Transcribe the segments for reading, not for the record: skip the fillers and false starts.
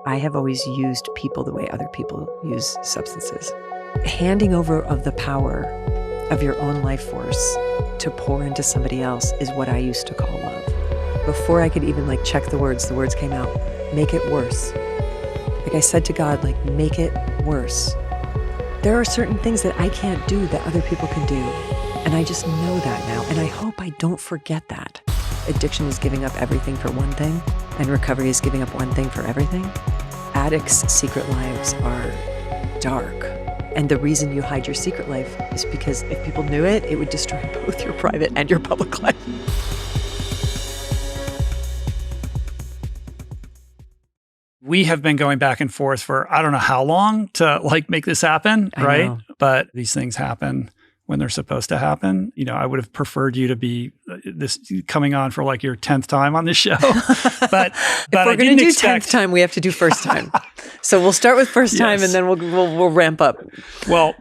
I have always used people the way other people use substances. Handing over of the power of your own life force to pour into somebody else is what I used to call love. Before I could even check the words came out. Make it worse. I said to God, make it worse. There are certain things that I can't do that other people can do. And I just know that now. And I hope I don't forget that. Addiction is giving up everything for one thing, and recovery is giving up one thing for everything. Addicts' secret lives are dark. And the reason you hide your secret life is because if people knew it, it would destroy both your private and your public life. We have been going back and forth for I don't know how long to make this happen, right? But these things happen when they're supposed to happen. I would have preferred you to be coming on for your 10th time on this show. But if we're going to do 10th time, we have to do first time. So we'll start with first time, and then we'll ramp up. Well,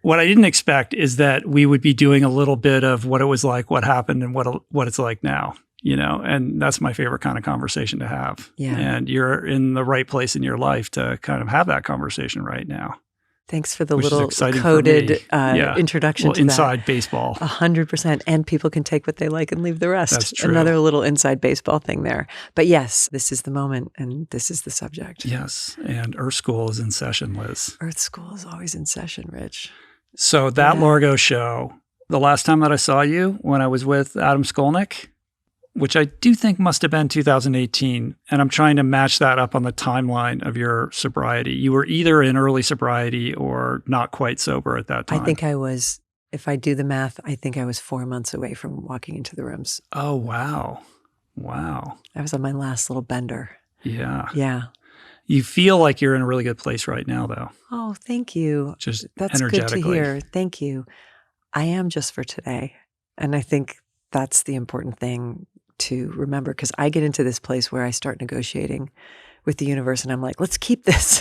what I didn't expect is that we would be doing a little bit of what it was like, what happened, and what it's like now. And that's my favorite kind of conversation to have. Yeah. And you're in the right place in your life to kind of have that conversation right now. Thanks for the little coded introduction to inside that. Baseball. 100%. And people can take what they like and leave the rest. That's true. Another little inside baseball thing there. But yes, this is the moment and this is the subject. Yes. And Earth School is in session, Liz. Earth School is always in session, Rich. So that Largo show, the last time that I saw you when I was with Adam Skolnick, which I do think must have been 2018. And I'm trying to match that up on the timeline of your sobriety. You were either in early sobriety or not quite sober at that time. I think I was, if I do the math, I think I was 4 months away from walking into the rooms. Oh, wow. Wow. I was on my last little bender. Yeah. Yeah. You feel like you're in a really good place right now, though. Oh, thank you. Just That's good to hear. Thank you. I am just for today. And I think that's the important thing to remember, because I get into this place where I start negotiating with the universe and I'm like, let's keep this.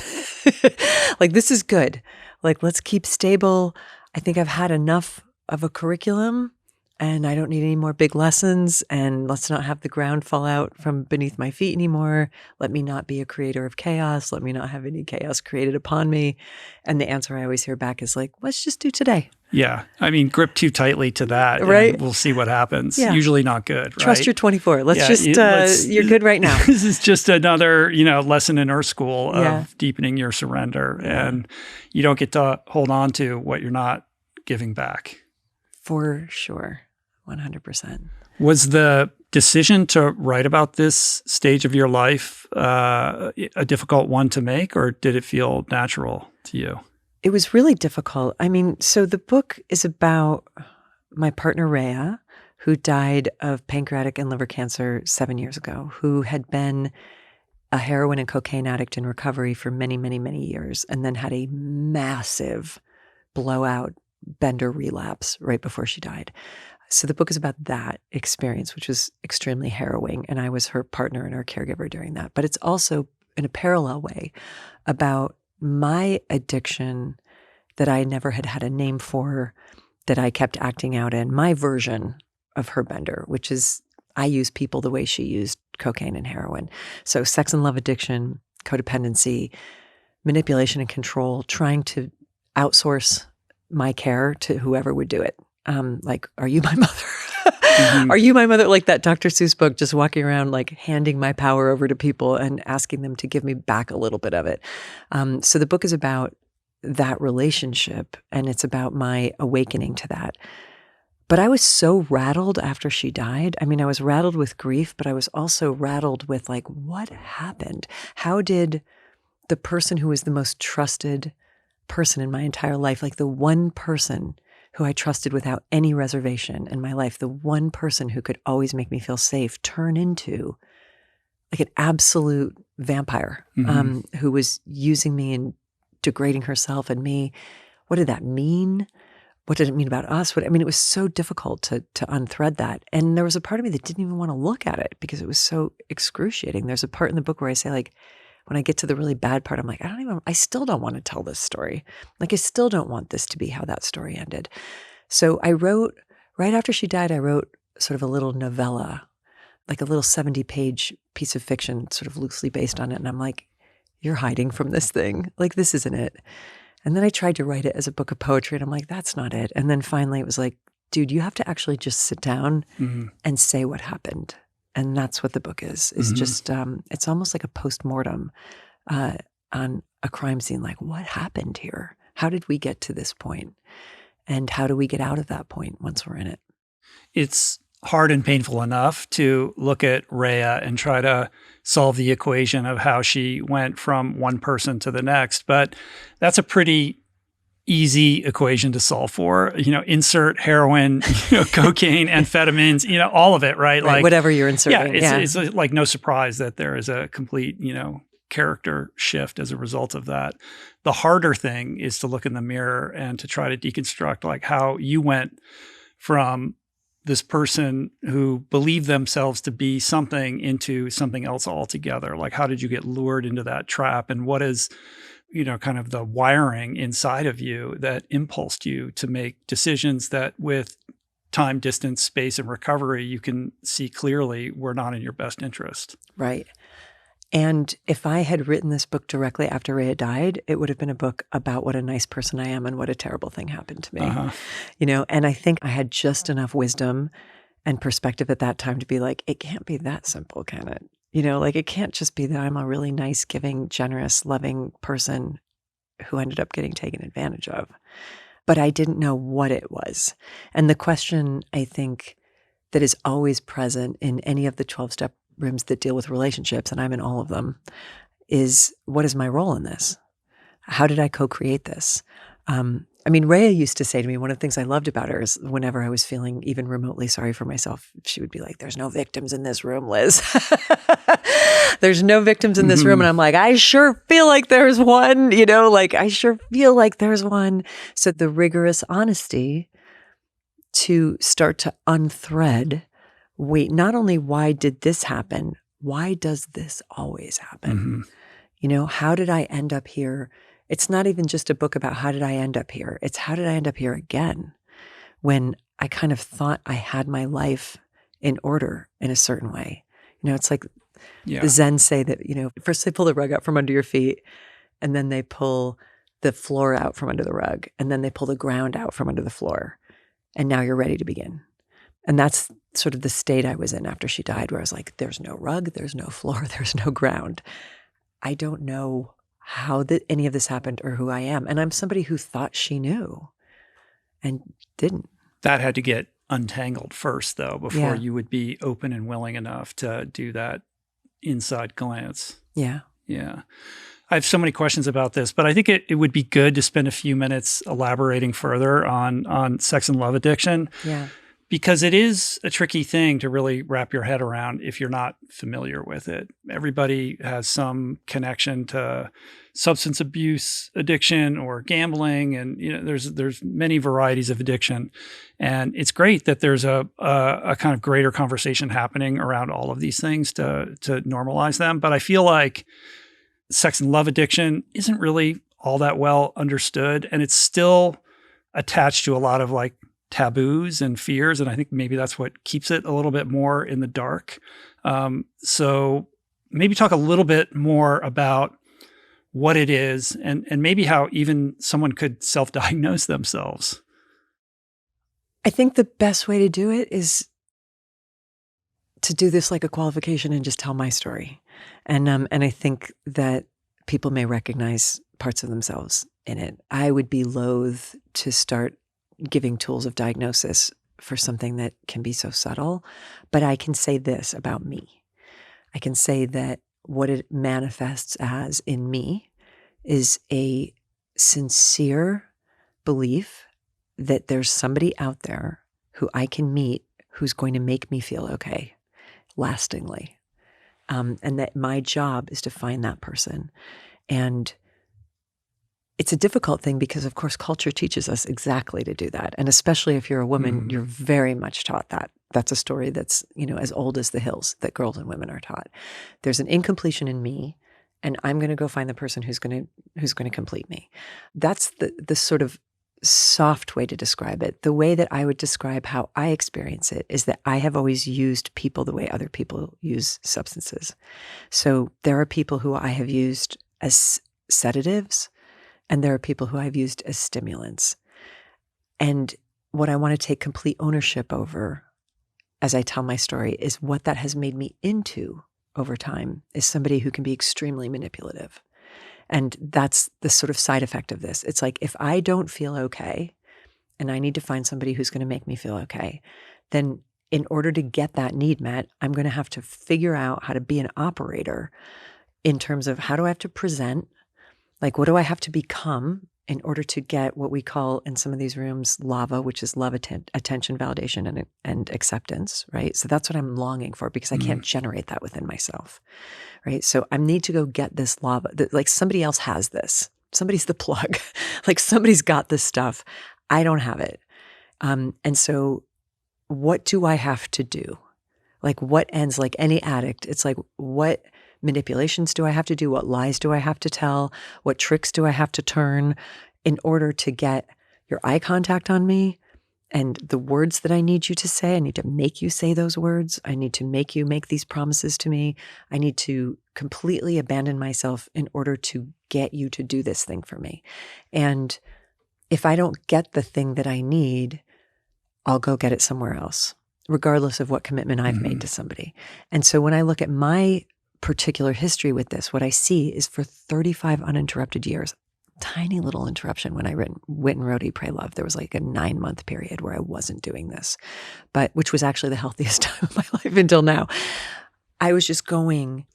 This is good. Let's keep stable. I think I've had enough of a curriculum and I don't need any more big lessons, and let's not have the ground fall out from beneath my feet anymore. Let me not be a creator of chaos. Let me not have any chaos created upon me. And the answer I always hear back is let's just do today. Yeah. I mean, grip too tightly to that, right? And we'll see what happens. Yeah. Usually not good, right? Trust your 24. You're good right now. This is just another, lesson in Earth School of deepening your surrender. Yeah. And you don't get to hold on to what you're not giving back. For sure. 100%. Was the decision to write about this stage of your life a difficult one to make, or did it feel natural to you? It was really difficult. I mean, so the book is about my partner, Rhea, who died of pancreatic and liver cancer 7 years ago, who had been a heroin and cocaine addict in recovery for many, many, many years, and then had a massive blowout bender relapse right before she died. So the book is about that experience, which was extremely harrowing, and I was her partner and her caregiver during that. But it's also, in a parallel way, about my addiction that I never had a name for, that I kept acting out in, my version of her bender, which is I use people the way she used cocaine and heroin. So sex and love addiction, codependency, manipulation and control, trying to outsource my care to whoever would do it. Are you my mother? Mm-hmm. Are you my mother? Like that Dr. Seuss book, just walking around handing my power over to people and asking them to give me back a little bit of it. So the book is about that relationship, and it's about my awakening to that. But I was so rattled after she died. I mean, I was rattled with grief, but I was also rattled with what happened? How did the person who was the most trusted person in my entire life, the one person who I trusted without any reservation in my life, the one person who could always make me feel safe, turn into an absolute vampire, who was using me and degrading herself and me? What did that mean? What did it mean about us? It was so difficult to unthread that. And there was a part of me that didn't even want to look at it because it was so excruciating. There's a part in the book where I say when I get to the really bad part, I'm I still don't want to tell this story. I still don't want this to be how that story ended. So I wrote, right after she died, I wrote sort of a little novella, a little 70-page piece of fiction, sort of loosely based on it. And I'm you're hiding from this thing. Like, this isn't it. And then I tried to write it as a book of poetry, and I'm like, that's not it. And then finally it was like, dude, you have to actually just sit down and say what happened. And that's what the book is just, it's almost like a postmortem on a crime scene. Like, what happened here? How did we get to this point? And how do we get out of that point once we're in it? It's hard and painful enough to look at Rhea and try to solve the equation of how she went from one person to the next. But that's a pretty easy equation to solve for. Insert heroin, cocaine, amphetamines, all of it, right? Like whatever you're inserting. It's like no surprise that there is a complete, character shift as a result of that. The harder thing is to look in the mirror and to try to deconstruct like how you went from this person who believed themselves to be something into something else altogether. Like, how did you get lured into that trap? And what is, kind of the wiring inside of you that impulsed you to make decisions that with time, distance, space, and recovery, you can see clearly were not in your best interest. Right. And if I had written this book directly after Rhea died, it would have been a book about what a nice person I am and what a terrible thing happened to me. And I think I had just enough wisdom and perspective at that time to be like, it can't be that simple, can it? It can't just be that I'm a really nice, giving, generous, loving person who ended up getting taken advantage of. But I didn't know what it was. And the question, I think, that is always present in any of the 12-step rooms that deal with relationships, and I'm in all of them, is what is my role in this? How did I co-create this? Rhea used to say to me, one of the things I loved about her is whenever I was feeling even remotely sorry for myself, she would be like, there's no victims in this room, Liz. There's no victims in this room. And I'm like, I sure feel like there's one, I sure feel like there's one. So the rigorous honesty to start to unthread, wait, not only why did this happen, why does this always happen? How did I end up here? It's not even just a book about how did I end up here. It's how did I end up here again when I kind of thought I had my life in order in a certain way. It's like the Zen say that, first they pull the rug out from under your feet, and then they pull the floor out from under the rug, and then they pull the ground out from under the floor. And now you're ready to begin. And that's sort of the state I was in after she died, where I was like, there's no rug, there's no floor, there's no ground. I don't know how any of this happened or who I am. And I'm somebody who thought she knew and didn't. That had to get untangled first, though, before you would be open and willing enough to do that inside glance. Yeah. Yeah. I have so many questions about this, but I think it would be good to spend a few minutes elaborating further on sex and love addiction. Yeah. Because it is a tricky thing to really wrap your head around if you're not familiar with it. Everybody has some connection to substance abuse addiction or gambling, and there's many varieties of addiction. And it's great that there's a kind of greater conversation happening around all of these things to normalize them. But I feel like sex and love addiction isn't really all that well understood, and it's still attached to a lot of like taboos and fears. And I think maybe that's what keeps it a little bit more in the dark. So maybe talk a little bit more about what it is and maybe how even someone could self-diagnose themselves. I think the best way to do it is to do this like a qualification and just tell my story. And I think that people may recognize parts of themselves in it. I would be loath to start giving tools of diagnosis for something that can be so subtle. But I can say this about me. I can say that what it manifests as in me is a sincere belief that there's somebody out there who I can meet who's going to make me feel okay, lastingly. And that my job is to find that person. And it's a difficult thing because, of course, culture teaches us exactly to do that. And especially if you're a woman, you're very much taught that. That's a story that's, as old as the hills that girls and women are taught. There's an incompletion in me, and I'm going to go find the person who's going to complete me. That's the sort of soft way to describe it. The way that I would describe how I experience it is that I have always used people the way other people use substances. So there are people who I have used as sedatives, and there are people who I've used as stimulants. And what I want to take complete ownership over as I tell my story is what that has made me into over time is somebody who can be extremely manipulative. And that's the sort of side effect of this. It's like, if I don't feel okay and I need to find somebody who's going to make me feel okay, then in order to get that need met, I'm going to have to figure out how to be an operator in terms of how do I have to present? Like, what do I have to become in order to get what we call in some of these rooms lava, which is love, attention, validation, and acceptance, right? So that's what I'm longing for because I can't generate that within myself, right? So I need to go get this lava. Like somebody else has this. Somebody's the plug. Like somebody's got this stuff. I don't have it. And so what do I have to do? Like what ends, like any addict, it's like, what manipulations do I have to do? What lies do I have to tell? What tricks do I have to turn in order to get your eye contact on me and the words that I need you to say? I need to make you say those words. I need to make you make these promises to me. I need to completely abandon myself in order to get you to do this thing for me. And if I don't get the thing that I need, I'll go get it somewhere else, regardless of what commitment I've made to somebody. And so when I look at my particular history with this, what I see is for 35 uninterrupted years, tiny little interruption when I went and wrote Eat, Pray, Love. There was like a 9-month period where I wasn't doing this, but which was actually the healthiest time of my life until now. I was just going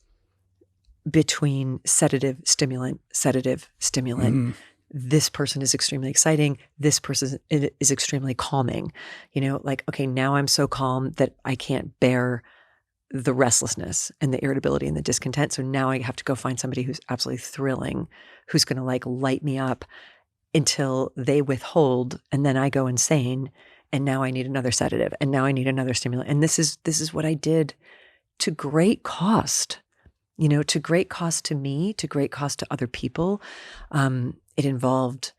between sedative, stimulant, sedative, stimulant. This person is extremely exciting. This person is extremely calming. You know, like, okay, now I'm so calm that I can't bear the restlessness and the irritability and the discontent. So now I have to go find somebody who's absolutely thrilling, who's going to like light me up until they withhold. And then I go insane. And now I need another sedative. And now I need another stimulant. And this is what I did to great cost, you know, to great cost to me, to great cost to other people. It involved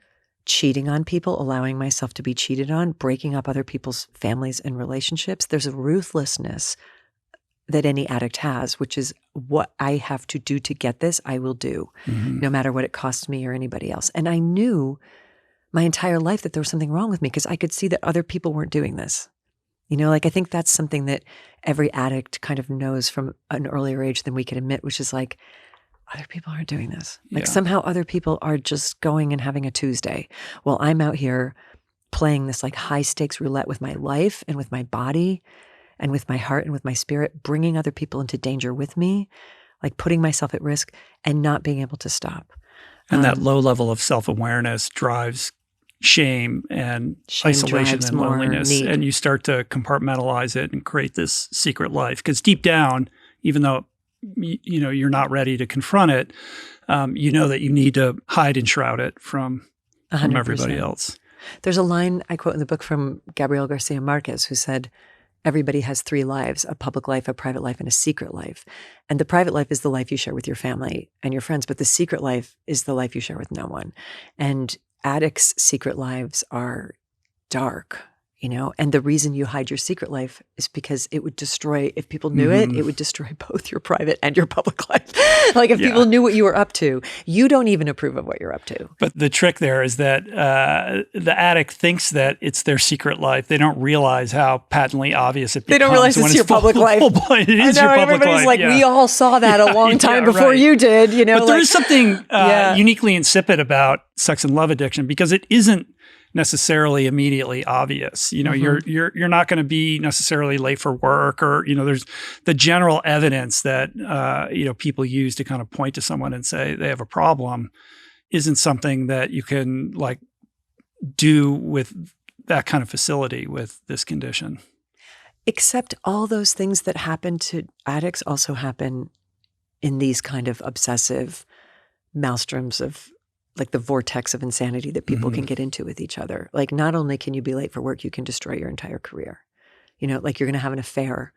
cheating on people, allowing myself to be cheated on, breaking up other people's families and relationships. There's a ruthlessness that any addict has, which is what I have to do to get this, I will do, no matter what it costs me or anybody else. And I knew my entire life that there was something wrong with me because I could see that other people weren't doing this. You know, like I think that's something that every addict kind of knows from an earlier age than we can admit, which is like, other people aren't doing this. Like somehow other people are just going and having a Tuesday while I'm out here playing this like high stakes roulette with my life and with my body and with my heart and with my spirit, bringing other people into danger with me, like putting myself at risk and not being able to stop. And that low level of self-awareness drives shame and isolation and loneliness. And you start to compartmentalize it and create this secret life. Because deep down, even though you know you're not ready to confront it, you know that you need to hide and shroud it from everybody else. There's a line I quote in the book from Gabriel Garcia Marquez who said, everybody has 3 lives, a public life, a private life, and a secret life. And the private life is the life you share with your family and your friends, but the secret life is the life you share with no one. And addicts' secret lives are dark, you know, and the reason you hide your secret life is because it would destroy, if people knew it would destroy both your private and your public life. Like if people knew what you were up to, you don't even approve of what you're up to. But the trick there is that the addict thinks that it's their secret life. They don't realize how patently obvious it becomes. They don't realize it's your public life. It is your public everybody's life. Like, we all saw that a long time before you did, you know. But there is something uniquely insipid about sex and love addiction because it isn't necessarily immediately obvious. You know, you're not going to be necessarily late for work, or, you know, there's the general evidence that, you know, people use to kind of point to someone and say they have a problem isn't something that you can like do with that kind of facility with this condition. Except all those things that happen to addicts also happen in these kind of obsessive maelstroms of like the vortex of insanity that people can get into with each other. Like not only can you be late for work, you can destroy your entire career. You know, like you're going to have an affair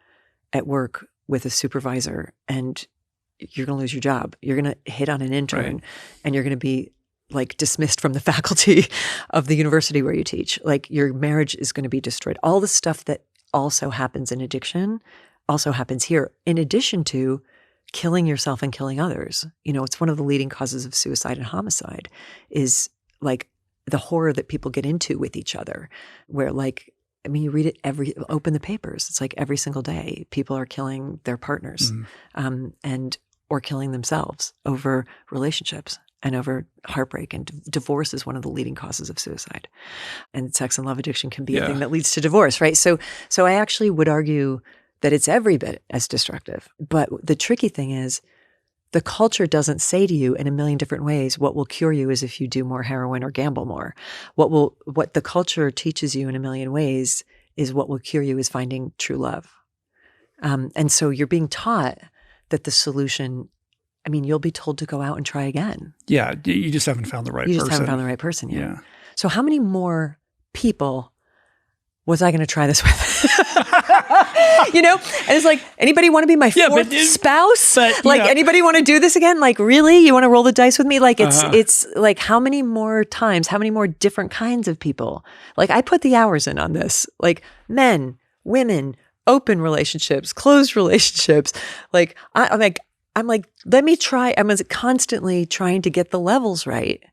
at work with a supervisor and you're going to lose your job. You're going to hit on an intern and you're going to be like dismissed from the faculty of the university where you teach. Like your marriage is going to be destroyed. All the stuff that also happens in addiction also happens here, in addition to killing yourself and killing others. It's one of the leading causes of suicide and homicide is like the horror that people get into with each other, where you read it open the papers. It's like every single day people are killing their partners or killing themselves over relationships and over heartbreak. And divorce is one of the leading causes of suicide. And sex and love addiction can be a thing that leads to divorce, right? So I actually would argue that it's every bit as destructive. But the tricky thing is the culture doesn't say to you in a million different ways, what will cure you is if you do more heroin or gamble more. What the culture teaches you in a million ways is what will cure you is finding true love. And so you're being taught that the solution, you'll be told to go out and try again. Yeah, you just haven't found the right person. You just haven't found the right person yet. Yeah. So how many more people was I going to try this with? And it's like, anybody want to be my fourth spouse? Anybody want to do this again? Like, really? You want to roll the dice with me? Like, it's like, how many more times, how many more different kinds of people? Like, I put the hours in on this. Like, men, women, open relationships, closed relationships. Like, I'm like, let me try. I'm constantly trying to get the levels right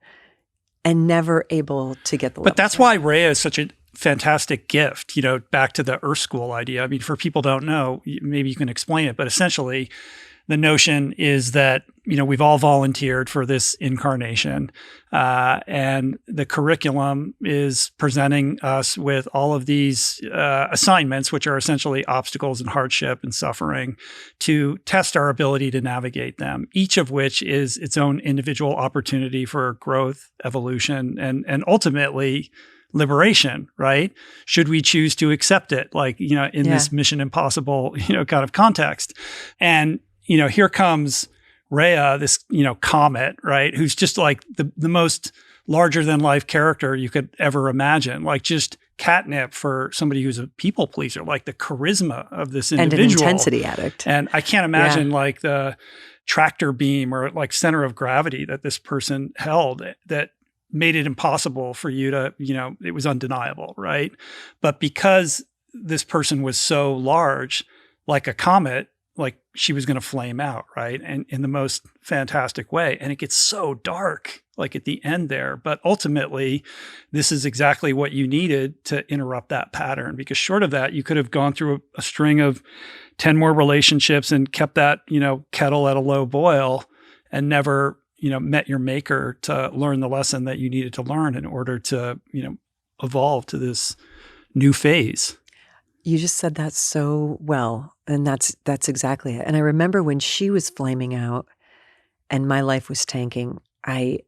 and never able to get the levels right. But that's why Rhea is such a fantastic gift, back to the Earth School idea. For people who don't know, maybe you can explain it, but essentially the notion is that, we've all volunteered for this incarnation, and the curriculum is presenting us with all of these assignments, which are essentially obstacles and hardship and suffering, to test our ability to navigate them, each of which is its own individual opportunity for growth, evolution, and ultimately liberation, right? Should we choose to accept it, in this Mission Impossible, kind of context. And, here comes Rhea, this, comet, right? Who's just like the most larger than life character you could ever imagine, like just catnip for somebody who's a people pleaser, like the charisma of this individual. And an intensity addict. And I can't imagine like the tractor beam or like center of gravity that this person held that made it impossible for you to, it was undeniable, right? But because this person was so large, like a comet, like she was going to flame out, right? And in the most fantastic way. And it gets so dark, like at the end there. But ultimately, this is exactly what you needed to interrupt that pattern. Because short of that, you could have gone through a string of 10 more relationships and kept that, kettle at a low boil and never met your maker to learn the lesson that you needed to learn in order to, evolve to this new phase. You just said that so well. And that's exactly it. And I remember when she was flaming out and my life was tanking, I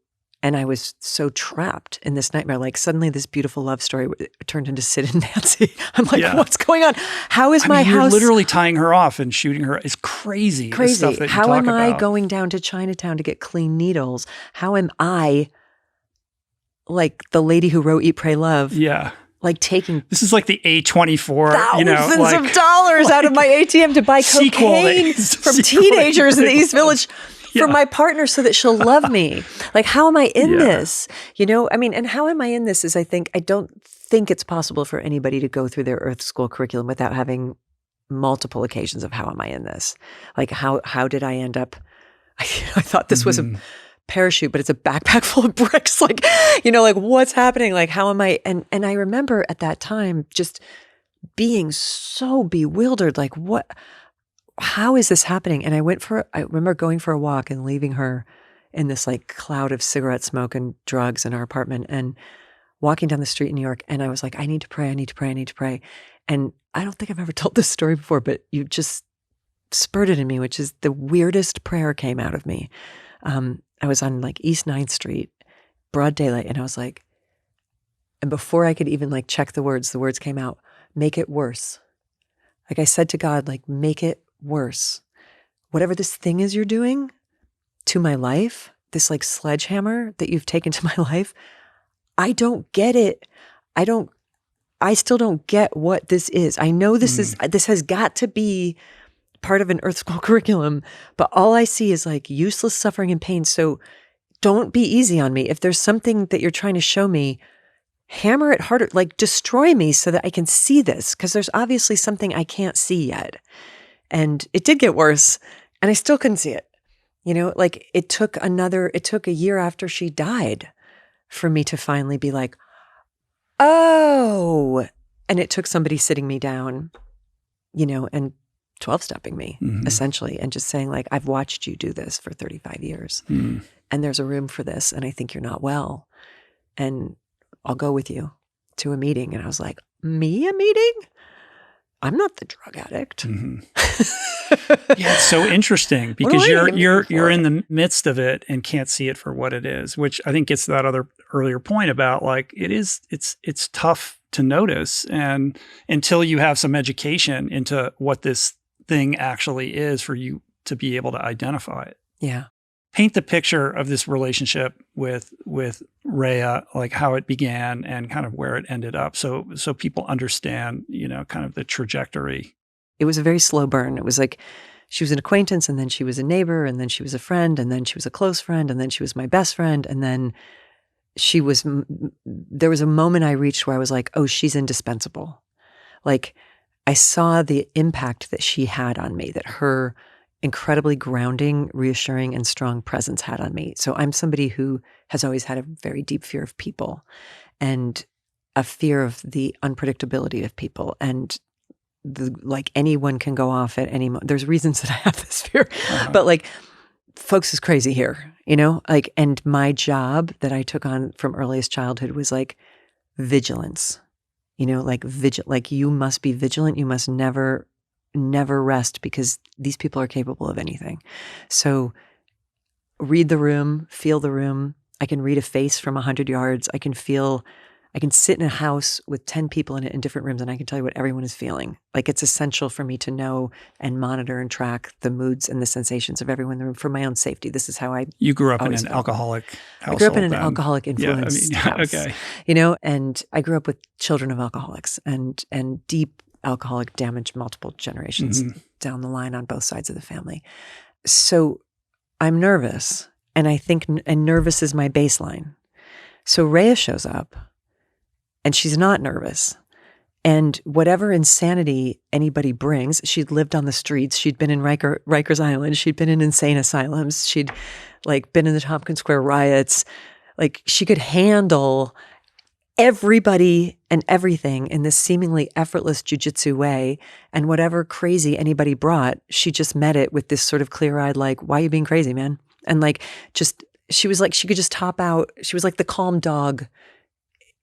was so trapped in this nightmare. Like suddenly this beautiful love story turned into Sid and Nancy. I'm like, what's going on? How is my house? You're literally tying her off and shooting her. It's crazy. Crazy. The stuff that How you talk am I about. going down to Chinatown to get clean needles? How am I, like the lady who wrote Eat, Pray, Love? Yeah. Like taking this is like the A24, thousands of dollars out of my ATM to buy cocaine from teenagers in the East Village for my partner so that she'll love me. Like, how am I in this? And how am I in this is I don't think it's possible for anybody to go through their Earth School curriculum without having multiple occasions of how am I in this? Like, how did I end up? I thought this was a parachute, but it's a backpack full of bricks. Like, like what's happening? Like, how am I? And I remember at that time just being so bewildered, like how is this happening? And I remember going for a walk and leaving her in this like cloud of cigarette smoke and drugs in our apartment and walking down the street in New York. And I was like, I need to pray. I need to pray. I need to pray. And I don't think I've ever told this story before, but you just spurred it in me, which is the weirdest prayer came out of me. I was on like East 9th Street, broad daylight. And I was like, and before I could even like check the words came out, make it worse. Like I said to God, like, make it worse. Whatever this thing is you're doing to my life, this like sledgehammer that you've taken to my life, I don't get it. I still don't get what this is. I know this has got to be part of an Earth School curriculum, but all I see is like useless suffering and pain. So don't be easy on me. If there's something that you're trying to show me, hammer it harder, like destroy me so that I can see this, because there's obviously something I can't see yet. And it did get worse. And I still couldn't see it. Like it took a year after she died for me to finally be like, oh, and it took somebody sitting me down, and 12-stepping me essentially, and just saying like, I've watched you do this for 35 years and there's a room for this. And I think you're not well. And I'll go with you to a meeting. And I was like, me, a meeting? I'm not the drug addict. Yeah, it's so interesting because you're in the midst of it and can't see it for what it is, which I think gets to that other earlier point about like it's tough to notice, and until you have some education into what this thing actually is for you to be able to identify it. Yeah. Paint the picture of this relationship with Rhea, like how it began and kind of where it ended up, so people understand, kind of the trajectory. It was a very slow burn. It was like she was an acquaintance, and then she was a neighbor, and then she was a friend, and then she was a close friend, and then she was my best friend, and then there was a moment I reached where I was like, oh, she's indispensable. Like I saw the impact that she had on me, that her incredibly grounding, reassuring, and strong presence had on me. So I'm somebody who has always had a very deep fear of people, and a fear of the unpredictability of people, and like anyone can go off at any moment. There's reasons that I have this fear, but like folks is crazy here, like, and my job that I took on from earliest childhood was like vigilance, like you must be vigilant. You must never rest, because these people are capable of anything. So read the room, feel the room. I can read a face from 100 yards. I can sit in a house with 10 people in it in different rooms, and I can tell you what everyone is feeling. Like it's essential for me to know and monitor and track the moods and the sensations of everyone in the room for my own safety. This is how You grew up in an alcoholic household. I grew up in an alcoholic influenced house. Okay. And I grew up with children of alcoholics and deep alcoholic damage multiple generations down the line on both sides of the family. So I'm nervous, and I think nervous is my baseline. So Rhea shows up, and she's not nervous. And whatever insanity anybody brings, she'd lived on the streets. She'd been in Rikers Island. She'd been in insane asylums. She'd like been in the Tompkins Square riots. Like she could handle everybody and everything in this seemingly effortless jujitsu way. And whatever crazy anybody brought, she just met it with this sort of clear-eyed, like, why are you being crazy, man? And like, she was like, she could just top out. She was like the calm dog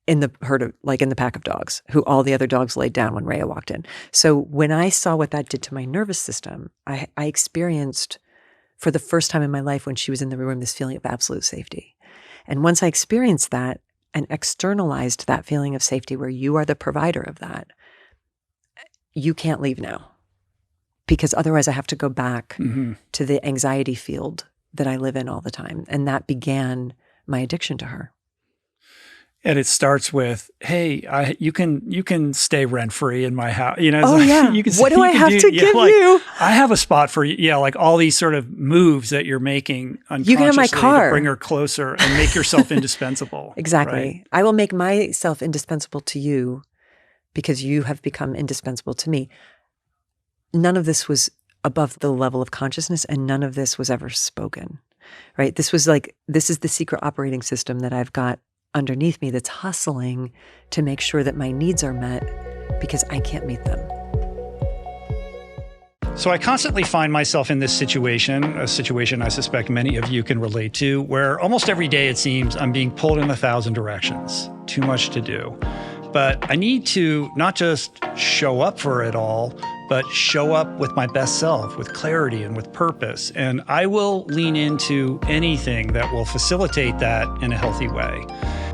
in the herd of, like in the pack of dogs, who all the other dogs laid down when Rhea walked in. So when I saw what that did to my nervous system, I experienced for the first time in my life when she was in the room, this feeling of absolute safety. And once I experienced that and externalized that feeling of safety where you are the provider of that, you can't leave now, because otherwise I have to go back to the anxiety field that I live in all the time. And that began my addiction to her. And it starts with, hey, you can stay rent free in my house. Oh yeah. What do I have to give you? I have a spot for you. Yeah, like all these sort of moves that you're making unconsciously you can have my car to bring her closer and make yourself indispensable. Exactly. Right? I will make myself indispensable to you because you have become indispensable to me. None of this was above the level of consciousness, and none of this was ever spoken. Right? This is the secret operating system that I've got underneath me that's hustling to make sure that my needs are met because I can't meet them. So I constantly find myself in this situation, a situation I suspect many of you can relate to, where almost every day it seems I'm being pulled in 1,000 directions. Too much to do. But I need to not just show up for it all, but show up with my best self, with clarity and with purpose. And I will lean into anything that will facilitate that in a healthy way,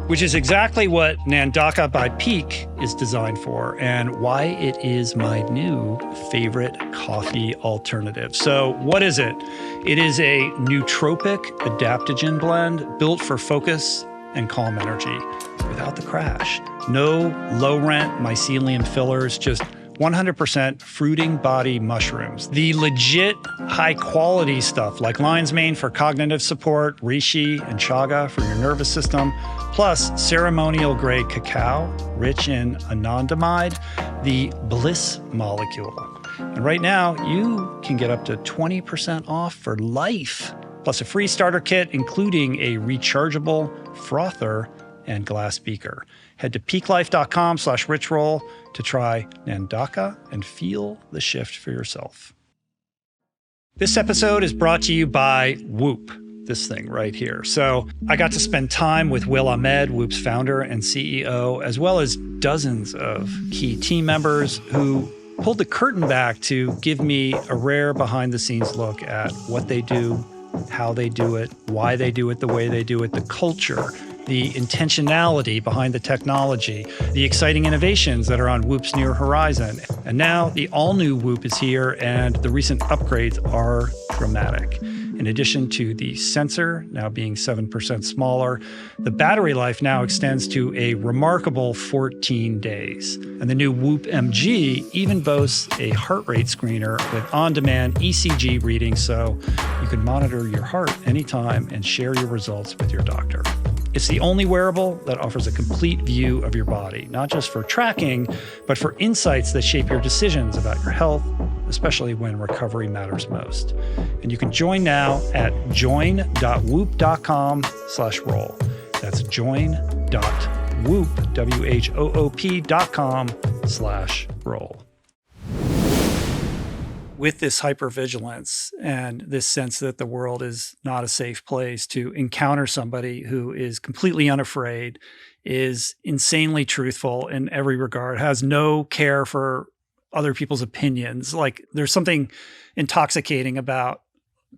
which is exactly what Nandaka by Peak is designed for and why it is my new favorite coffee alternative. So what is it? It is a nootropic adaptogen blend built for focus and calm energy without the crash. No low rent mycelium fillers, just 100% fruiting body mushrooms. The legit high quality stuff like lion's mane for cognitive support, reishi and chaga for your nervous system, plus ceremonial grade cacao rich in anandamide, the bliss molecule. And right now, you can get up to 20% off for life, plus a free starter kit, including a rechargeable frother and glass beaker. Head to peaklife.com/richroll to try Nandaka and feel the shift for yourself. This episode is brought to you by Whoop, this thing right here. So I got to spend time with Will Ahmed, Whoop's founder and CEO, as well as dozens of key team members who pulled the curtain back to give me a rare behind-the-scenes look at what they do, how they do it, why they do it the way they do it, the culture, the intentionality behind the technology, the exciting innovations that are on Whoop's near horizon. And now the all-new Whoop is here, and the recent upgrades are dramatic. In addition to the sensor now being 7% smaller, the battery life now extends to a remarkable 14 days. And the new Whoop MG even boasts a heart rate screener with on-demand ECG readings, so you can monitor your heart anytime and share your results with your doctor. It's the only wearable that offers a complete view of your body, not just for tracking, but for insights that shape your decisions about your health, especially when recovery matters most. And you can join now at join.whoop.com/roll. That's join.whoop.com/roll. With this hypervigilance and this sense that the world is not a safe place, to encounter somebody who is completely unafraid, is insanely truthful in every regard, has no care for other people's opinions. Like, there's something intoxicating about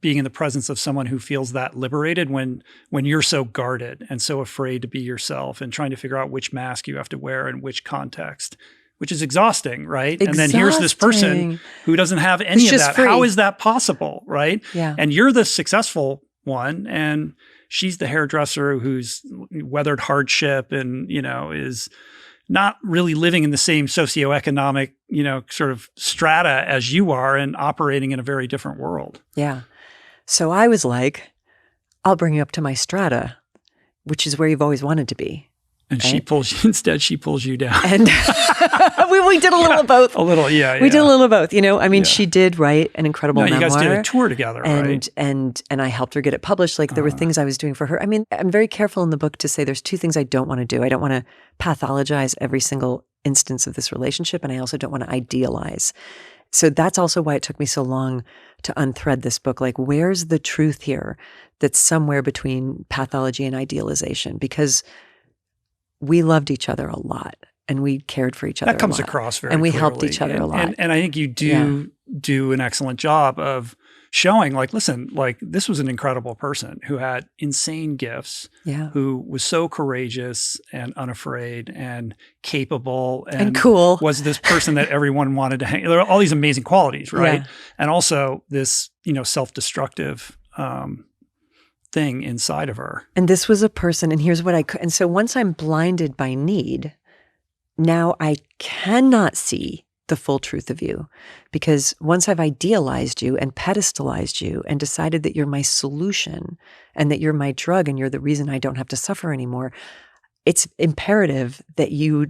being in the presence of someone who feels that liberated when you're so guarded and so afraid to be yourself and trying to figure out which mask you have to wear in which context, which is exhausting, right? Exhausting. And then here's this person who doesn't have any of that. Free. How is that possible, right? Yeah. And you're the successful one, and she's the hairdresser who's weathered hardship and, is not really living in the same socioeconomic, sort of strata as you are, and operating in a very different world. Yeah. So I was like, I'll bring you up to my strata, which is where you've always wanted to be. And right? she pulls you down. And we did a little of both. A little, yeah. We did a little of both. She did write an incredible memoir. You guys did a tour together, right? And I helped her get it published. Like, there were things I was doing for her. I mean, I'm very careful in the book to say there's two things I don't want to do. I don't want to pathologize every single instance of this relationship, and I also don't want to idealize. So that's also why it took me so long to unthread this book. Like, where's the truth here that's somewhere between pathology and idealization? Because we loved each other a lot, and we cared for each other. That comes a lot, across very and we clearly. helped each other a lot. And I think you do an excellent job of showing, like, listen, like, this was an incredible person who had insane gifts, who was so courageous and unafraid and capable and cool. Was this person that everyone wanted to hang. There are all these amazing qualities, right? Yeah. And also this, self-destructive thing inside of her. And this was a person, and here's what I could. And so once I'm blinded by need, now I cannot see the full truth of you, because once I've idealized you and pedestalized you and decided that you're my solution and that you're my drug and you're the reason I don't have to suffer anymore, it's imperative that you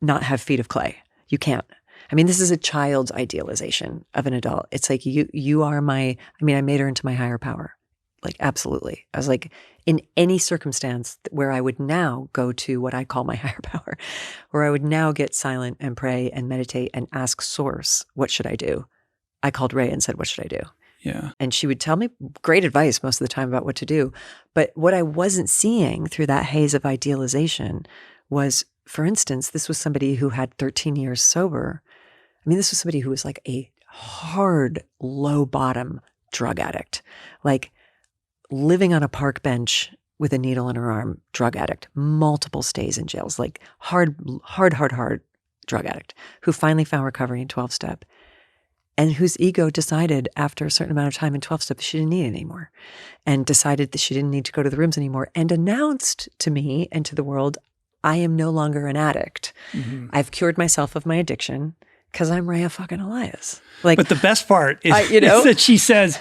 not have feet of clay. You can't. I mean, this is a child's idealization of an adult. It's like, you are I made her into my higher power. Like, absolutely. I was like, in any circumstance where I would now go to what I call my higher power, where I would now get silent and pray and meditate and ask Source, what should I do? I called Rhea and said, what should I do? Yeah. And she would tell me great advice most of the time about what to do. But what I wasn't seeing through that haze of idealization was, for instance, this was somebody who had 13 years sober. I mean, this was somebody who was like a hard, low bottom drug addict. Like, living on a park bench with a needle in her arm, drug addict, multiple stays in jails, like hard drug addict, who finally found recovery in 12-step, and whose ego decided after a certain amount of time in 12-step she didn't need it anymore, and decided that she didn't need to go to the rooms anymore, and announced to me and to the world, I am no longer an addict. Mm-hmm. I've cured myself of my addiction, Because I'm Rhea fucking Elias. Like, but the best part is, you know? is that she says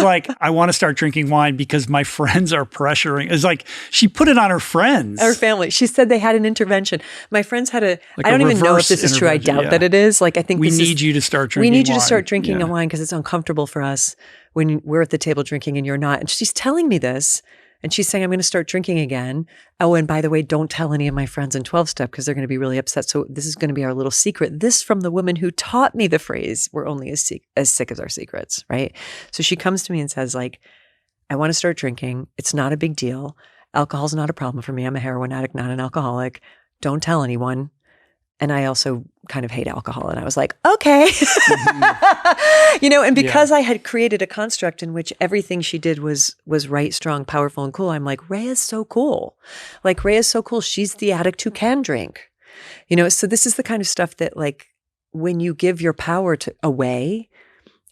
like, I want to start drinking wine because my friends are pressuring. It's like she put it on her friends. Her family. She said they had an intervention. My friends had I don't even know if this is true. I doubt that it is. Like, I think we need you to start drinking We need you wine. to start drinking a wine because it's uncomfortable for us when we're at the table drinking and you're not. And she's telling me this. And she's saying, I'm going to start drinking again. Oh, and by the way, don't tell any of my friends in 12-step because they're going to be really upset. So this is going to be our little secret. This from the woman who taught me the phrase, we're only as sick as our secrets, right? So she comes to me and says, like, I want to start drinking. It's not a big deal. Alcohol's not a problem for me. I'm a heroin addict, not an alcoholic. Don't tell anyone. And I also kind of hate alcohol. And I was like, okay. You know, and because I had created a construct in which everything she did was right, strong, powerful, and cool, I'm like, Rhea's so cool. Like, Rhea's so cool. She's the addict who can drink. You know, so this is the kind of stuff that, like, when you give your power away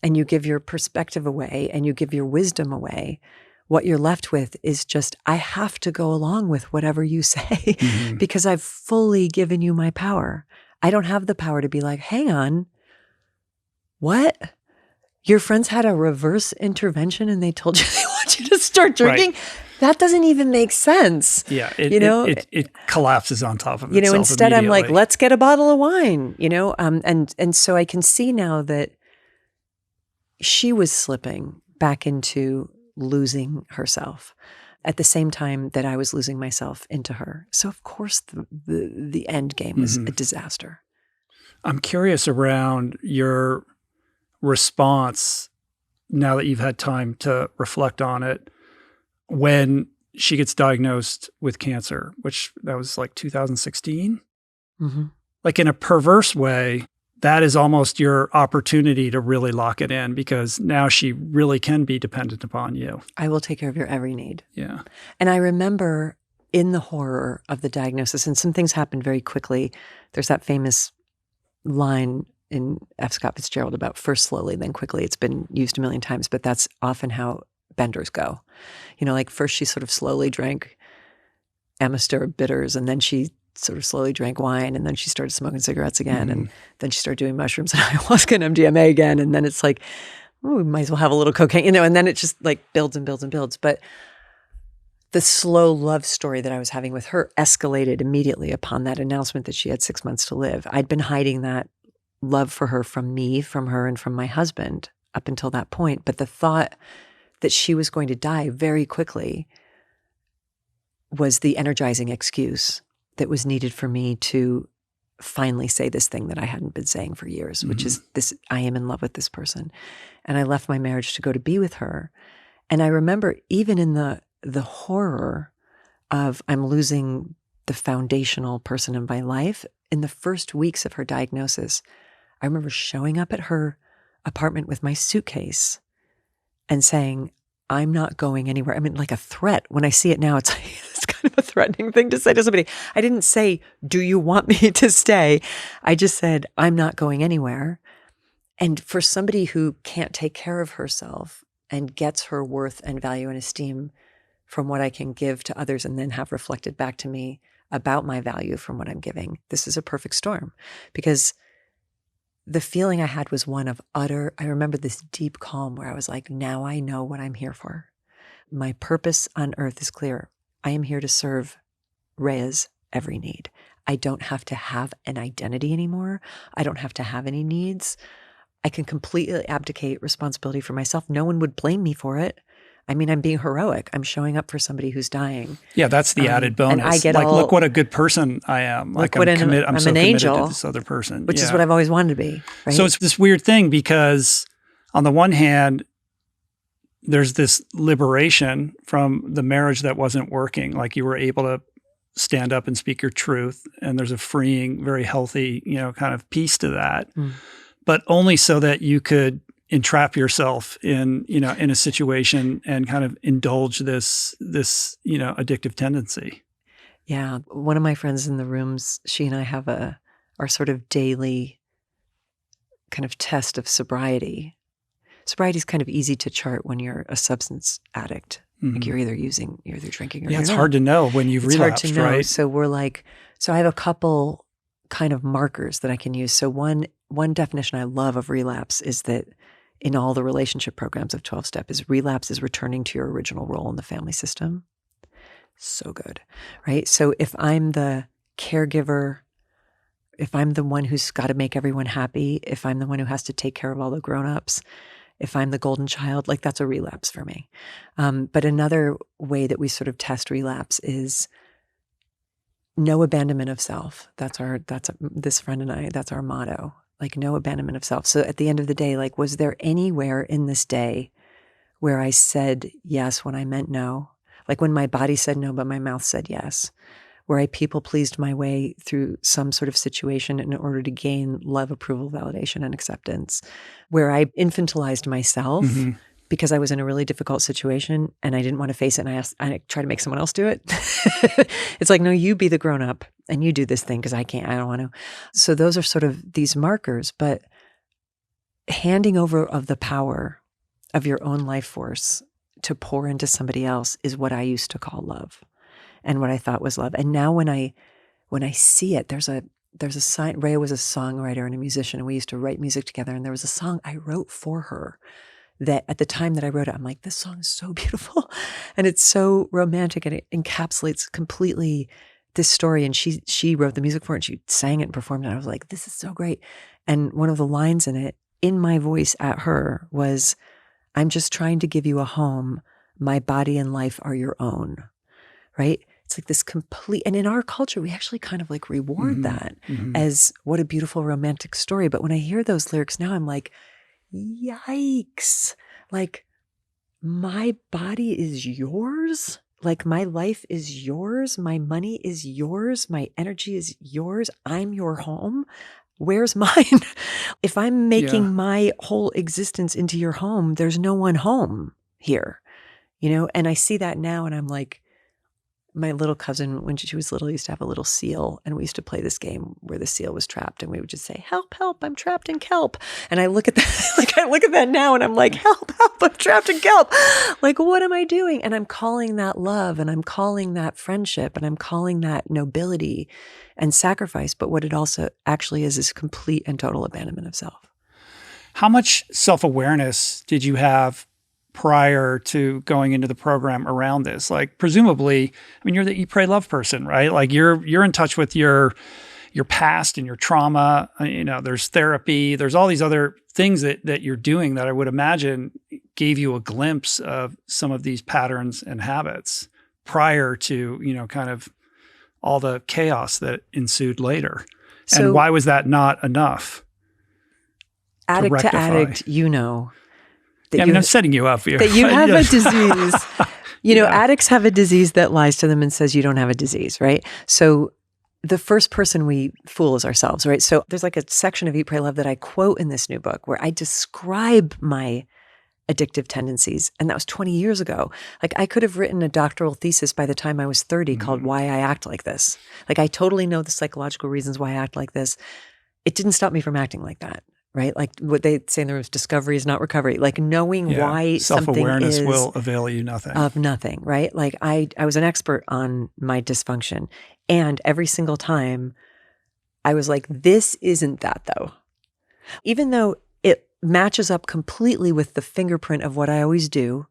and you give your perspective away and you give your wisdom away, what you're left with is just, I have to go along with whatever you say because I've fully given you my power. I don't have the power to be like, hang on, what? Your friends had a reverse intervention and they told you they want you to start drinking? Right. That doesn't even make sense. Yeah, it collapses on top of itself. You know, instead I'm like, let's get a bottle of wine, you know? And so I can see now that she was slipping back into losing herself at the same time that I was losing myself into her. So of course the end game was a disaster. I'm curious around your response now that you've had time to reflect on it when she gets diagnosed with cancer, which that was like 2016. Like, in a perverse way, that is almost your opportunity to really lock it in because now she really can be dependent upon you. I will take care of your every need. Yeah. And I remember in the horror of the diagnosis, and some things happened very quickly. There's that famous line in F. Scott Fitzgerald about first slowly, then quickly. It's been used a million times, but that's often how benders go. You know, like first she sort of slowly drank Amstel bitters, and then she sort of slowly drank wine, and then she started smoking cigarettes again, and then she started doing mushrooms and ayahuasca and MDMA again, and then it's like, oh, we might as well have a little cocaine, you know, and then it just like builds and builds and builds. But the slow love story that I was having with her escalated immediately upon that announcement that she had 6 months to live. I'd been hiding that love for her from me, from her, and from my husband up until that point. But the thought that she was going to die very quickly was the energizing excuse that was needed for me to finally say this thing that I hadn't been saying for years, which is this, I am in love with this person. And I left my marriage to go to be with her. And I remember even in the horror of I'm losing the foundational person in my life, in the first weeks of her diagnosis, I remember showing up at her apartment with my suitcase and saying, I'm not going anywhere. I mean, like a threat. When I see it now, it's like, it's kind of a threatening thing to say to somebody. I didn't say, do you want me to stay? I just said, I'm not going anywhere. And for somebody who can't take care of herself and gets her worth and value and esteem from what I can give to others and then have reflected back to me about my value from what I'm giving, this is a perfect storm. Because the feeling I had was one of utter, I remember this deep calm where I was like, now I know what I'm here for. My purpose on earth is clear. I am here to serve Rhea's every need. I don't have to have an identity anymore. I don't have to have any needs. I can completely abdicate responsibility for myself. No one would blame me for it. I mean, I'm being heroic. I'm showing up for somebody who's dying. Yeah, that's the added bonus. And I get like, look what a good person I am. Like, I'm so an committed angel to this other person. Which is what I've always wanted to be. Right? So it's this weird thing because on the one hand, there's this liberation from the marriage that wasn't working. Like, you were able to stand up and speak your truth. And there's a freeing, very healthy, you know, kind of piece to that. But only so that you could entrap yourself in, you know, in a situation and kind of indulge this, you know, addictive tendency. Yeah. One of my friends in the rooms, she and I have our sort of daily kind of test of sobriety. Sobriety is kind of easy to chart when you're a substance addict. Like you're either drinking or you're it's not. hard to know when you've relapsed, hard to know. right? So we're like, so I have a couple kind of markers that I can use. So one one definition I love of relapse is that in all the relationship programs of 12-step is relapse is returning to your original role in the family system. So good, right? So if I'm the caregiver, if I'm the one who's got to make everyone happy, if I'm the one who has to take care of all the grownups, if I'm the golden child, like that's a relapse for me. But another way that we sort of test relapse is no abandonment of self. This friend and I, that's our motto, like no abandonment of self. So at the end of the day, like, was there anywhere in this day where I said yes when I meant no? Like when my body said no, but my mouth said yes, where I people pleased my way through some sort of situation in order to gain love, approval, validation, and acceptance, where I infantilized myself because I was in a really difficult situation and I didn't want to face it. And I tried to make someone else do it. It's like, no, you be the grown up and you do this thing because I don't want to. So those are sort of these markers, but handing over of the power of your own life force to pour into somebody else is what I used to call love and what I thought was love. And now when I see it, there's a sign. Rhea was a songwriter and a musician, and we used to write music together. And there was a song I wrote for her that at the time that I wrote it, I'm like, this song is so beautiful and it's so romantic and it encapsulates completely this story. And she wrote the music for it and she sang it and performed it. And I was like, this is so great. And one of the lines in it, in my voice at her, was, I'm just trying to give you a home. My body and life are your own, right? It's like this complete, and in our culture, we actually kind of like reward that as what a beautiful romantic story. But when I hear those lyrics now, I'm like, yikes. Like, my body is yours. Like, my life is yours. My money is yours. My energy is yours. I'm your home. Where's mine? If I'm making my whole existence into your home, there's no one home here, And I see that now and I'm like, my little cousin, when she was little, used to have a little seal, and we used to play this game where the seal was trapped, and we would just say, help, help, I'm trapped in kelp. And I look at that, I look at that now and I'm like, help, help, I'm trapped in kelp. Like, what am I doing? And I'm calling that love, and I'm calling that friendship, and I'm calling that nobility and sacrifice. But what it also actually is complete and total abandonment of self. How much self-awareness did you have prior to going into the program around this? Like, presumably, I mean, you're the Eat, Pray, Love person, right? Like, you're in touch with your past and your trauma. There's therapy. There's all these other things that you're doing that I would imagine gave you a glimpse of some of these patterns and habits prior to, kind of all the chaos that ensued later. So, and why was that not enough? Addict to addict, I'm setting you up here. That you have a disease. Addicts have a disease that lies to them and says you don't have a disease, right? So the first person we fool is ourselves, right? So there's like a section of Eat, Pray, Love that I quote in this new book where I describe my addictive tendencies. And that was 20 years ago. Like, I could have written a doctoral thesis by the time I was 30 called Why I Act Like This. Like, I totally know the psychological reasons why I act like this. It didn't stop me from acting like that. Right? Like what they say in the rooms, discovery is not recovery. Like, knowing why something self-awareness is will avail you nothing. Of nothing, right? Like, I was an expert on my dysfunction. And every single time I was like, this isn't that though. Even though it matches up completely with the fingerprint of what I always do,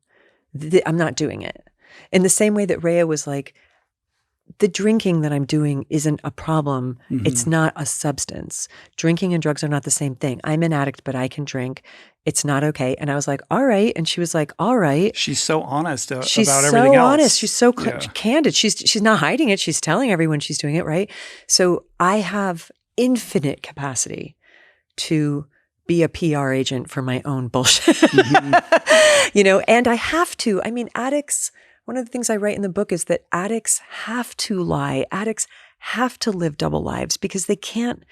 I'm not doing it. In the same way that Rhea was like, the drinking that I'm doing isn't a problem. It's not a substance. Drinking and drugs are not the same thing. I'm an addict, but I can drink. It's not okay. And I was like, all right. And she was like, all right. She's so honest about everything else. She's so honest. She's so candid. She's not hiding it. She's telling everyone she's doing it, right? So I have infinite capacity to be a PR agent for my own bullshit. And I have to. I mean, addicts... One of the things I write in the book is that addicts have to lie. Addicts have to live double lives because they can't,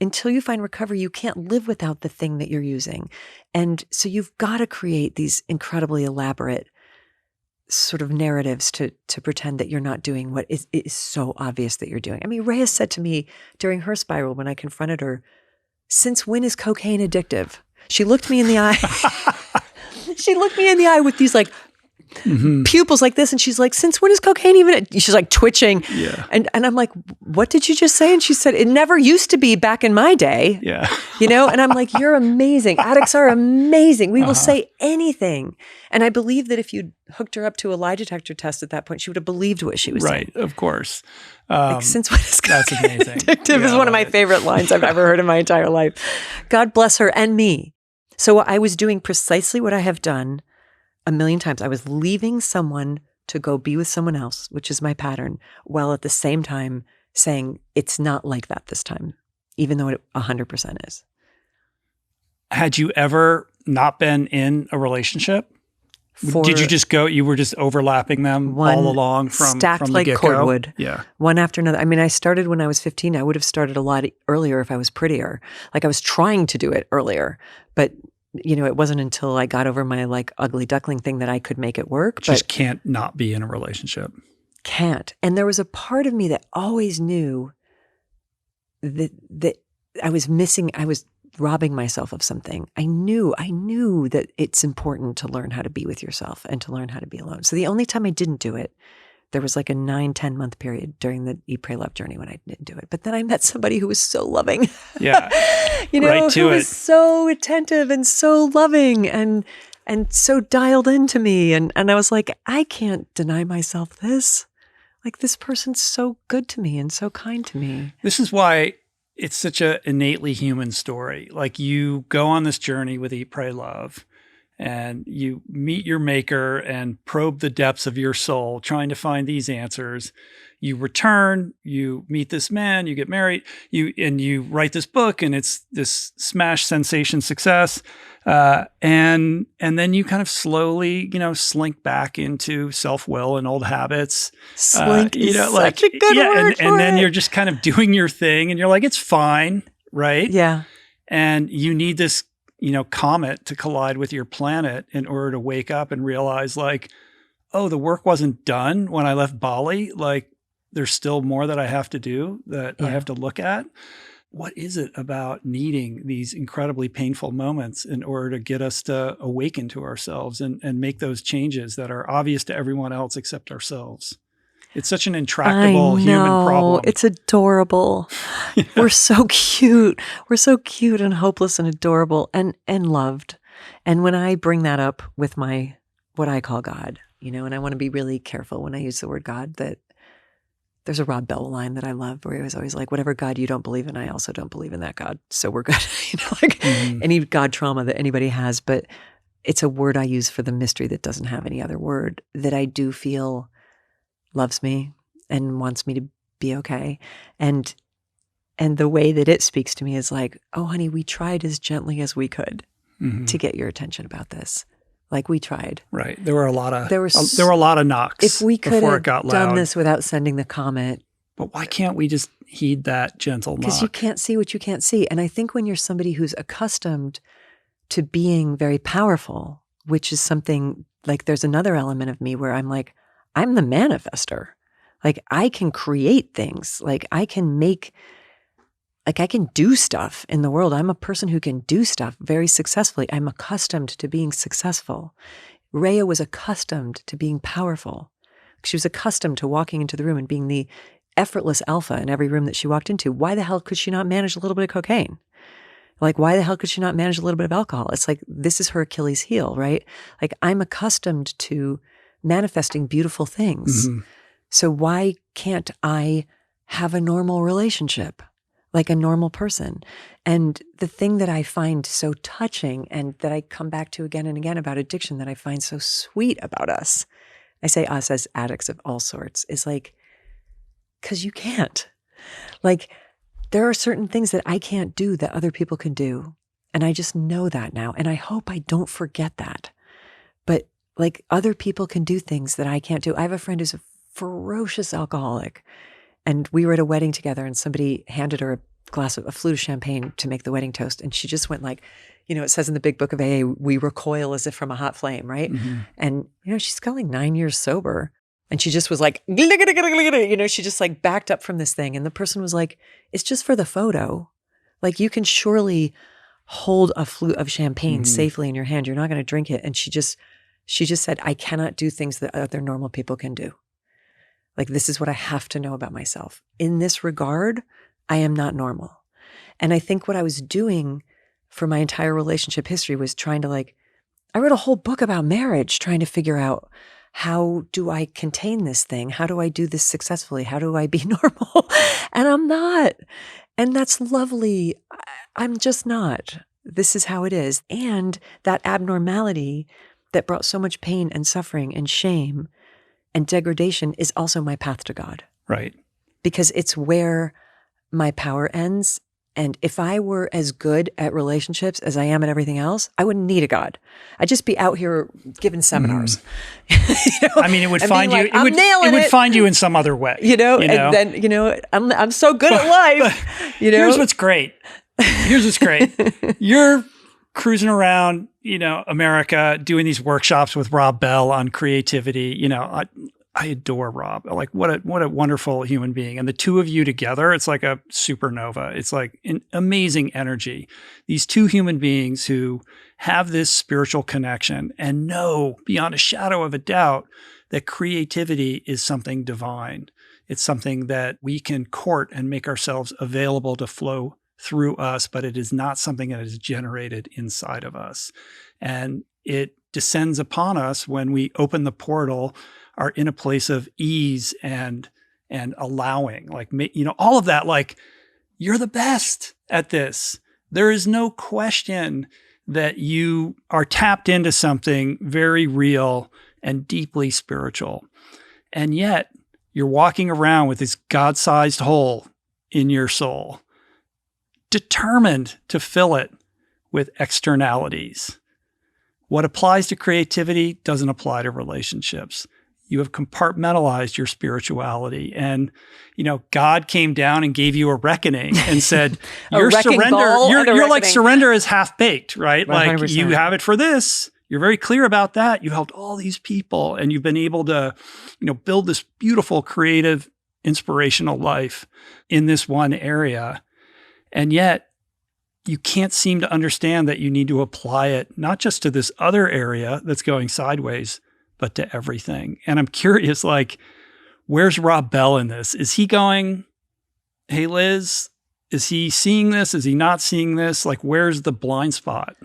until you find recovery, you can't live without the thing that you're using. And so you've got to create these incredibly elaborate sort of narratives to pretend that you're not doing what is so obvious that you're doing. I mean, Rhea said to me during her spiral when I confronted her, since when is cocaine addictive? She looked me in the eye. She looked me in the eye with these like pupils like this. And she's like, since when is cocaine even? She's like twitching. Yeah. And I'm like, what did you just say? And she said, it never used to be back in my day. Yeah. And I'm like, you're amazing. Addicts are amazing. We will say anything. And I believe that if you hooked her up to a lie detector test at that point, she would have believed what she was saying. Right, of course. Since when is that's amazing. Addictive is one of my favorite lines I've ever heard in my entire life. God bless her and me. So I was doing precisely what I have done a million times. I was leaving someone to go be with someone else, which is my pattern, while at the same time saying it's not like that this time, even though it 100% is. Had you ever not been in a relationship? Did you just go, you were just overlapping them all along from stacked the like get-go? cordwood. Yeah. One after another. I mean, I started when I was 15. I would have started a lot earlier if I was prettier. Like I was trying to do it earlier, but it wasn't until I got over my like ugly duckling thing that I could make it work. Just can't not be in a relationship. Can't. And there was a part of me that always knew that I was missing, I was robbing myself of something. I knew that it's important to learn how to be with yourself and to learn how to be alone. So the only time I didn't do it, there was like a 9-10 month period during the Eat, Pray, Love journey when I didn't do it. But then I met somebody who was so loving. Yeah. Who was so attentive and so loving and so dialed into me. And I was like, I can't deny myself this. Like this person's so good to me and so kind to me. This is why it's such an innately human story. Like you go on this journey with Eat, Pray, Love, and you meet your maker and probe the depths of your soul, trying to find these answers. You return, you meet this man, you get married, you write this book, and it's this smash sensation success. And then you kind of slowly, slink back into self-will and old habits. Slink is such a good word and then you're just kind of doing your thing, and you're like, it's fine, right? Yeah. And you need this, comet to collide with your planet in order to wake up and realize, like, oh, the work wasn't done when I left Bali. Like, there's still more that I have to do, that I have to look at. What is it about needing these incredibly painful moments in order to get us to awaken to ourselves and make those changes that are obvious to everyone else except ourselves? It's such an intractable human problem. It's adorable. Yeah. We're so cute. We're so cute and hopeless and adorable and loved. And when I bring that up with what I call God, and I want to be really careful when I use the word God, that there's a Rob Bell line that I love where he was always like, whatever God you don't believe in, I also don't believe in that God. So we're good. Any God trauma that anybody has, but it's a word I use for the mystery that doesn't have any other word, that I do feel loves me and wants me to be okay. And the way that it speaks to me is like, oh, honey, we tried as gently as we could to get your attention about this. Like we tried. Right. There were a lot of a lot of knocks. If we could have done loud. this without sending the comment. But why can't we just heed that gentle knock? Because you can't see what you can't see. And I think when you're somebody who's accustomed to being very powerful, which is something like there's another element of me where I'm like, I'm the manifester. Like I can create things. Like I can do stuff in the world. I'm a person who can do stuff very successfully. I'm accustomed to being successful. Rhea was accustomed to being powerful. She was accustomed to walking into the room and being the effortless alpha in every room that she walked into. Why the hell could she not manage a little bit of cocaine? Like, why the hell could she not manage a little bit of alcohol? It's like, this is her Achilles heel, right? Like, I'm accustomed to manifesting beautiful things. So why can't I have a normal relationship? Like a normal person. And the thing that I find so touching and that I come back to again and again about addiction that I find so sweet about us, I say us as addicts of all sorts, is like, because you can't. Like, there are certain things that I can't do that other people can do. And I just know that now. And I hope I don't forget that. But like other people can do things that I can't do. I have a friend who's a ferocious alcoholic. And we were at a wedding together and somebody handed her a flute of champagne to make the wedding toast. And she just went like, it says in the big book of AA, we recoil as if from a hot flame, right? And, she's got like 9 years sober. And she just was like, she just like backed up from this thing. And the person was like, it's just for the photo. Like you can surely hold a flute of champagne safely in your hand. You're not going to drink it. And she just She just said, I cannot do things that other normal people can do. Like, this is what I have to know about myself. In this regard, I am not normal. And I think what I was doing for my entire relationship history was trying to I wrote a whole book about marriage, trying to figure out, how do I contain this thing? How do I do this successfully? How do I be normal? And I'm not. And that's lovely. I'm just not. This is how it is. And that abnormality that brought so much pain and suffering and shame and degradation is also my path to God. Right. Because it's where my power ends. And if I were as good at relationships as I am at everything else, I wouldn't need a God. I'd just be out here giving seminars. I mean, it would find you. It would find you in some other way. And then I'm so good at life. Here's what's great. You're cruising around, America, doing these workshops with Rob Bell on creativity. I adore Rob. Like, what a wonderful human being. And the two of you together, it's like a supernova. It's like an amazing energy. These two human beings who have this spiritual connection and know beyond a shadow of a doubt that creativity is something divine. It's something that we can court and make ourselves available to flow through us, but it is not something that is generated inside of us. And it descends upon us when we open the portal, are in a place of ease and allowing, all of that, you're the best at this. There is no question that you are tapped into something very real and deeply spiritual. And yet you're walking around with this God-sized hole in your soul, determined to fill it with externalities. What applies to creativity doesn't apply to relationships. You have compartmentalized your spirituality. And, God came down and gave you a reckoning and said, your surrender, you're like surrender is half baked, right? 100%. Like, you have it for this. You're very clear about that. You helped all these people and you've been able to, build this beautiful, creative, inspirational life in this one area. And yet you can't seem to understand that you need to apply it, not just to this other area that's going sideways, but to everything. And I'm curious, where's Rob Bell in this? Is he going, hey, Liz, is he seeing this? Is he not seeing this? Where's the blind spot?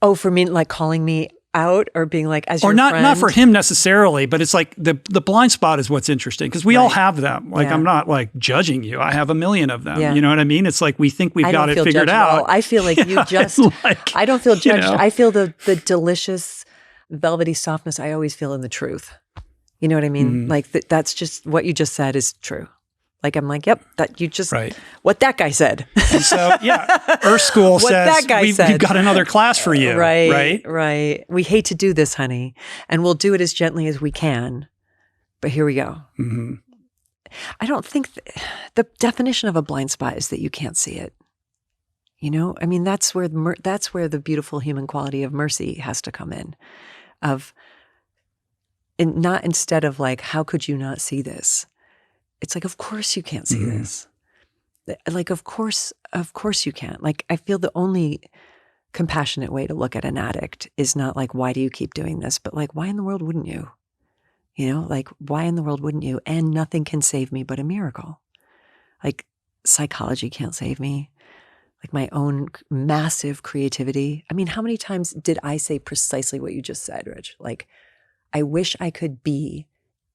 Oh, for me, calling me out or being as your friend? Or not for him necessarily, but it's the blind spot is what's interesting because we all have them. I'm not judging you. I have a million of them. Yeah. You know what I mean? It's we think we've got it figured out. I feel like you just, I don't feel judged. I feel the delicious velvety softness I always feel in the truth. You know what I mean? Mm-hmm. That's just what you just said is true. I'm yep, that you just, what that guy said. And so, Earth School says, we've got another class for you. Right. We hate to do this, honey. And we'll do it as gently as we can. But here we go. Mm-hmm. I don't think the definition of a blind spot is that you can't see it. I mean, that's where the beautiful human quality of mercy has to come in. Not instead of how could you not see this? It's of course you can't see this. Of course you can't. I feel the only compassionate way to look at an addict is not why do you keep doing this? But why in the world wouldn't you? Why in the world wouldn't you? And nothing can save me but a miracle. Psychology can't save me. My own massive creativity. I mean, how many times did I say precisely what you just said, Rich? I wish I could be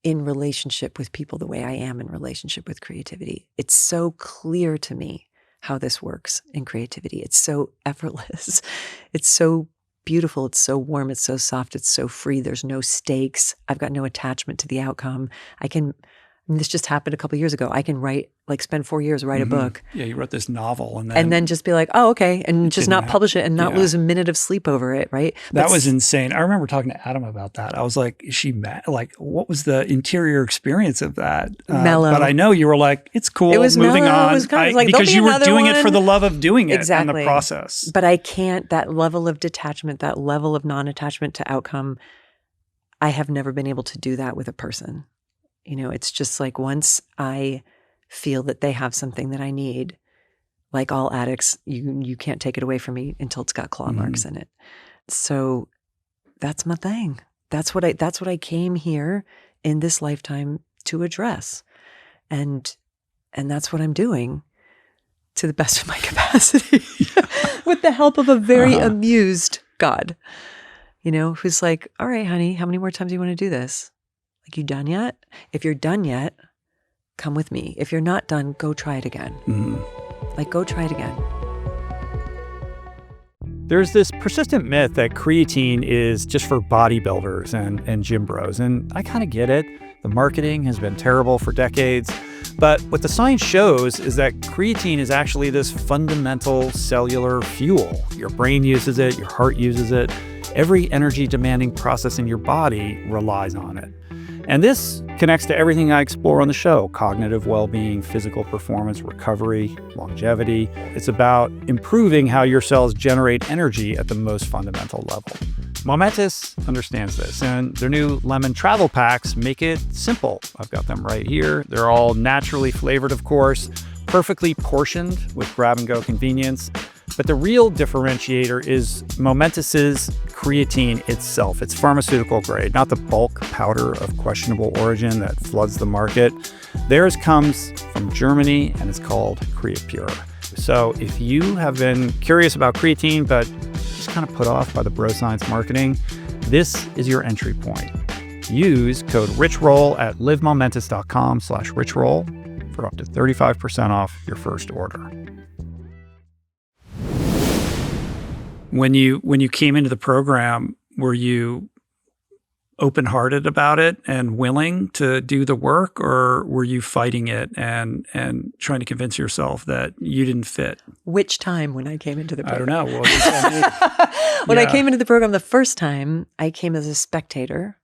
in relationship with people the way I am in relationship with creativity. It's so clear to me how this works in creativity. It's so effortless. It's so beautiful. It's so warm. It's so soft. It's so free. There's no stakes. I've got no attachment to the outcome. This just happened a couple of years ago. I can write, spend 4 years, write a book. Yeah, you wrote this novel. And then just be oh, okay. And just not publish it and not lose a minute of sleep over it, right? That was insane. I remember talking to Adam about that. I was is she mad? What was the interior experience of that? Mellow. But I know you were it's cool, it was moving mellow. on. It was kind of because you were doing one. it for the love of doing it exactly. and the process. But I can't, that level of detachment, that level of non-attachment to outcome, I have never been able to do that with a person. It's just once I feel that they have something that I need, like all addicts, you can't take it away from me until it's got claw marks in it. So that's my thing. That's what I came here in this lifetime to address. And that's what I'm doing to the best of my capacity with the help of a very amused God, who's like, all right, honey, how many more times do you want to do this? Like, you done yet? If you're done yet, come with me. If you're not done, go try it again. Like, go try it again. There's this persistent myth that creatine is just for bodybuilders and gym bros, and I kind of get it. The marketing has been terrible for decades, but what the science shows is that creatine is actually this fundamental cellular fuel. Your brain uses it, your heart uses it. Every energy-demanding process in your body relies on it. And this connects to everything I explore on the show: cognitive well-being, physical performance, recovery, longevity. It's about improving how your cells generate energy at the most fundamental level. Momentous understands this, and their new lemon travel packs make it simple. I've got them right here. They're all naturally flavored, of course, perfectly portioned with grab-and-go convenience. But the real differentiator is Momentous's creatine itself. It's pharmaceutical grade, not the bulk powder of questionable origin that floods the market. Theirs comes from Germany, and it's called CreaPure. So if you have been curious about creatine, but just kind of put off by the bro science marketing, this is your entry point. Use code RichRoll at livemomentous.com/richroll for up to 35% off your first order. When you came into the program, were you open-hearted about it and willing to do the work, or were you fighting it and trying to convince yourself that you didn't fit? Which time when I came into the program? I don't know. Well, you tell me. When I came into the program the first time, I came as a spectator.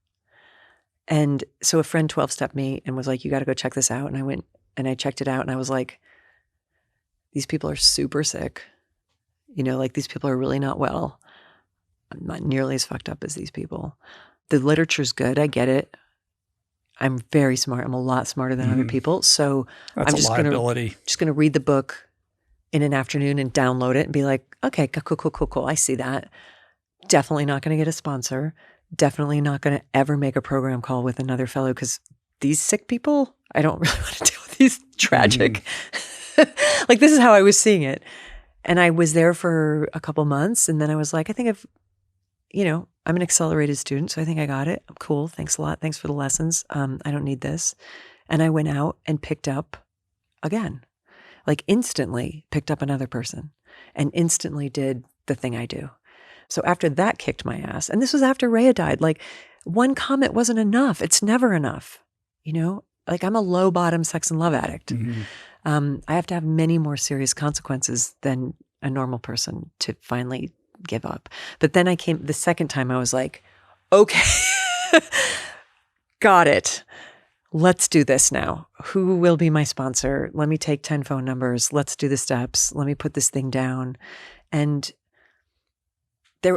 And so a friend 12-stepped me and was like, you got to go check this out. And I went and I checked it out, and I was like, these people are super sick. Like, these people are really not well. I'm not nearly as fucked up as these people. The literature's good. I get it. I'm very smart. I'm a lot smarter than other people. So That's I'm just going to read the book in an afternoon and download it and be like, okay, cool. I see that. Definitely not going to get a sponsor. Definitely not going to ever make a program call with another fellow, because these sick people, I don't really want to deal with these tragic. Like, this is how I was seeing it. And I was there for a couple months, and then I was like, I think I'm an accelerated student, so I think I got it. I'm cool. Thanks a lot. Thanks for the lessons. I don't need this. And I went out and picked up again, like instantly picked up another person and instantly did the thing I do. So after that kicked my ass, and this was after Rhea died, like, one comment wasn't enough. It's never enough. Like, I'm a low bottom sex and love addict. I have to have many more serious consequences than a normal person to finally give up. But then the second time I was like, okay, got it. Let's do this now. Who will be my sponsor? Let me take 10 phone numbers. Let's do the steps. Let me put this thing down. And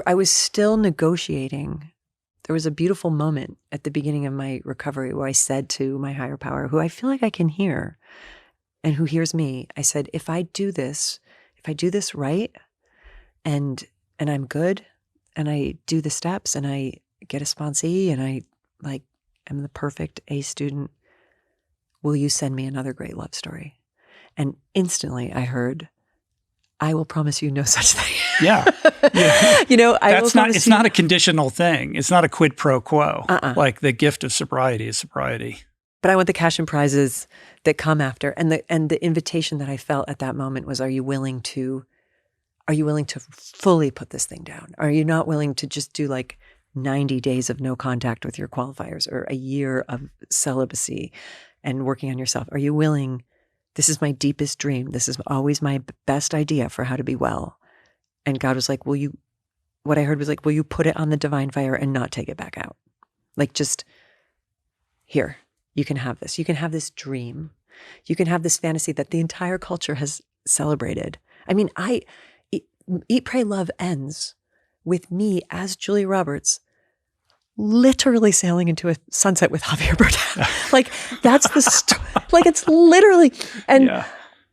I was still negotiating. There was a beautiful moment at the beginning of my recovery where I said to my higher power, who I feel like I can hear and who hears me, I said, if I do this right, and I'm good, and I do the steps, and I get a sponsee, and I am the perfect A student, will you send me another great love story? And instantly I heard, I will promise you no such thing. Yeah. It's not a conditional thing. It's not a quid pro quo. Like, the gift of sobriety is sobriety. But I want the cash and prizes that come after. And the invitation that I felt at that moment was, are you willing to fully put this thing down? Are you not willing to just do like 90 days of no contact with your qualifiers, or a year of celibacy and working on yourself? Are you willing? This is my deepest dream. This is always my best idea for how to be well. And God was like, what I heard was like, will you put it on the divine fire and not take it back out? Like, just here, you can have this. You can have this dream. You can have this fantasy that the entire culture has celebrated. I mean, Eat, Pray, Love ends with me as Julia Roberts literally sailing into a sunset with Javier Bardem. Like, that's the story. Like, it's literally, and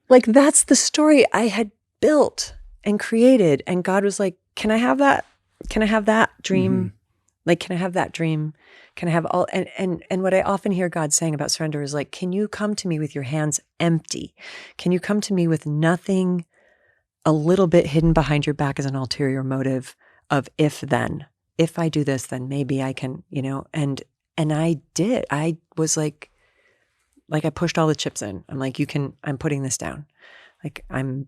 like, that's the story I had built and created. And God was like, can I have that? Can I have that dream Like, can I have that dream? Can I have all, and what I often hear God saying about surrender is like, can you come to me with your hands empty? Can you come to me with nothing a little bit hidden behind your back as an ulterior motive of if then? If I do this, then maybe I can, and I did. I was like I pushed all the chips in. I'm like, I'm putting this down. Like, I'm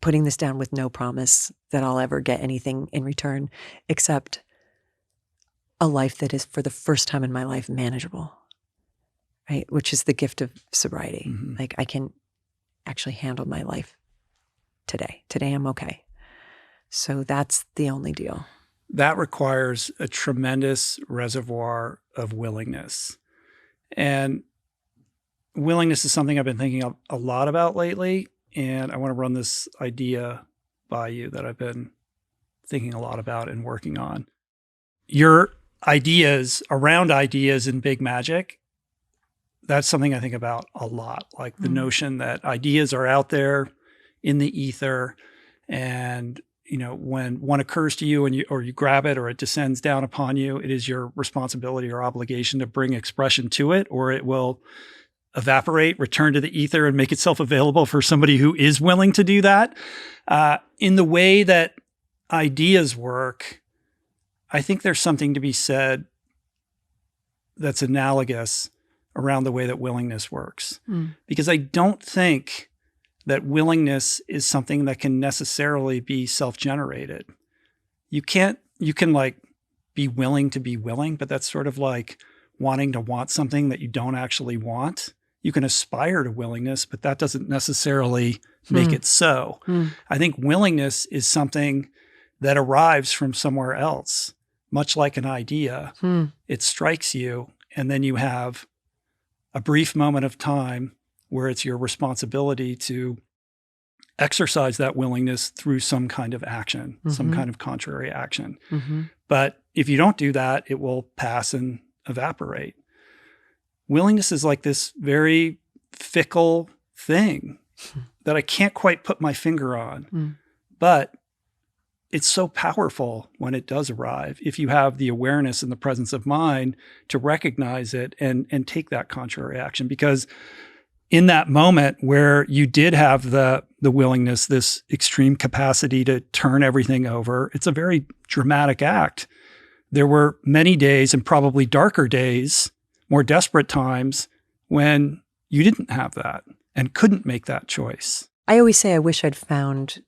putting this down with no promise that I'll ever get anything in return except a life that is, for the first time in my life, manageable, right? Which is the gift of sobriety. Mm-hmm. Like, I can actually handle my life today. Today I'm okay. So that's the only deal. That requires a tremendous reservoir of willingness. And willingness is something I've been thinking a lot about lately. And I want to run this idea by you that I've been thinking a lot about and working on. Your ideas around ideas in big magic, that's something I think about a lot. Like the notion that ideas are out there in the ether, and when one occurs to you and you grab it or it descends down upon you, it is your responsibility or obligation to bring expression to it, or it will evaporate, return to the ether, and make itself available for somebody who is willing to do that. In the way that ideas work, I think there's something to be said that's analogous around the way that willingness works. Because I don't think that willingness is something that can necessarily be self-generated. You can like be willing to be willing, but that's sort of like wanting to want something that you don't actually want. You can aspire to willingness, but that doesn't necessarily make it so. I think willingness is something that arrives from somewhere else, much like an idea. It strikes you, and then you have a brief moment of time where it's your responsibility to exercise that willingness through some kind of action, some kind of contrary action. But if you don't do that, it will pass and evaporate. Willingness is like this very fickle thing that I can't quite put my finger on, but it's so powerful when it does arrive, if you have the awareness and the presence of mind to recognize it and take that contrary action. Because in that moment where you did have the willingness, this extreme capacity to turn everything over, it's a very dramatic act. There were many days, and probably darker days, more desperate times, when you didn't have that and couldn't make that choice. I always say I wish I'd found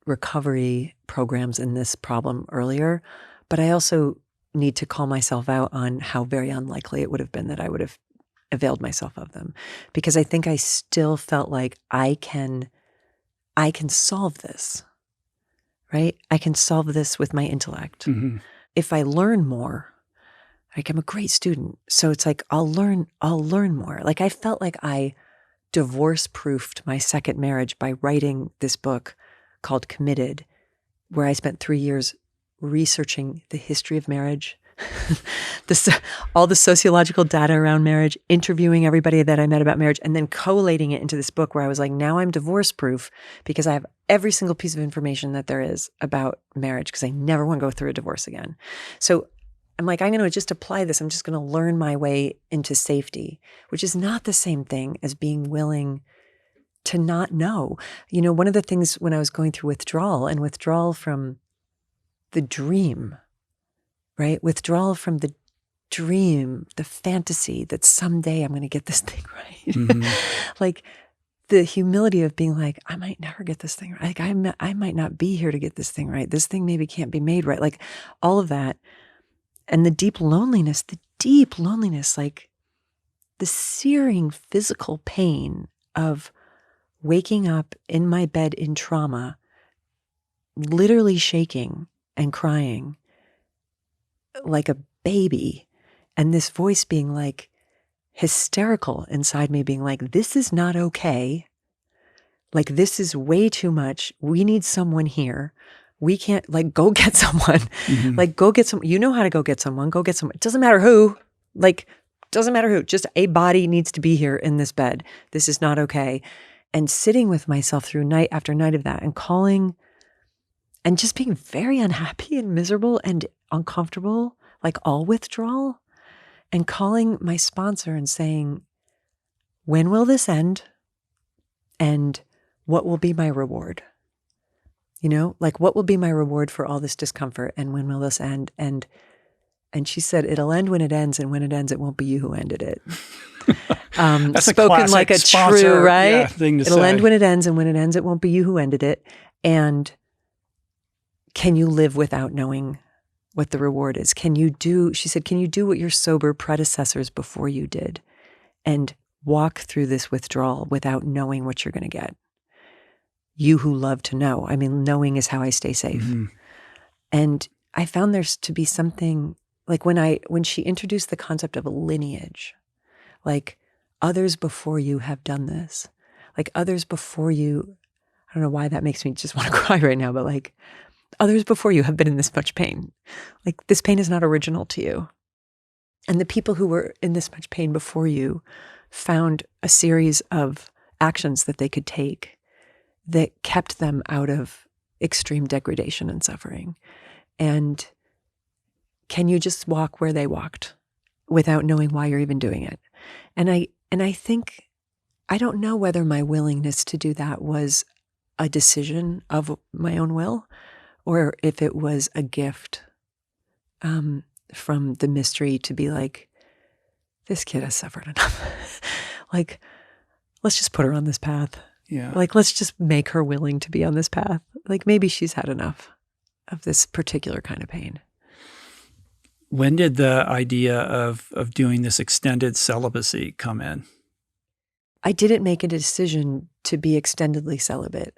recovery programs in this problem earlier, but I also need to call myself out on how very unlikely it would have been that I would have availed myself of them, because I think I still felt like I can solve this, right? I can solve this with my intellect. If I learn more, like, I'm a great student. So it's like, I'll learn more. Like, I felt like I divorce-proofed my second marriage by writing this book called Committed, where I spent 3 years researching the history of marriage, all the sociological data around marriage, interviewing everybody that I met about marriage, and then collating it into this book where I was like, now I'm divorce-proof because I have every single piece of information that there is about marriage, because I never want to go through a divorce again. So I'm like, I'm going to just apply this. I'm just going to learn my way into safety, which is not the same thing as being willing to not know. One of the things when I was going through withdrawal from the dream, right? Withdrawal from the dream, the fantasy that someday I'm going to get this thing right. Like the humility of being like, I might never get this thing right. Like I might not be here to get this thing right. This thing maybe can't be made right. Like all of that. And the deep loneliness, like the searing physical pain of waking up in my bed in trauma, literally shaking and crying like a baby, and this voice being like hysterical inside me, being like, this is not okay. Like, this is way too much. We need someone here. We can't, like, go get someone. Like, go get someone. You know how to go get someone. Go get someone. It doesn't matter who. Like, doesn't matter who. Just a body needs to be here in this bed. This is not okay. And sitting with myself through night after night of that, and calling and just being very unhappy and miserable and uncomfortable. like all withdrawal, and calling my sponsor and saying, when will this end? And what will be my reward? You know, like what will be my reward for all this discomfort? And when will this end? And she said, it'll end when it ends. And when it ends, it won't be you who ended it. That's spoken like a true, right? Thing to It'll say. end when it ends. And when it ends, it won't be you who ended it. And can you live without knowing what the reward is? She said, can you do what your sober predecessors before you did and walk through this withdrawal without knowing what you're going to get? You who love to know. I mean, knowing is how I stay safe. Mm-hmm. And I found there's to be something like when she introduced the concept of a lineage, like others before you have done this, like others before you, I don't know why that makes me just want to cry right now, but like others before you have been in this much pain. Like this pain is not original to you. And the people who were in this much pain before you found a series of actions that they could take that kept them out of extreme degradation and suffering. And can you just walk where they walked without knowing why you're even doing it? And I think, I don't know whether my willingness to do that was a decision of my own will or if it was a gift from the mystery to be like, this kid has suffered enough. Like, let's just put her on this path. Yeah. Like, let's just make her willing to be on this path. Like, maybe she's had enough of this particular kind of pain. When did the idea of doing this extended celibacy come in? I didn't make a decision to be extendedly celibate.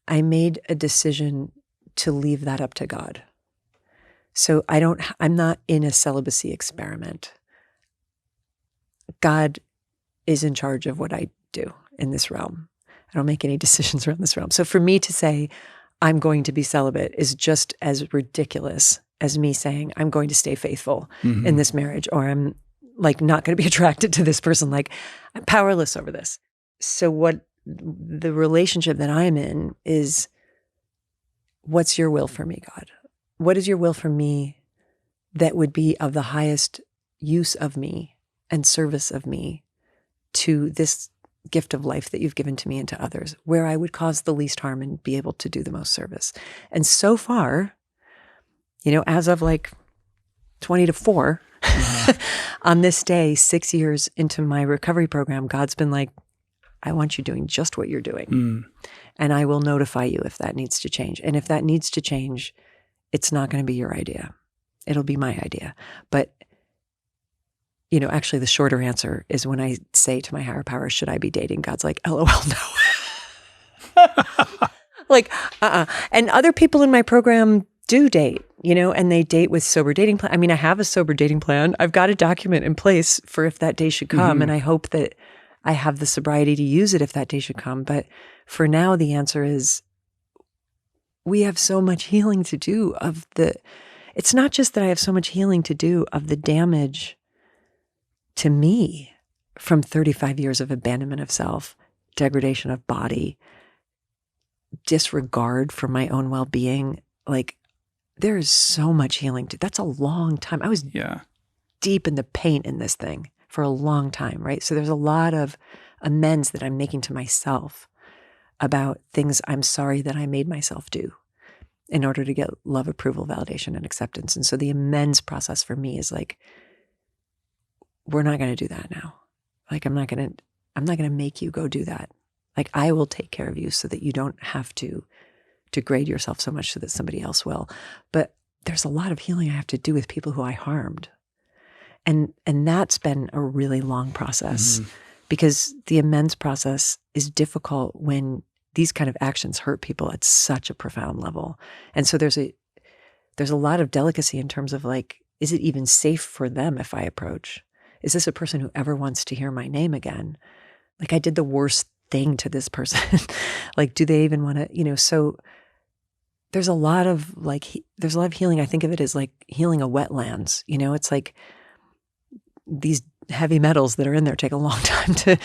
I made a decision to leave that up to God. So I'm not in a celibacy experiment. God is in charge of what I do in this realm. I don't make any decisions around this realm. So for me to say, I'm going to be celibate is just as ridiculous as me saying, I'm going to stay faithful in this marriage, or I'm like not going to be attracted to this person. Like I'm powerless over this. So what the relationship that I'm in is, what's your will for me, God? What is your will for me that would be of the highest use of me and service of me to this gift of life that you've given to me and to others, where I would cause the least harm and be able to do the most service? And so far, you know, as of like 20 to 4, on this day, 6 years into my recovery program, God's been like, I want you doing just what you're doing. And I will notify you if that needs to change. And if that needs to change, it's not going to be your idea. It'll be my idea. But, you know, actually the shorter answer is when I say to my higher power, should I be dating? God's like, LOL, no. Like, And other people in my program do date, you know, and they date with sober dating plan. I mean, I have a sober dating plan. I've got a document in place for if that day should come. And I hope that I have the sobriety to use it if that day should come. But for now, the answer is we have so much healing to do it's not just that I have so much healing to do of the damage to me from 35 years of abandonment of self, degradation of body, disregard for my own well-being. Like, there is so much healing that's a long time. I was deep in the paint in this thing for a long time, right? So there's a lot of amends that I'm making to myself about things I'm sorry that I made myself do in order to get love, approval, validation, and acceptance. And so the amends process for me is like, we're not going to do that now. Like, I'm not going to make you go do that. Like, I will take care of you so that you don't have to degrade yourself so much so that somebody else will. But there's a lot of healing I have to do with people who I harmed. And that's been a really long process because the amends process is difficult when these kind of actions hurt people at such a profound level. And so there's a lot of delicacy in terms of like, is it even safe for them if I approach? Is this a person who ever wants to hear my name again? Like, I did the worst thing to this person. Like, do they even want to, you know? So there's a lot of healing. I think of it as like healing a wetlands, you know, it's like these heavy metals that are in there take a long time to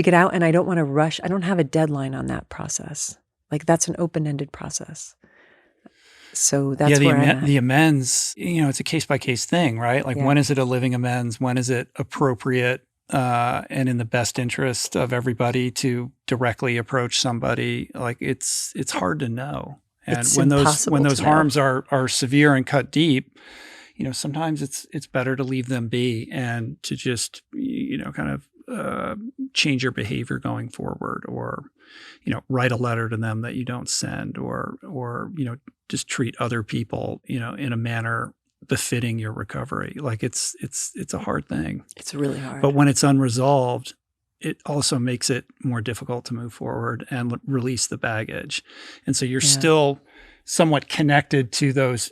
get out. And I don't want to rush. I don't have a deadline on that process. Like, that's an open-ended process. So that's where I'm at. The amends, it's a case-by-case thing, right? Like, when is it a living amends? When is it appropriate and in the best interest of everybody to directly approach somebody? Like, it's hard to know. And It's when impossible those to know. harms are severe and cut deep, sometimes it's better to leave them be and to just, kind of change your behavior going forward, or, write a letter to them that you don't send, or, just treat other people, in a manner befitting your recovery. Like, it's a hard thing. It's really hard. But when it's unresolved, it also makes it more difficult to move forward and release the baggage. And so you're still somewhat connected to those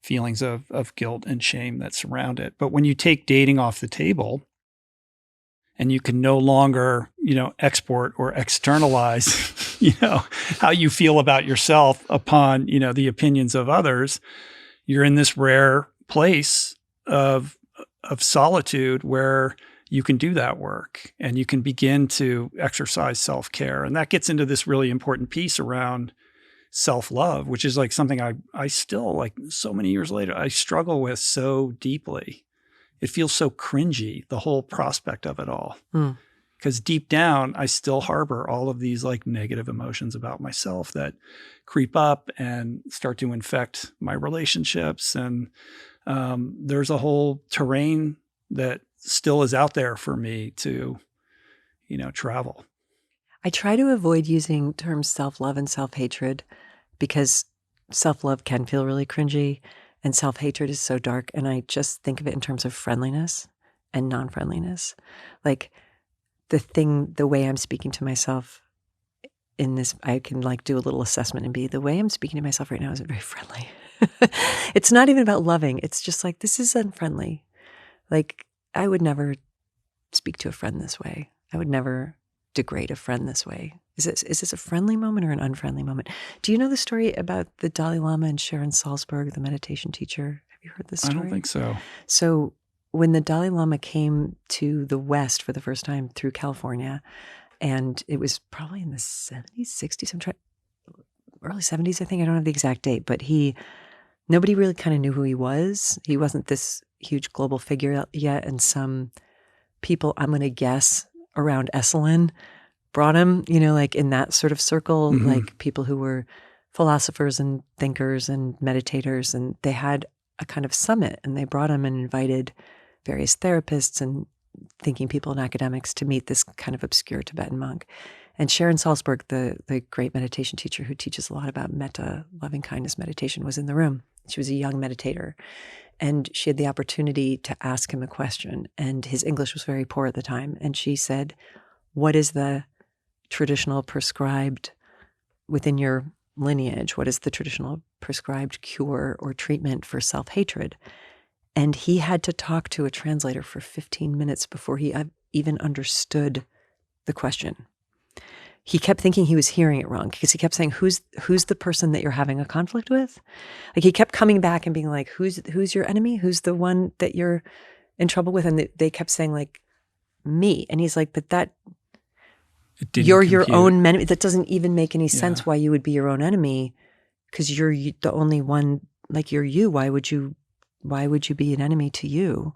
feelings of guilt and shame that surround it. But when you take dating off the table and you can no longer, export or externalize, how you feel about yourself upon, the opinions of others, you're in this rare place of solitude where you can do that work and you can begin to exercise self-care. And that gets into this really important piece around self-love, which is like something I still, like, so many years later, I struggle with so deeply. It feels so cringy, the whole prospect of it all. Because deep down, I still harbor all of these, like, negative emotions about myself that creep up and start to infect my relationships. And there's a whole terrain that still is out there for me to, travel. I try to avoid using terms self-love and self-hatred because self-love can feel really cringy and self-hatred is so dark. And I just think of it in terms of friendliness and non-friendliness. Like, the way I'm speaking to myself in this, I can, like, do a little assessment and be, the way I'm speaking to myself right now isn't very friendly. It's not even about loving. It's just like, this is unfriendly. Like, I would never speak to a friend this way. I would never degrade a friend this way. Is this a friendly moment or an unfriendly moment? Do you know the story about the Dalai Lama and Sharon Salzberg, the meditation teacher? Have you heard this story? I don't think so. So when the Dalai Lama came to the West for the first time through California, and it was probably in the 70s, 60s, early 70s, I think. I don't have the exact date, but nobody really kind of knew who he was. He wasn't this huge global figure yet, and some people, I'm going to guess, around Esalen brought him, like in that sort of circle, like people who were philosophers and thinkers and meditators, and they had a kind of summit, and they brought him and invited various therapists and thinking people and academics to meet this kind of obscure Tibetan monk. And Sharon Salzberg, the great meditation teacher who teaches a lot about metta, loving kindness meditation, was in the room. She was a young meditator. And she had the opportunity to ask him a question. And his English was very poor at the time. And she said, what is the traditional prescribed within your lineage? What is the traditional prescribed cure or treatment for self-hatred? And he had to talk to a translator for 15 minutes before he even understood the question. He kept thinking he was hearing it wrong because he kept saying, who's the person that you're having a conflict with? Like, he kept coming back and being like, who's your enemy? Who's the one that you're in trouble with? And they kept saying, like, me. And he's like, but you're your own enemy. That doesn't even make any sense why you would be your own enemy, because you're the only one, like, you're you. Why would you be an enemy to you?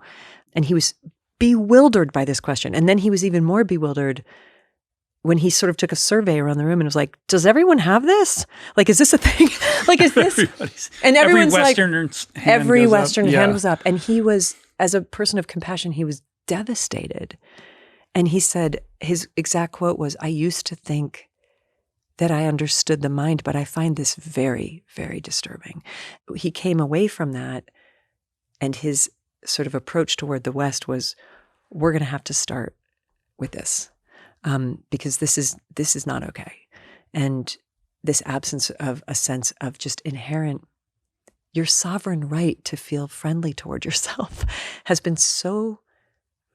And he was bewildered by this question. And then he was even more bewildered when he sort of took a survey around the room and was like, does everyone have this? Like, is this a thing? Like, is this? And everyone's like, every Western hand was up. And he was, as a person of compassion, he was devastated. And he said, his exact quote was, I used to think that I understood the mind, but I find this very, very disturbing. He came away from that, and his sort of approach toward the West was, we're going to have to start with this. Because this is not okay. And this absence of a sense of just inherent, your sovereign right to feel friendly toward yourself has been so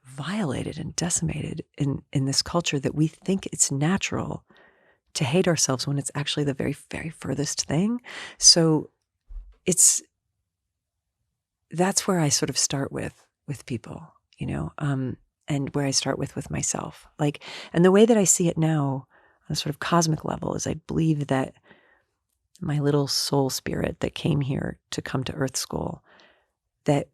violated and decimated in this culture that we think it's natural to hate ourselves when it's actually the very, very furthest thing. So that's where I sort of start with people, and where I start with myself. And the way that I see it now on a sort of cosmic level is I believe that my little soul spirit that came here to come to Earth School, that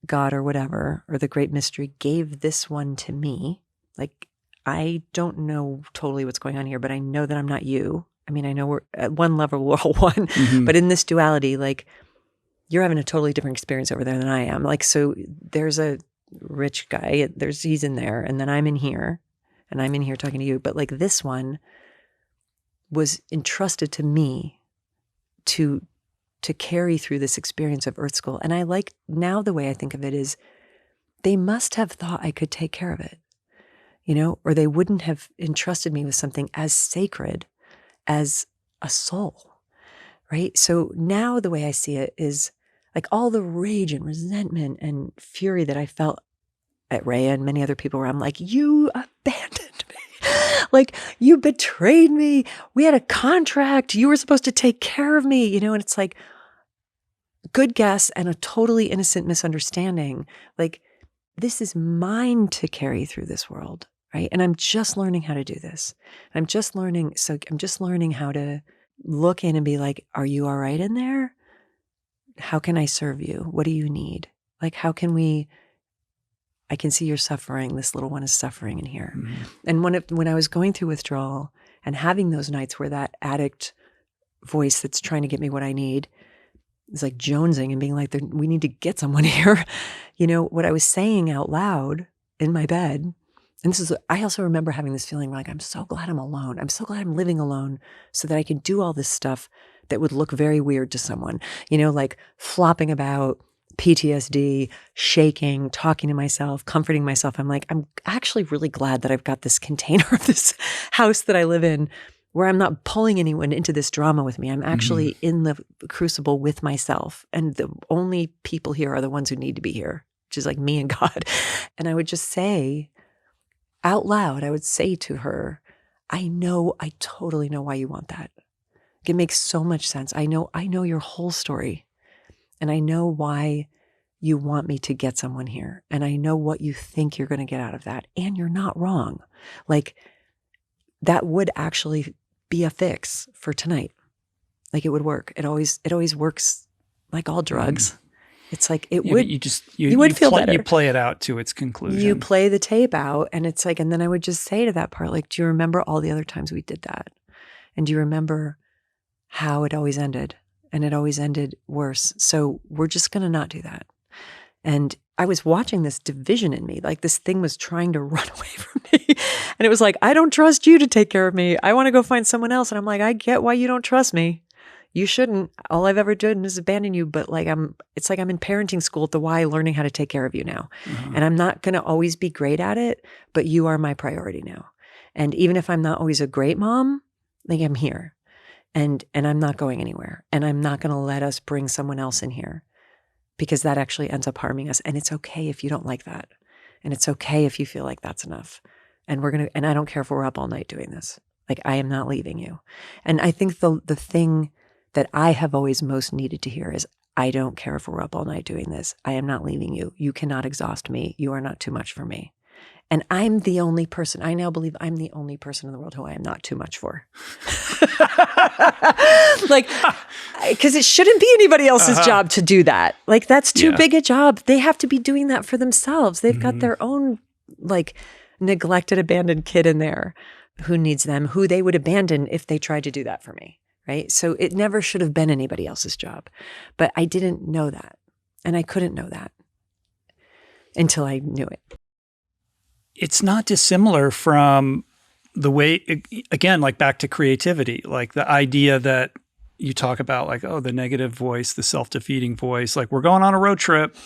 God or whatever, or the great mystery gave this one to me. Like, I don't know totally what's going on here, but I know that I'm not you. I mean, I know we're at one level, we're all one, but in this duality, like, you're having a totally different experience over there than I am. Like, so there's a rich guy, he's in there, and then I'm in here, and I'm in here talking to you. But like, this one was entrusted to me to carry through this experience of Earth School. And I like, now the way I think of it is, they must have thought I could take care of it, or they wouldn't have entrusted me with something as sacred as a soul, right? So now the way I see it is, like, all the rage and resentment and fury that I felt at Rhea and many other people, where I'm like, you abandoned me. Like, you betrayed me. We had a contract. You were supposed to take care of me, and it's like, good guess and a totally innocent misunderstanding. Like, this is mine to carry through this world, right? And I'm just learning how to do this. I'm just learning how to look in and be like, are you all right in there? How can I serve you? What do you need? Like, how can I can see you're suffering. This little one is suffering in here. And when I was going through withdrawal and having those nights where that addict voice that's trying to get me what I need is like jonesing and being like, we need to get someone here. What I was saying out loud in my bed, and I also remember having this feeling like, I'm so glad I'm alone. I'm so glad I'm living alone so that I can do all this stuff that would look very weird to someone, like flopping about, PTSD, shaking, talking to myself, comforting myself. I'm like, I'm actually really glad that I've got this container of this house that I live in, where I'm not pulling anyone into this drama with me. I'm actually in the crucible with myself. And the only people here are the ones who need to be here, which is like me and God. And I would just say out loud, I would say to her, I totally know why you want that. It makes so much sense. I know your whole story. And I know why you want me to get someone here. And I know what you think you're going to get out of that. And you're not wrong. Like, that would actually be a fix for tonight. Like, it would work. It always works, like all drugs. It's like, you would feel better. You play it out to its conclusion. You play the tape out, and it's like, and then I would just say to that part, like, do you remember all the other times we did that? And do you remember how it always ended? And it always ended worse. So we're just going to not do that. And I was watching this division in me, like this thing was trying to run away from me. And it was like, I don't trust you to take care of me. I want to go find someone else. And I'm like, I get why you don't trust me. You shouldn't. All I've ever done is abandon you. But like, it's like I'm in parenting school at the Y, learning how to take care of you now. And I'm not going to always be great at it, but you are my priority now. And even if I'm not always a great mom, like, I'm here. And I'm not going anywhere. And I'm not going to let us bring someone else in here, because that actually ends up harming us. And it's okay if you don't like that. And it's okay if you feel like that's enough. And and I don't care if we're up all night doing this. Like, I am not leaving you. And I think the thing that I have always most needed to hear is, I don't care if we're up all night doing this. I am not leaving you. You cannot exhaust me. You are not too much for me. And I'm the only person, I now believe I'm the only person in the world who I am not too much for. Like, because it shouldn't be anybody else's job to do that. Like, that's too big a job. They have to be doing that for themselves. They've got their own, like, neglected, abandoned kid in there who needs them, who they would abandon if they tried to do that for me, right? So it never should have been anybody else's job. But I didn't know that. And I couldn't know that until I knew it. It's not dissimilar from the way, again, like back to creativity, like the idea that you talk about, like, oh, the negative voice, the self-defeating voice, like, we're going on a road trip.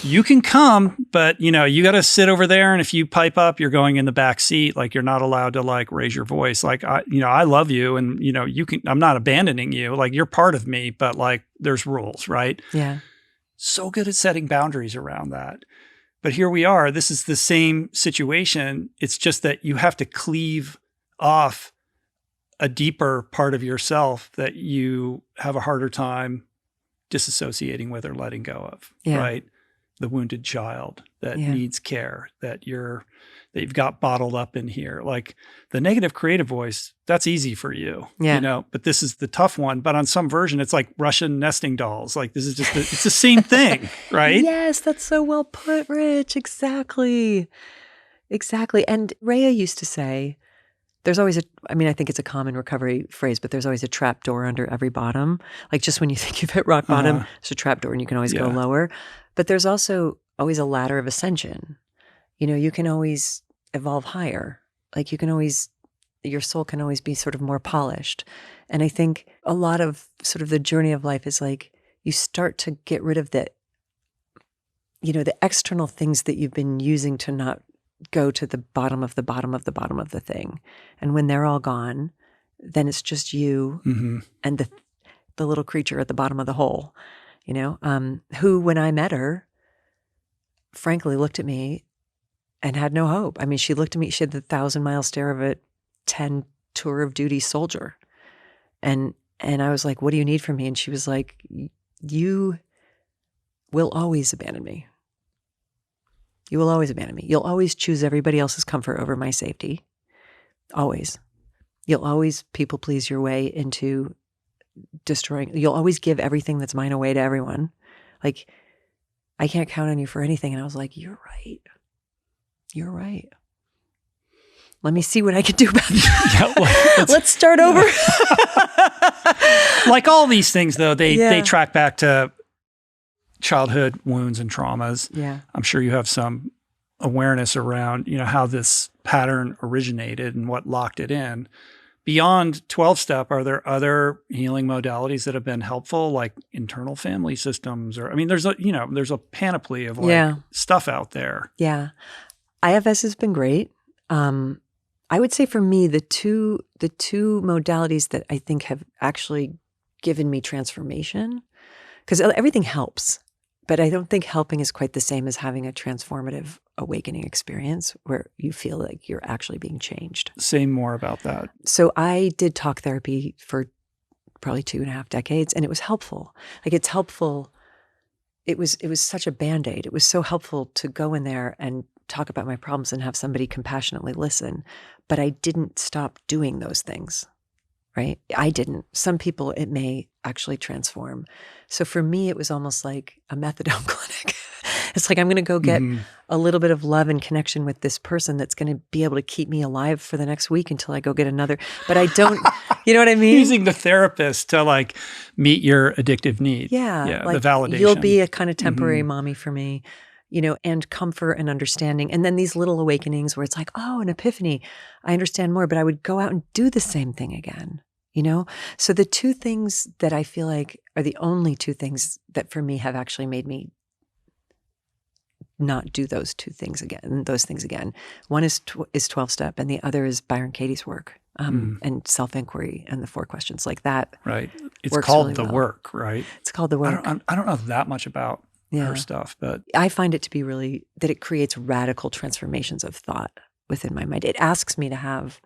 You can come, but you got to sit over there. And if you pipe up, you're going in the back seat. Like, you're not allowed to like raise your voice. Like, I love you, and I'm not abandoning you. Like, you're part of me, but like, there's rules, right? Yeah. So good at setting boundaries around that. But here we are, this is the same situation. It's just that you have to cleave off a deeper part of yourself that you have a harder time disassociating with or letting go of, right? the wounded child that Yeah. needs care, that you've got bottled up in here. Like the negative creative voice, that's easy for you, Yeah. but this is the tough one. But on some version, it's like Russian nesting dolls. Like this is just, it's the same thing, right? Yes, that's so well put, Rich. Exactly. Exactly. And Rhea used to say, there's always I think it's a common recovery phrase, but there's always a trap door under every bottom. Like just when you think you've hit rock bottom, there's a trap door and you can always go lower. But there's also always a ladder of ascension. You can always evolve higher. Like your soul can always be sort of more polished. And I think a lot of sort of the journey of life is like you start to get rid of the external things that you've been using to not go to the bottom of the bottom of the bottom of the thing. And when they're all gone, then it's just you and the little creature at the bottom of the hole, who, when I met her, frankly looked at me and had no hope. I mean, she looked at me, she had the 1,000-mile stare of a 10 tour of duty soldier. And I was like, what do you need from me? And she was like, you will always abandon me. You will always abandon me. You'll always choose everybody else's comfort over my safety. Always. You'll always people please your way into destroying. You'll always give everything that's mine away to everyone. Like, I can't count on you for anything. And I was like, you're right. You're right. Let me see what I can do about it. Let's start over. Like all these things, though, they track back to childhood wounds and traumas. Yeah. I'm sure you have some awareness around, how this pattern originated and what locked it in. Beyond 12-step, are there other healing modalities that have been helpful, like internal family systems? Or, there's a panoply of stuff out there. Yeah. IFS has been great. I would say for me, the two modalities that I think have actually given me transformation, because everything helps, but I don't think helping is quite the same as having a transformative awakening experience where you feel like you're actually being changed. Say more about that. So I did talk therapy for probably 2.5 decades, and it was helpful. Like it's helpful. It was such a Band-Aid. It was so helpful to go in there and talk about my problems and have somebody compassionately listen. But I didn't stop doing those things, right? I didn't. Some people, it may actually transform. So for me, it was almost like a methadone clinic. It's like, I'm going to go get a little bit of love and connection with this person that's going to be able to keep me alive for the next week until I go get another. But I don't, you know what I mean? Using the therapist to like meet your addictive need. Yeah. Like the validation. You'll be a kind of temporary mommy for me, and comfort and understanding. And then these little awakenings where it's like, oh, an epiphany. I understand more, but I would go out and do the same thing again. So the two things that I feel like are the only two things that for me have actually made me not do those things again. One is 12-step, and the other is Byron Katie's work and self-inquiry and the 4 questions like that. Right. It's called really the work, right? It's called the work. I don't know that much about her stuff, but I find it to be really that it creates radical transformations of thought within my mind. It asks me to have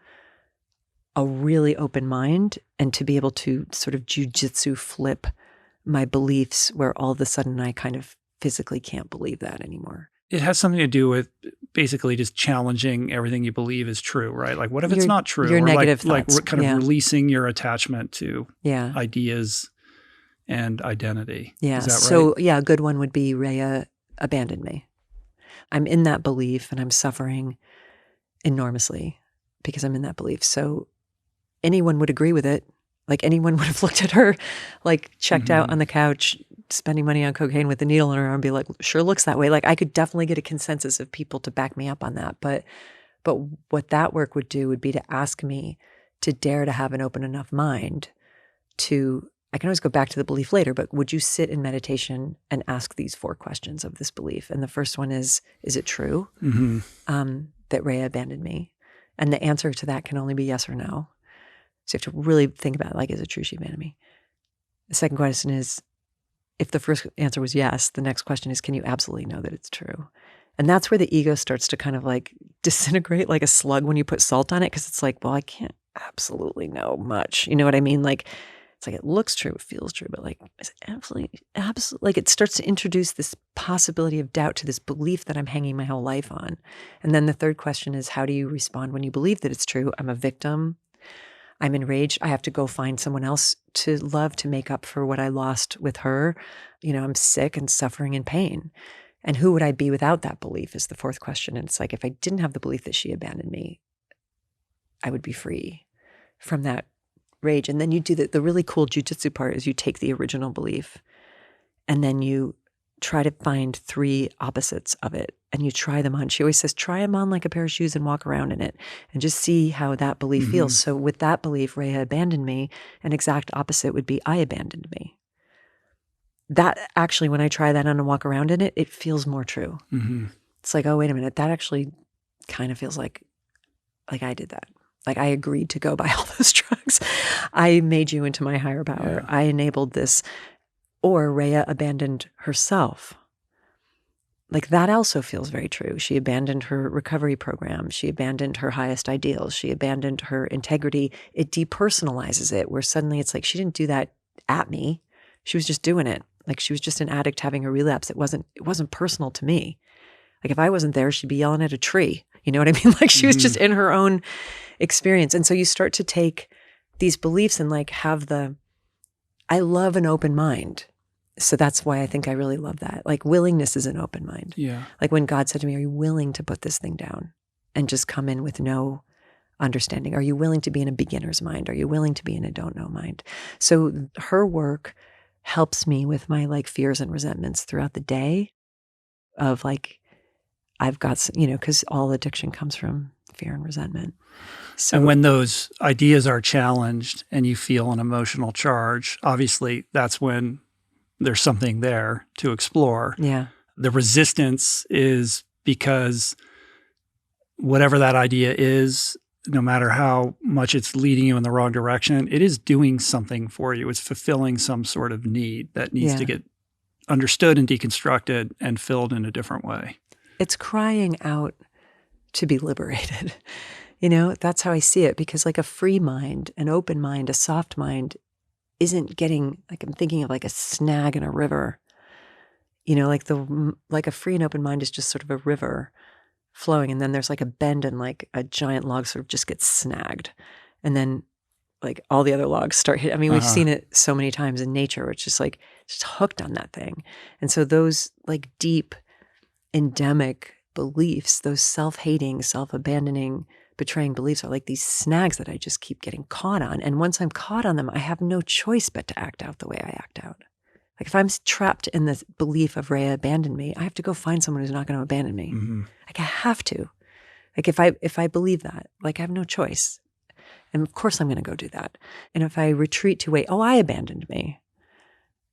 a really open mind and to be able to sort of jujitsu flip my beliefs where all of a sudden I kind of physically can't believe that anymore. It has something to do with basically just challenging everything you believe is true, right? Like, what if it's not true? Your or negative like thoughts. kind of releasing your attachment to ideas and identity. Yeah. Is that right? So, a good one would be Rhea abandoned me. I'm in that belief and I'm suffering enormously because I'm in that belief. So anyone would agree with it. Like anyone would have looked at her, like checked out on the couch, spending money on cocaine with a needle in her arm, and be like, sure looks that way. Like I could definitely get a consensus of people to back me up on that. But what that work would do would be to ask me to dare to have an open enough mind to, I can always go back to the belief later, but would you sit in meditation and ask these 4 questions of this belief? And the first one is it true that Rhea abandoned me? And the answer to that can only be yes or no. So you have to really think about it, like, is it true she abandoned me? The second question is, if the first answer was yes, the next question is, can you absolutely know that it's true? And that's where the ego starts to kind of like disintegrate like a slug when you put salt on it, because it's like, well, I can't absolutely know much. You know what I mean? Like, It's like it looks true, it feels true, but like it's absolutely, like it starts to introduce this possibility of doubt to this belief that I'm hanging my whole life on. And then the third question is, how do you respond when you believe that it's true? I'm a victim. I'm enraged. I have to go find someone else to love to make up for what I lost with her. I'm sick and suffering and pain. And who would I be without that belief is the fourth question. And it's like, if I didn't have the belief that she abandoned me, I would be free from that rage. And then you do the really cool jujitsu part is you take the original belief and then you try to find 3 opposites of it and you try them on. She always says, try them on like a pair of shoes and walk around in it and just see how that belief feels. So with that belief, Rhea abandoned me, an exact opposite would be I abandoned me. That actually, when I try that on and walk around in it, it feels more true. It's like, oh, wait a minute. That actually kind of feels like I did that. Like I agreed to go buy all those drugs. I made you into my higher power. I enabled this. Or Rhea abandoned herself. Like that also feels very true. She abandoned her recovery program. She abandoned her highest ideals. She abandoned her integrity. It depersonalizes it, where suddenly it's like she didn't do that at me. She was just doing it. Like she was just an addict having a relapse. It wasn't personal to me. Like if I wasn't there, she'd be yelling at a tree. You know what I mean? Like she was just in her own experience. And so you start to take these beliefs and like I love an open mind. So that's why I think I really love that. Like willingness is an open mind. Yeah. Like when God said to me, are you willing to put this thing down and just come in with no understanding? Are you willing to be in a beginner's mind? Are you willing to be in a don't know mind? So her work helps me with my like fears and resentments throughout the day of like, I've got, because all addiction comes from fear and resentment. So, and when those ideas are challenged and you feel an emotional charge, obviously that's when there's something there to explore. Yeah. The resistance is because whatever that idea is, no matter how much it's leading you in the wrong direction, it is doing something for you. It's fulfilling some sort of need that needs to get understood and deconstructed and filled in a different way. It's crying out to be liberated. That's how I see it, because like a free mind, an open mind, a soft mind isn't getting, like I'm thinking of like a snag in a river. Like a free and open mind is just sort of a river flowing, and then there's like a bend and like a giant log sort of just gets snagged. And then like all the other logs start hitting. I mean, we've seen it so many times in nature where it's just like just hooked on that thing. And so those like deep endemic beliefs, those self-hating, self-abandoning, betraying beliefs are like these snags that I just keep getting caught on. And once I'm caught on them, I have no choice but to act out the way I act out. Like if I'm trapped in the belief of Rhea abandoned me, I have to go find someone who's not going to abandon me. Like I have to. Like if I believe that, like I have no choice. And of course I'm going to go do that. And if I retreat to wait, I abandoned me.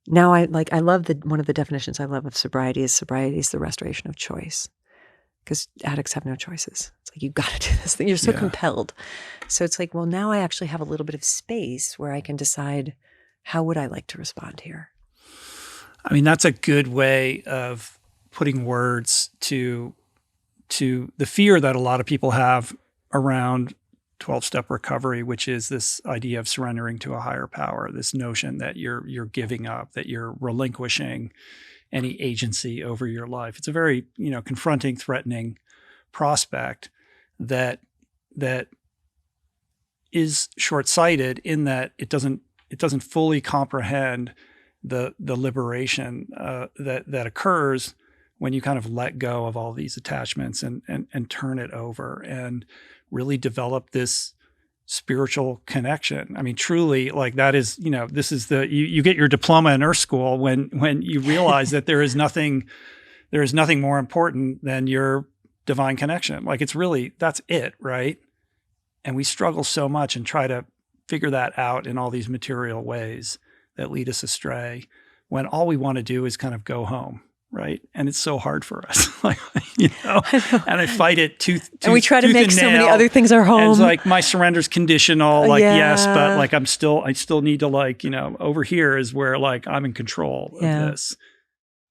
Now I love one of the definitions I love of sobriety is the restoration of choice. Because addicts have no choices. It's like, you got to do this thing. You're so compelled. So it's like, well, now I actually have a little bit of space where I can decide, how would I like to respond here? I mean, that's a good way of putting words to the fear that a lot of people have around 12-step recovery, which is this idea of surrendering to a higher power, this notion that you're giving up, that you're relinquishing any agency over your life. It's a very, confronting, threatening prospect that is short-sighted in that it doesn't fully comprehend the liberation that occurs when you kind of let go of all these attachments and turn it over and really develop this spiritual connection. I mean, truly, like that is, this is you get your diploma in Earth School when you realize that there is nothing more important than your divine connection. Like it's really, that's it, right? And we struggle so much and try to figure that out in all these material ways that lead us astray when all we want to do is kind of go home. Right. And it's so hard for us, and I fight it tooth and we try to make so many other things our home. And it's like my surrender's conditional, yes, but like I still need to over here is where like I'm in control of this.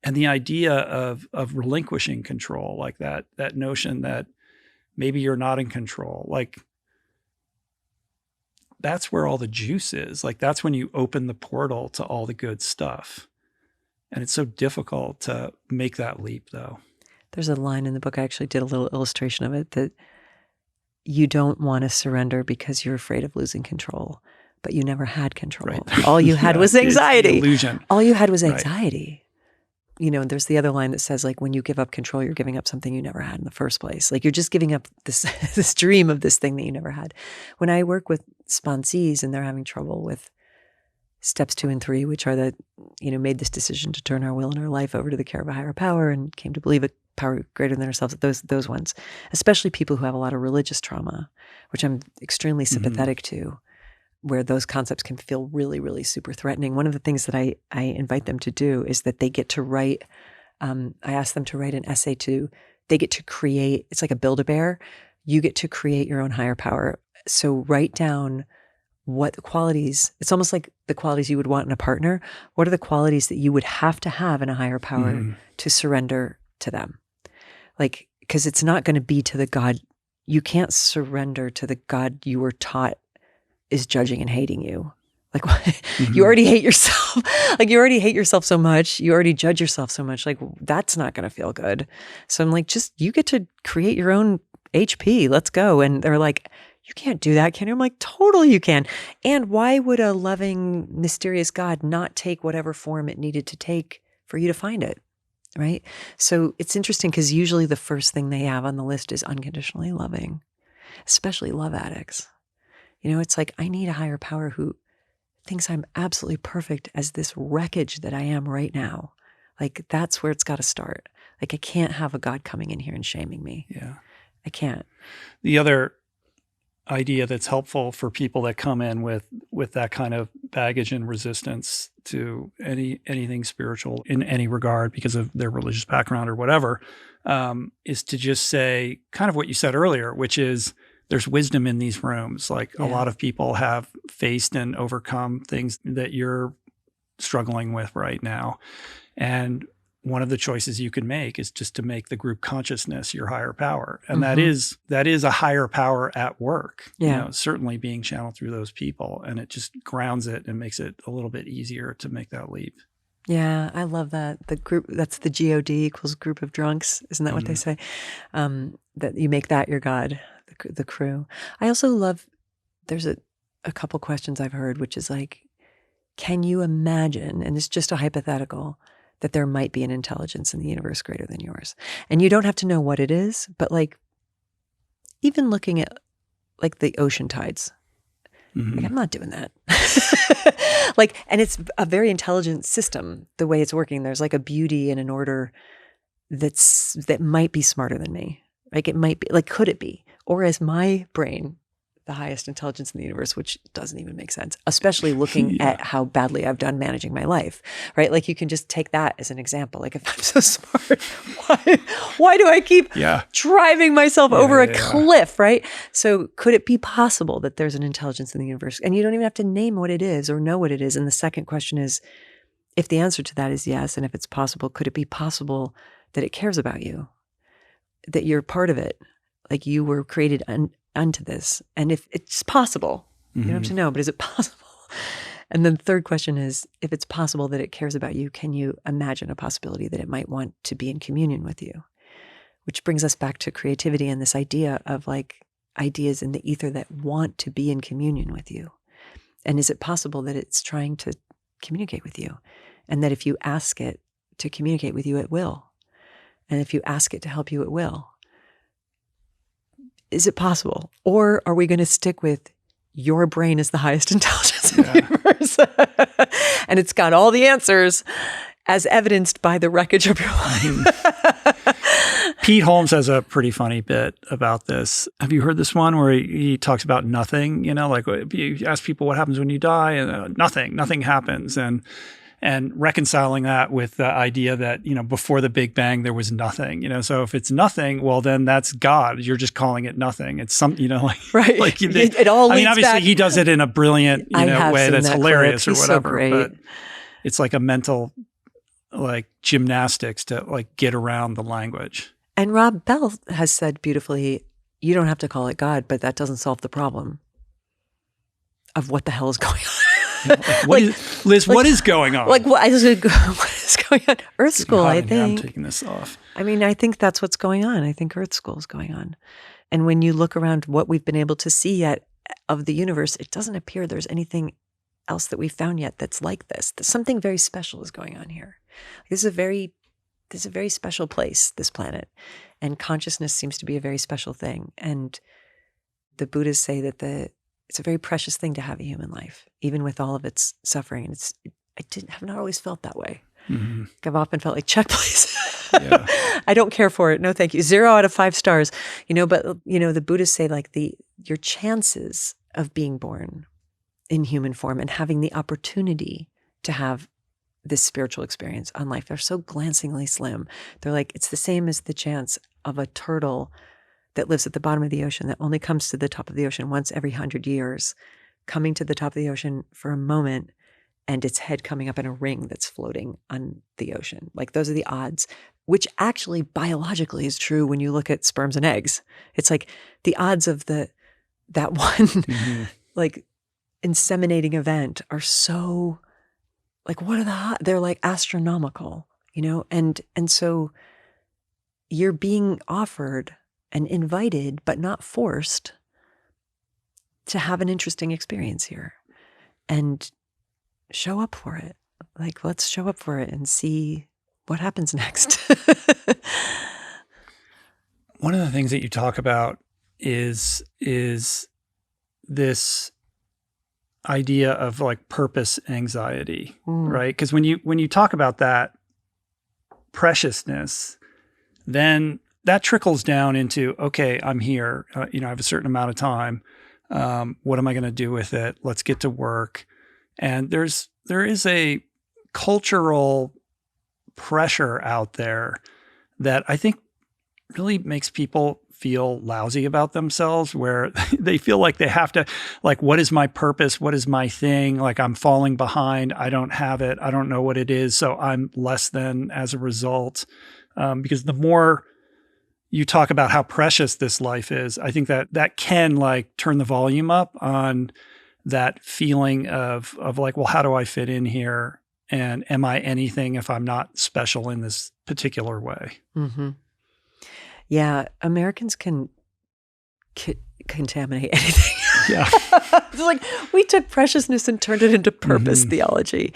And the idea of relinquishing control, like that notion that maybe you're not in control, like that's where all the juice is. Like that's when you open the portal to all the good stuff. And it's so difficult to make that leap though. There's a line in the book, I actually did a little illustration of it, that you don't want to surrender because you're afraid of losing control, but you never had control. Right. All you had was anxiety. It's the illusion. All you had was anxiety. You know, there's the other line that says, like, when you give up control, you're giving up something you never had in the first place. Like, you're just giving up this this dream of this thing that you never had. When I work with sponsees and they're having trouble with steps 2 and 3, which are that, you know, made this decision to turn our will and our life over to the care of a higher power and came to believe a power greater than ourselves, those ones, especially people who have a lot of religious trauma, which I'm extremely sympathetic to, where those concepts can feel really, really super threatening. One of the things that I invite them to do is that they get to write, I ask them to write an essay they get to create, it's like a Build-A-Bear. You get to create your own higher power. So write down what the qualities, it's almost like the qualities you would want in a partner. What are the qualities that you would have to have in a higher power to surrender to them? Like, because it's not going to be to the God, you can't surrender to the God you were taught is judging and hating you. Like, you already hate yourself. Like, you already hate yourself so much. You already judge yourself so much. Like, that's not going to feel good. So I'm like, just, you get to create your own HP. Let's go. And they're like, you can't do that, can you? I'm like, totally you can. And why would a loving, mysterious God not take whatever form it needed to take for you to find it? Right? So it's interesting because usually the first thing they have on the list is unconditionally loving, especially love addicts. You know, it's like, I need a higher power who thinks I'm absolutely perfect as this wreckage that I am right now. Like, that's where it's got to start. Like, I can't have a God coming in here and shaming me. Yeah. I can't. The other idea that's helpful for people that come in with that kind of baggage and resistance to anything spiritual in any regard because of their religious background or whatever, is to just say kind of what you said earlier, which is there's wisdom in these rooms. Like a lot of people have faced and overcome things that you're struggling with right now. And one of the choices you can make is just to make the group consciousness your higher power. And that is a higher power at work, you know, certainly being channeled through those people. And it just grounds it and makes it a little bit easier to make that leap. Yeah, I love that. The group, that's the GOD equals group of drunks. Isn't that what they say? That you make that your God, the crew. I also love, there's a couple questions I've heard, which is like, can you imagine, and it's just a hypothetical, that there might be an intelligence in the universe greater than yours? And you don't have to know what it is, but like, even looking at like the ocean tides, like, I'm not doing that. Like, and it's a very intelligent system, the way it's working. There's like a beauty and an order that might be smarter than me. Like, it might be, like, could it be? Or is my brain the highest intelligence in the universe, which doesn't even make sense, especially looking at how badly I've done managing my life, right? Like, you can just take that as an example. Like, if I'm so smart, why do I keep driving myself over a cliff, right? So could it be possible that there's an intelligence in the universe? And you don't even have to name what it is or know what it is. And the second question is, if the answer to that is yes, and if it's possible, could it be possible that it cares about you, that you're part of it, like you were created unto this? And if it's possible, you don't have to know, but is it possible? And then the third question is, if it's possible that it cares about you, can you imagine a possibility that it might want to be in communion with you? Which brings us back to creativity and this idea of like ideas in the ether that want to be in communion with you. And is it possible that it's trying to communicate with you? And that if you ask it to communicate with you, it will. And if you ask it to help you, it will. Is it possible? Or are we going to stick with your brain is the highest intelligence in the universe? And it's got all the answers as evidenced by the wreckage of your life. Pete Holmes has a pretty funny bit about this. Have you heard this one where he talks about nothing? You know, like you ask people what happens when you die, and nothing happens. And reconciling that with the idea that, you know, before the Big Bang, there was nothing, you know, so if it's nothing, well, then that's God. You're just calling it nothing. It's something, you know, like, right. Like it all leads obviously back. He does it in a brilliant, way that's hilarious clip. or He's whatever, so great. but it's like a mental, like gymnastics to like get around the language. And Rob Bell has said beautifully, you don't have to call it God, but that doesn't solve the problem. of what the hell is going on. Liz, what is going on? What is going on? Earth School, I think. I'm taking this off. I mean, I think that's what's going on. I think Earth School is going on. And when you look around what we've been able to see yet of the universe, it doesn't appear there's anything else that we've found yet that's like this. Something very special is going on here. This is a very special place, this planet. And consciousness seems to be a very special thing. And the Buddhists say that it's a very precious thing to have a human life, even with all of its suffering. And I have not always felt that way. Mm-hmm. I've often felt like, check, please. Yeah. I don't care for it. No, thank you. 0 out of 5 stars. But the Buddhists say like your chances of being born in human form and having the opportunity to have this spiritual experience on life, they're so glancingly slim. They're like, it's the same as the chance of a turtle that lives at the bottom of the ocean that only comes to the top of the ocean once every 100 years, coming to the top of the ocean for a moment and its head coming up in a ring that's floating on the ocean. Like those are the odds, which actually biologically is true when you look at sperms and eggs. It's like the odds of that one like inseminating event are so like, what are the odds? They're like astronomical, and so you're being offered and invited, but not forced, to have an interesting experience here and show up for it. Like, let's show up for it and see what happens next. One of the things that you talk about is this idea of like purpose anxiety, right? Because when you talk about that preciousness, then that trickles down into, okay, I'm here, I have a certain amount of time. What am I going to do with it? Let's get to work. And there is a cultural pressure out there that I think really makes people feel lousy about themselves, where they feel like they have to, like, what is my purpose? What is my thing? Like, I'm falling behind. I don't have it. I don't know what it is. So I'm less than as a result. Because the more you talk about how precious this life is, I think that can like turn the volume up on that feeling of like, well, how do I fit in here? And am I anything if I'm not special in this particular way? Mm-hmm. Yeah, Americans can contaminate anything. Yeah. It's like we took preciousness and turned it into purpose theology.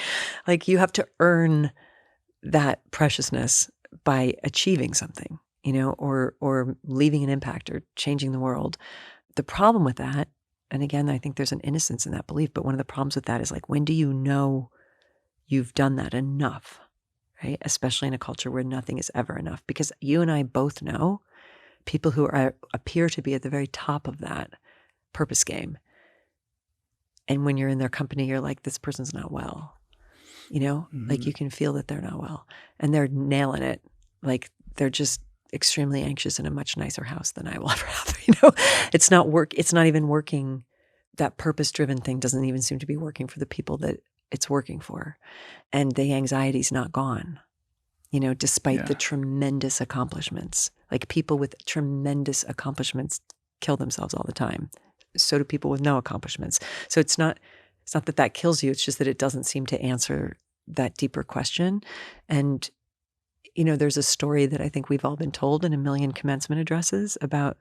Like you have to earn that preciousness by achieving something, or leaving an impact or changing the world. The problem with that, and again, I think there's an innocence in that belief, but one of the problems with that is like, when do you know you've done that enough? Right? Especially in a culture where nothing is ever enough. Because you and I both know people who appear to be at the very top of that purpose game. And when you're in their company, you're like, this person's not well. Like you can feel that they're not well. And they're nailing it. Like they're just extremely anxious in a much nicer house than I will ever have. It's not even working. That purpose-driven thing doesn't even seem to be working for the people that it's working for. And the anxiety's not gone, despite the tremendous accomplishments. Like people with tremendous accomplishments kill themselves all the time. So do people with no accomplishments. So it's not that kills you. It's just that it doesn't seem to answer that deeper question. And, there's a story that I think we've all been told in a million commencement addresses about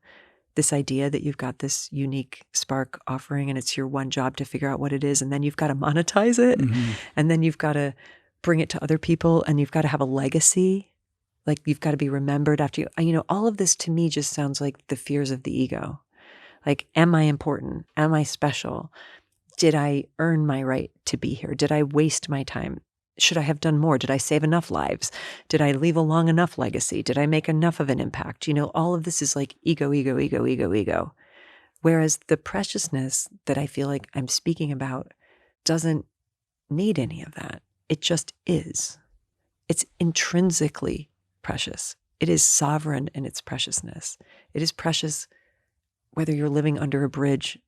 this idea that you've got this unique spark offering and it's your one job to figure out what it is. And then you've got to monetize it. And then you've got to bring it to other people and you've got to have a legacy. Like you've got to be remembered after you. All of this to me just sounds like the fears of the ego. Like, am I important? Am I special? Did I earn my right to be here? Did I waste my time? Should I have done more? Did I save enough lives? Did I leave a long enough legacy? Did I make enough of an impact? All of this is like ego, ego, ego, ego, ego. Whereas the preciousness that I feel like I'm speaking about doesn't need any of that. It just is. It's intrinsically precious. It is sovereign in its preciousness. It is precious whether you're living under a bridge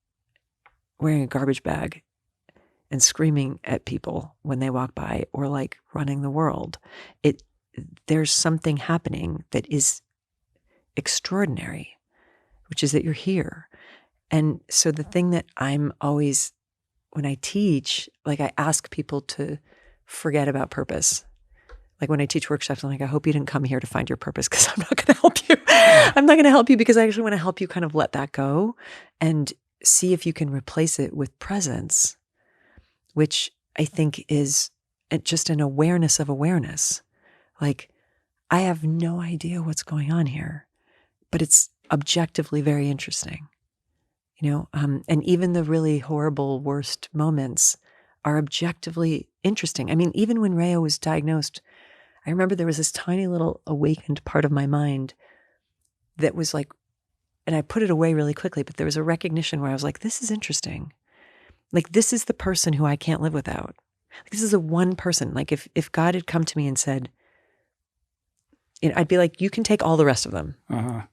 wearing a garbage bag and screaming at people when they walk by, or like running the world. There's something happening that is extraordinary, which is that you're here. And so the thing that I'm always when I teach, like I ask people to forget about purpose. Like when I teach workshops, I'm like, I hope you didn't come here to find your purpose because I'm not going to help you. I'm not going to help you because I actually want to help you kind of let that go and see if you can replace it with presence, which I think is just an awareness of awareness. Like, I have no idea what's going on here, but it's objectively very interesting. And even the really horrible, worst moments are objectively interesting. I mean, even when Rhea was diagnosed, I remember there was this tiny little awakened part of my mind that was like, and I put it away really quickly, but there was a recognition where I was like, this is interesting. Like, this is the person who I can't live without. Like, this is the one person. Like, if God had come to me and said, I'd be like, you can take all the rest of them.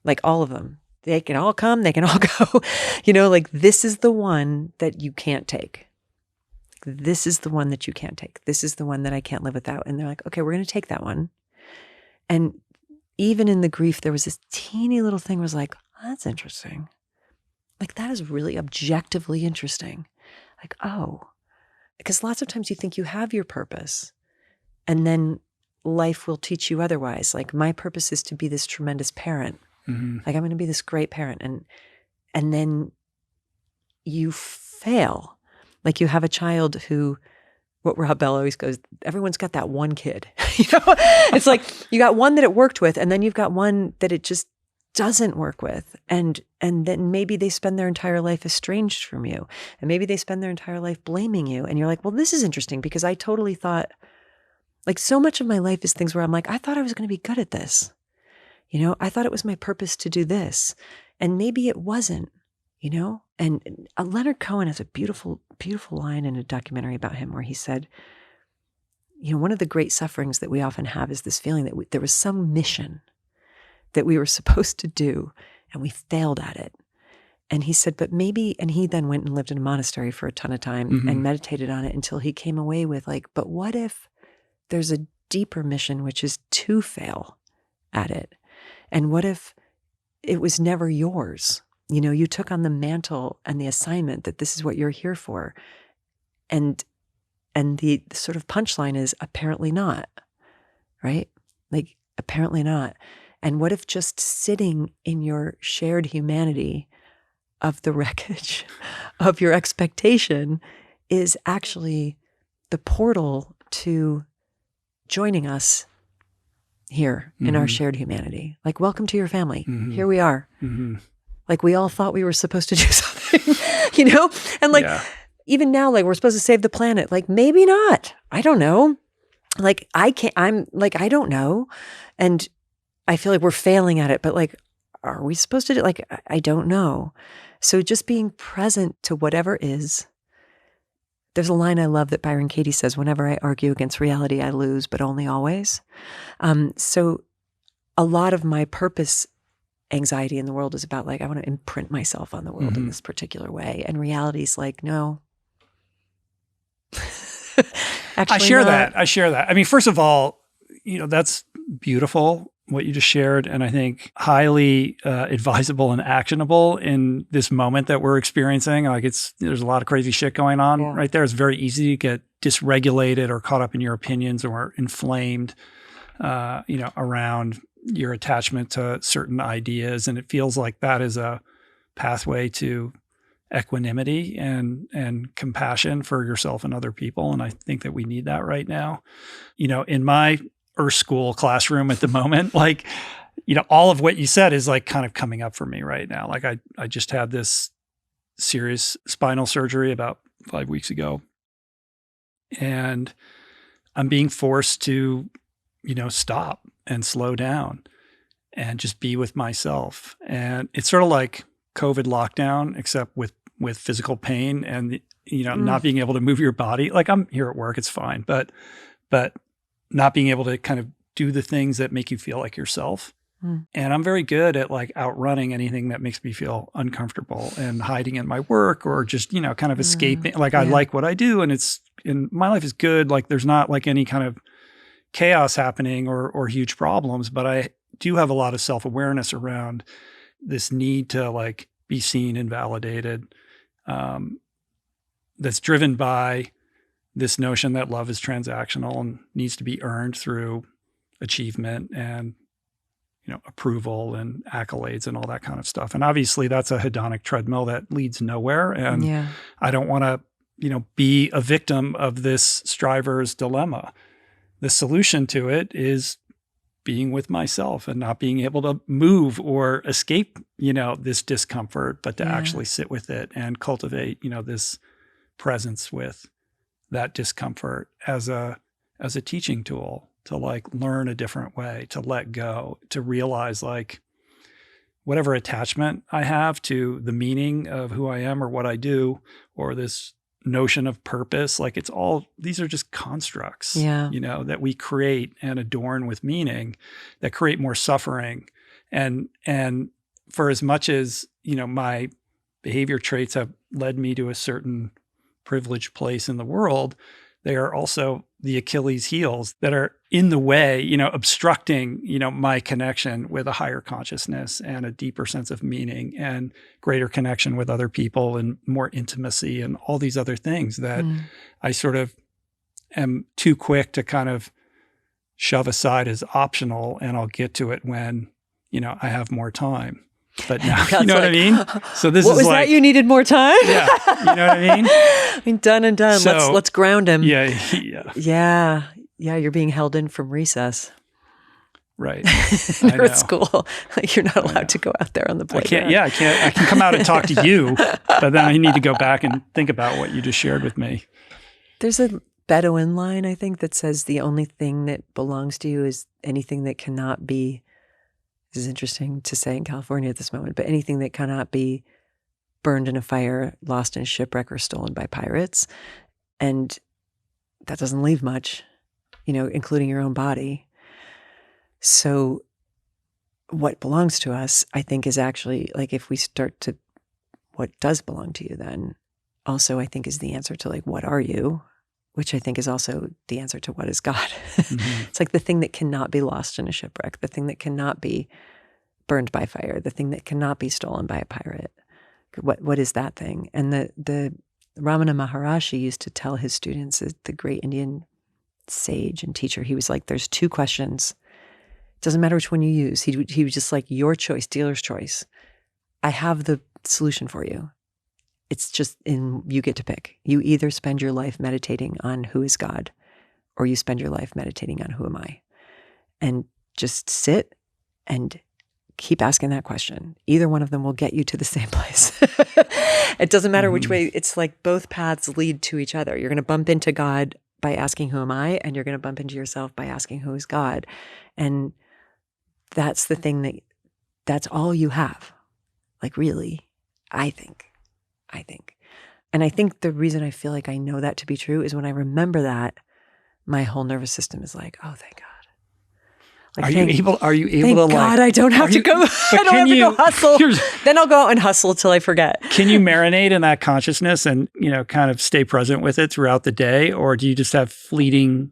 Like, all of them. They can all come, they can all go. Like, this is the one that you can't take. This is the one that you can't take. This is the one that I can't live without. And they're like, okay, we're going to take that one. And even in the grief, there was this teeny little thing was like, oh, that's interesting. Like, that is really objectively interesting. Like, oh, because lots of times you think you have your purpose and then life will teach you otherwise. Like, my purpose is to be this tremendous parent. Like, I'm going to be this great parent. And then you fail. Like, you have a child who, what Rob Bell always goes, everyone's got that one kid. It's like you got one that it worked with, and then you've got one that it just doesn't work with. And then maybe they spend their entire life estranged from you. And maybe they spend their entire life blaming you. And you're like, well, this is interesting because I totally thought, like, so much of my life is things where I'm like, I thought I was going to be good at this. I thought it was my purpose to do this. And maybe it wasn't, And Leonard Cohen has a beautiful, beautiful line in a documentary about him where he said, one of the great sufferings that we often have is this feeling that there was some mission that we were supposed to do and we failed at it. And he said, but maybe, and he then went and lived in a monastery for a ton of time and meditated on it until he came away with like, but what if there's a deeper mission, which is to fail at it? And what if it was never yours? You took on the mantle and the assignment that this is what you're here for. And the sort of punchline is apparently not, right? Like, apparently not. And what if just sitting in your shared humanity of the wreckage of your expectation is actually the portal to joining us here in our shared humanity? Like, welcome to your family. Here we are. Like, we all thought we were supposed to do something, And like, even now, like, we're supposed to save the planet. Like, maybe not. I don't know. Like, I don't know. And I feel like we're failing at it, but like, are we supposed to do, like, I don't know. So just being present to whatever is. There's a line I love that Byron Katie says, whenever I argue against reality, I lose, but only always. So a lot of my purpose anxiety in the world is about like, I want to imprint myself on the world in this particular way. And reality's like, no. Actually, I share that. I mean, first of all, that's beautiful what you just shared, and I think highly advisable and actionable in this moment that we're experiencing. Like, there's a lot of crazy shit going on right there. It's very easy to get dysregulated or caught up in your opinions or inflamed, around your attachment to certain ideas. And it feels like that is a pathway to equanimity and compassion for yourself and other people. And I think that we need that right now. In my Earth School classroom at the moment, like, all of what you said is like kind of coming up for me right now. Like, I just had this serious spinal surgery about 5 weeks ago, and I'm being forced to, stop and slow down and just be with myself. And it's sort of like COVID lockdown, except with physical pain and, not being able to move your body. Like, I'm here at work, it's fine, but not being able to kind of do the things that make you feel like yourself. And I'm very good at like outrunning anything that makes me feel uncomfortable and hiding in my work or just, kind of escaping. Like, I like what I do and my life is good. Like, there's not like any kind of chaos happening or huge problems, but I do have a lot of self-awareness around this need to like be seen and validated. that's driven by this notion that love is transactional and needs to be earned through achievement and, approval and accolades and all that kind of stuff. And obviously that's a hedonic treadmill that leads nowhere. And I don't want to, be a victim of this striver's dilemma. The solution to it is being with myself and not being able to move or escape, this discomfort, but to actually sit with it and cultivate, this presence with that discomfort as a teaching tool to learn a different way, to let go, to realize whatever attachment I have to the meaning of who I am or what I do, or this notion of purpose, these are just constructs, that we create and adorn with meaning that create more suffering. And for as much as, my behavior traits have led me to a certain privileged place in the world, they are also the Achilles heels that are in the way, obstructing, my connection with a higher consciousness and a deeper sense of meaning and greater connection with other people and more intimacy and all these other things that I sort of am too quick to kind of shove aside as optional, and I'll get to it when, I have more time. But now, you know what I mean? So this what was that? You needed more time? Yeah. You know what I mean? Done and done. So, let's ground him. Yeah. Yeah. You're being held in from recess. Right. You're at school. You're not allowed to go out there on the playground. I can come out and talk to you, but then I need to go back and think about what you just shared with me. There's a Bedouin line, I think, that says the only thing that belongs to you is anything that cannot be. This is interesting to say in California at this moment, but anything that cannot be burned in a fire, lost in a shipwreck, or stolen by pirates. And that doesn't leave much, including your own body. So what belongs to us, I think, is actually, if we start to, what does belong to you then, also I think is the answer to what are you? Which I think is also the answer to what is God. Mm-hmm. It's the thing that cannot be lost in a shipwreck, the thing that cannot be burned by fire, the thing that cannot be stolen by a pirate. What is that thing? And the Ramana Maharishi used to tell his students, the great Indian sage and teacher, he was there's two questions. It doesn't matter which one you use. He was just your choice, dealer's choice. I have the solution for you. It's just you get to pick. You either spend your life meditating on who is God, or you spend your life meditating on who am I. And just sit and keep asking that question. Either one of them will get you to the same place. It doesn't matter which way. It's both paths lead to each other. You're going to bump into God by asking who am I, and you're going to bump into yourself by asking who is God. And that's the thing that's all you have. Really, I think. And I think the reason I feel I know that to be true is when I remember that, my whole nervous system is oh, thank God. Are you able thank to God I don't have to go. I don't have to go hustle. Then I'll go out and hustle till I forget. Can you marinate in that consciousness and, kind of stay present with it throughout the day? Or do you just have fleeting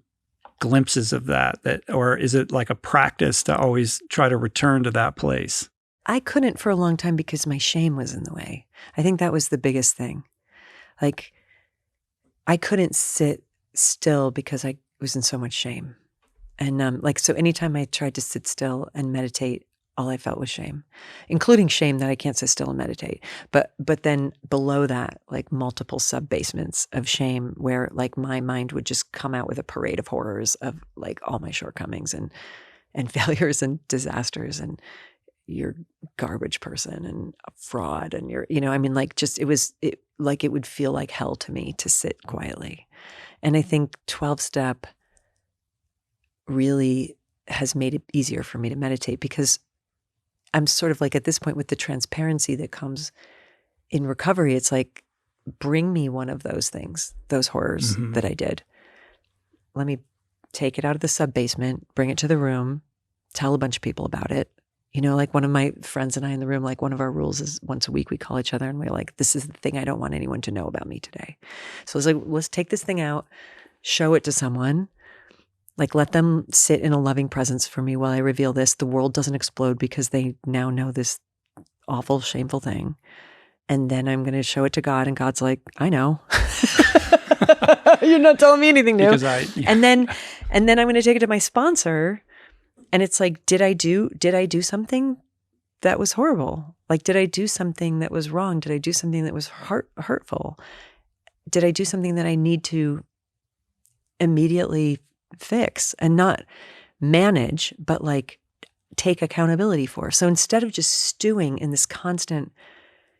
glimpses of that, or is it a practice to always try to return to that place? I couldn't for a long time because my shame was in the way. I think that was the biggest thing. I couldn't sit still because I was in so much shame. And so anytime I tried to sit still and meditate, all I felt was shame, including shame that I can't sit still and meditate. But then below that, multiple sub-basements of shame where my mind would just come out with a parade of horrors of all my shortcomings and failures and disasters and you're garbage person and a fraud and you're, it would feel like hell to me to sit quietly. And I think 12-step really has made it easier for me to meditate because I'm sort of at this point with the transparency that comes in recovery, it's bring me one of those things, those horrors that I did. Let me take it out of the sub-basement, bring it to the room, tell a bunch of people about it. One of my friends and I in the room, one of our rules is once a week we call each other and we're this is the thing I don't want anyone to know about me today. So it's let's take this thing out, show it to someone, let them sit in a loving presence for me while I reveal this. The world doesn't explode because they now know this awful, shameful thing. And then I'm going to show it to God and God's I know. You're not telling me anything new. Because And then I'm going to take it to my sponsor, and it's like, did I do something that was horrible? Like, did I do something that was wrong? Did I do something that was hurtful? Did I do something that I need to immediately fix and not manage, but like take accountability for? So instead of just stewing in this constant,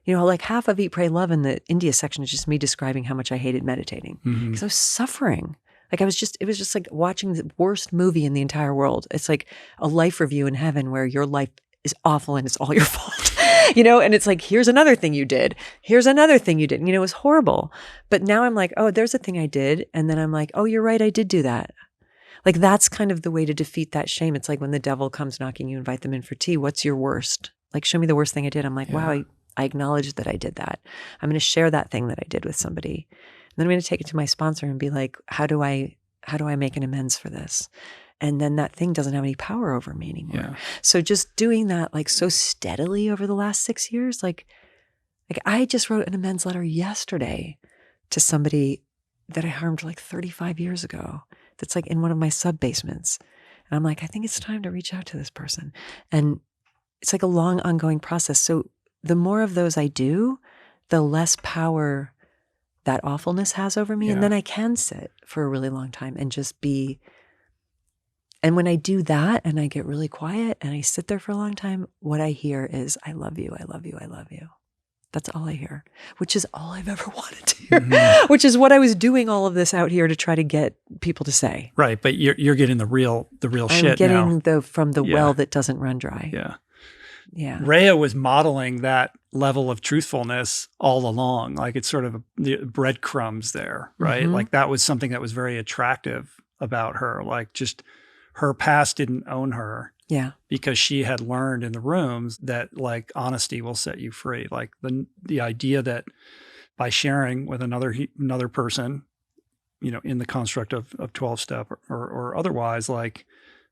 like half of Eat, Pray, Love in the India section is just me describing how much I hated meditating because I was suffering. Like it was just like watching the worst movie in the entire world. It's like a life review in heaven where your life is awful and it's all your fault, and it's like, here's another thing you did. Here's another thing you did. It was horrible. But now I'm like, oh, there's a thing I did. And then I'm like, oh, you're right. I did do that. Like that's kind of the way to defeat that shame. It's like when the devil comes knocking, you invite them in for tea. What's your worst? Like, show me the worst thing I did. I'm like, wow, I acknowledge that I did that. I'm going to share that thing that I did with somebody. And then I'm going to take it to my sponsor and be like, how do I make an amends for this? And then that thing doesn't have any power over me anymore. Yeah. So just doing that like so steadily over the last 6 years, like I just wrote an amends letter yesterday to somebody that I harmed like 35 years ago. That's like in one of my sub basements. And I'm like, I think it's time to reach out to this person. And it's like a long ongoing process. So the more of those I do, the less power that awfulness has over me. And then I can sit for a really long time and just be. And when I do that and I get really quiet and I sit there for a long time, what I hear is, I love you, I love you, I love you. That's all I hear, which is all I've ever wanted to hear, which is what I was doing all of this out here to try to get people to say. Right, but you're getting the real shit now. I'm getting from the well that doesn't run dry. Yeah. Rhea was modeling that level of truthfulness all along. Like it's sort of the breadcrumbs there, right? Mm-hmm. Like that was something that was very attractive about her. Like just her past didn't own her. Yeah. Because she had learned in the rooms that like honesty will set you free. Like the idea that by sharing with another person, in the construct of 12-step or otherwise, like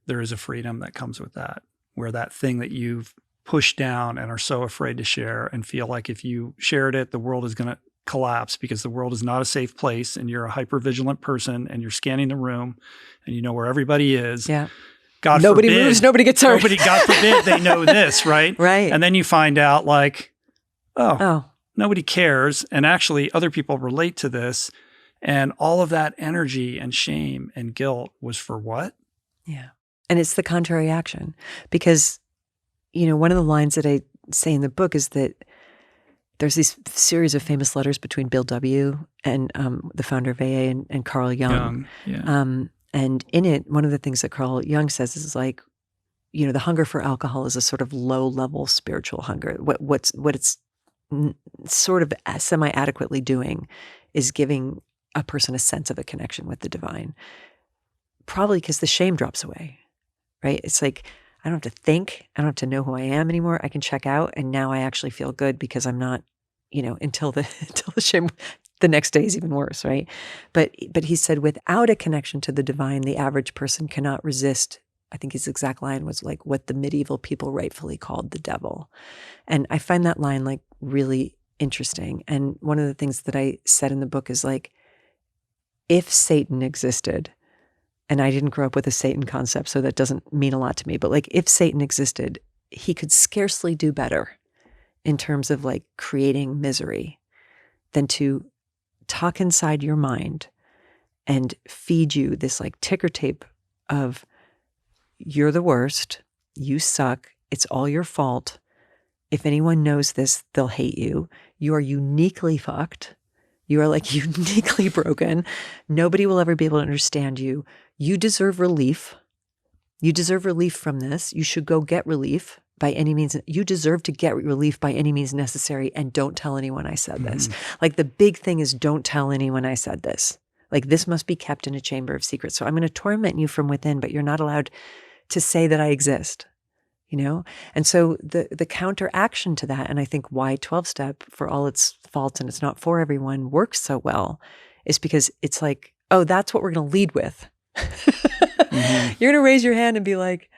there is a freedom that comes with that, where that thing that you've pushed down and are so afraid to share and feel like if you shared it, the world is going to collapse because the world is not a safe place and you're a hyper-vigilant person and you're scanning the room and you know where everybody is. Yeah. God nobody forbid, moves, nobody gets hurt. God forbid they know this, right? Right. And then you find out like, nobody cares. And actually other people relate to this. And all of that energy and shame and guilt was for what? Yeah. And it's the contrary action. Because, one of the lines that I say in the book is that there's this series of famous letters between Bill W. and the founder of AA and Carl Jung. And in it, one of the things that Carl Jung says is like, the hunger for alcohol is a sort of low-level spiritual hunger. What it's sort of semi-adequately doing is giving a person a sense of a connection with the divine. Probably because the shame drops away, right? It's like, I don't have to think. I don't have to know who I am anymore. I can check out. And now I actually feel good because I'm not, until the shame, the next day is even worse, right? But he said, without a connection to the divine, the average person cannot resist. I think his exact line was like what the medieval people rightfully called the devil. And I find that line like really interesting. And one of the things that I said in the book is like, if Satan existed, and I didn't grow up with a Satan concept, so that doesn't mean a lot to me. But like if Satan existed, he could scarcely do better in terms of like creating misery than to talk inside your mind and feed you this like ticker tape of you're the worst, you suck, it's all your fault. If anyone knows this, they'll hate you. You are uniquely fucked. You are like uniquely broken. Nobody will ever be able to understand you. You deserve relief. You deserve relief from this. You should go get relief by any means. You deserve to get relief by any means necessary. And don't tell anyone I said this. Like the big thing is don't tell anyone I said this. Like this must be kept in a chamber of secrets. So I'm going to torment you from within, but you're not allowed to say that I exist. And so the counteraction to that, and I think why 12-step, for all its faults and it's not for everyone, works so well, is because it's like, oh, that's what we're going to lead with. You're going to raise your hand and be like,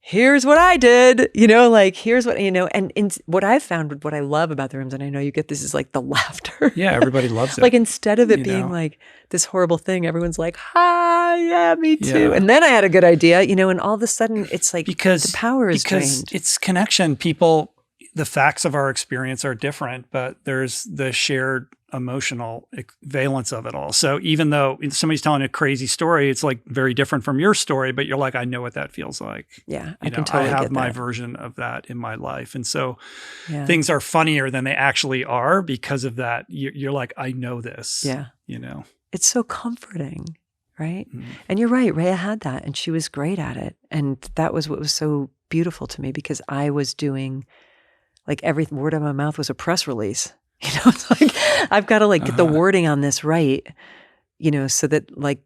here's what I did, you know, like, here's what, you know, and what I've found, what I love about the rooms, and I know you get this, is like the laughter. Yeah, everybody loves it. Like, instead of it being like this horrible thing, everyone's like, hi, yeah, me too. Yeah. And then I had a good idea, you know, and all of a sudden it's like because the power is drained. It's connection. People, the facts of our experience are different, but there's the shared emotional valence of it all. So even though somebody's telling a crazy story, it's like very different from your story, but you're like, I know what that feels like. Yeah, I can totally have get my that. version of that in my life. And so things are funnier than they actually are because of that. You're like, I know this. Yeah. You know, it's so comforting, right? And you're right, Rhea had that, and she was great at it. And that was what was so beautiful to me, because I was doing, like, every word out of my mouth was a press release. You know, it's like, I've got to like get the wording on this right, you know, so that like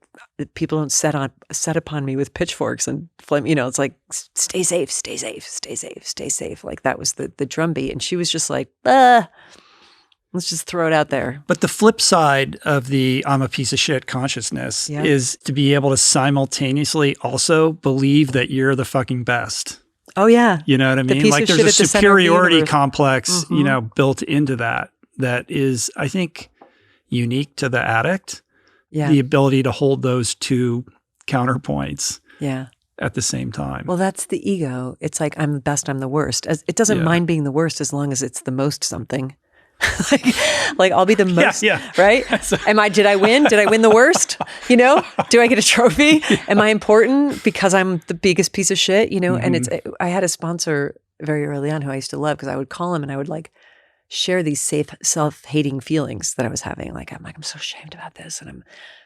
people don't set upon me with pitchforks and flame. You know, it's like, stay safe, stay safe, stay safe, stay safe. Like, that was the drumbeat. And she was just like, let's just throw it out there. But the flip side of the I'm a piece of shit consciousness is to be able to simultaneously also believe that you're the fucking best. Oh, yeah. You know what I mean? Like, there's a superiority complex, you know, built into that is, I think, unique to the addict. Yeah. The ability to hold those two counterpoints at the same time. Well, that's the ego. It's like, I'm the best, I'm the worst. It doesn't mind being the worst as long as it's the most something. like I'll be the most, right? Did I win? Did I win the worst? You know, do I get a trophy? Am I important because I'm the biggest piece of shit? You know, and I had a sponsor very early on who I used to love, because I would call him and I would like share these self-hating feelings that I was having. Like, I'm so ashamed about this, and I'm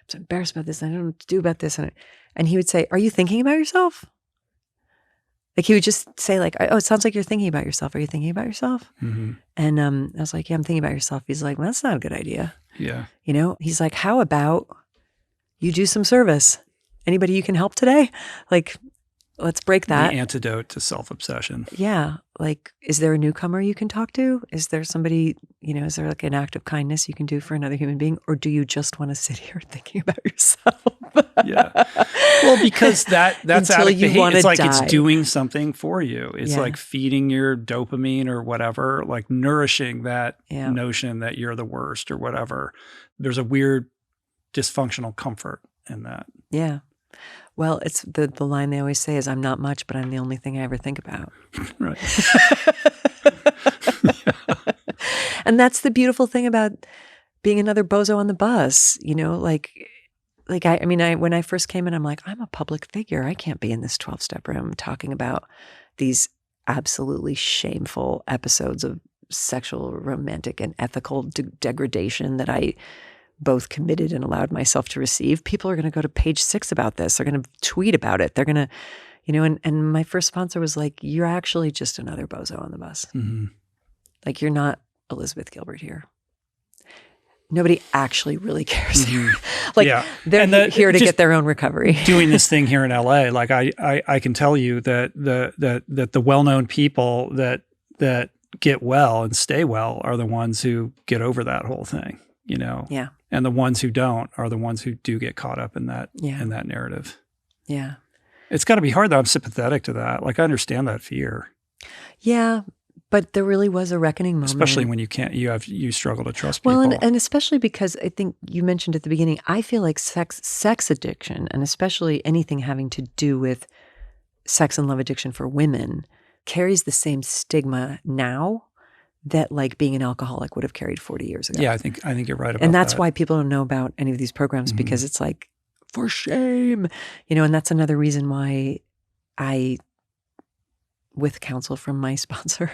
so embarrassed about this, and I don't know what to do about this. And he would say, are you thinking about yourself? Like, he would just say like, oh, it sounds like you're thinking about yourself. Are you thinking about yourself? And I was like, yeah, I'm thinking about yourself. He's like, well, that's not a good idea. Yeah. You know, he's like, how about you do some service? Anybody you can help today? Like, let's break that. The antidote to self-obsession. Yeah. Like, is there a newcomer you can talk to? Is there somebody, you know, is there like an act of kindness you can do for another human being? Or do you just want to sit here thinking about yourself? Yeah. Well, because that's addict behavior. It's like die. It's doing something for you. It's like feeding your dopamine or whatever, like nourishing that notion that you're the worst or whatever. There's a weird dysfunctional comfort in that. Yeah. Well, it's the line they always say is, I'm not much, but I'm the only thing I ever think about. Right. And that's the beautiful thing about being another bozo on the bus, you know, like I mean, when I first came in, I'm like, I'm a public figure. I can't be in this 12-step room talking about these absolutely shameful episodes of sexual, romantic, and ethical degradation that I both committed and allowed myself to receive. People are going to go to page 6 about this. They're going to tweet about it. They're going to, you know, and my first sponsor was like, you're actually just another bozo on the bus. Like, you're not Elizabeth Gilbert here. Nobody actually really cares here. Like, they're here to get their own recovery. Doing this thing here in LA, like I can tell you that the well-known people that get well and stay well are the ones who get over that whole thing, you know? Yeah. And the ones who don't are the ones who do get caught up in that in that narrative. Yeah. It's got to be hard, though. I'm sympathetic to that. Like, I understand that fear. Yeah. But there really was a reckoning moment. Especially when you struggle to trust people. Well, and especially because I think you mentioned at the beginning, I feel like sex addiction, and especially anything having to do with sex and love addiction for women, carries the same stigma now that like being an alcoholic would have carried 40 years ago. Yeah, I think you're right about that. And that's why people don't know about any of these programs, because it's like, for shame, you know, and that's another reason why I, with counsel from my sponsor,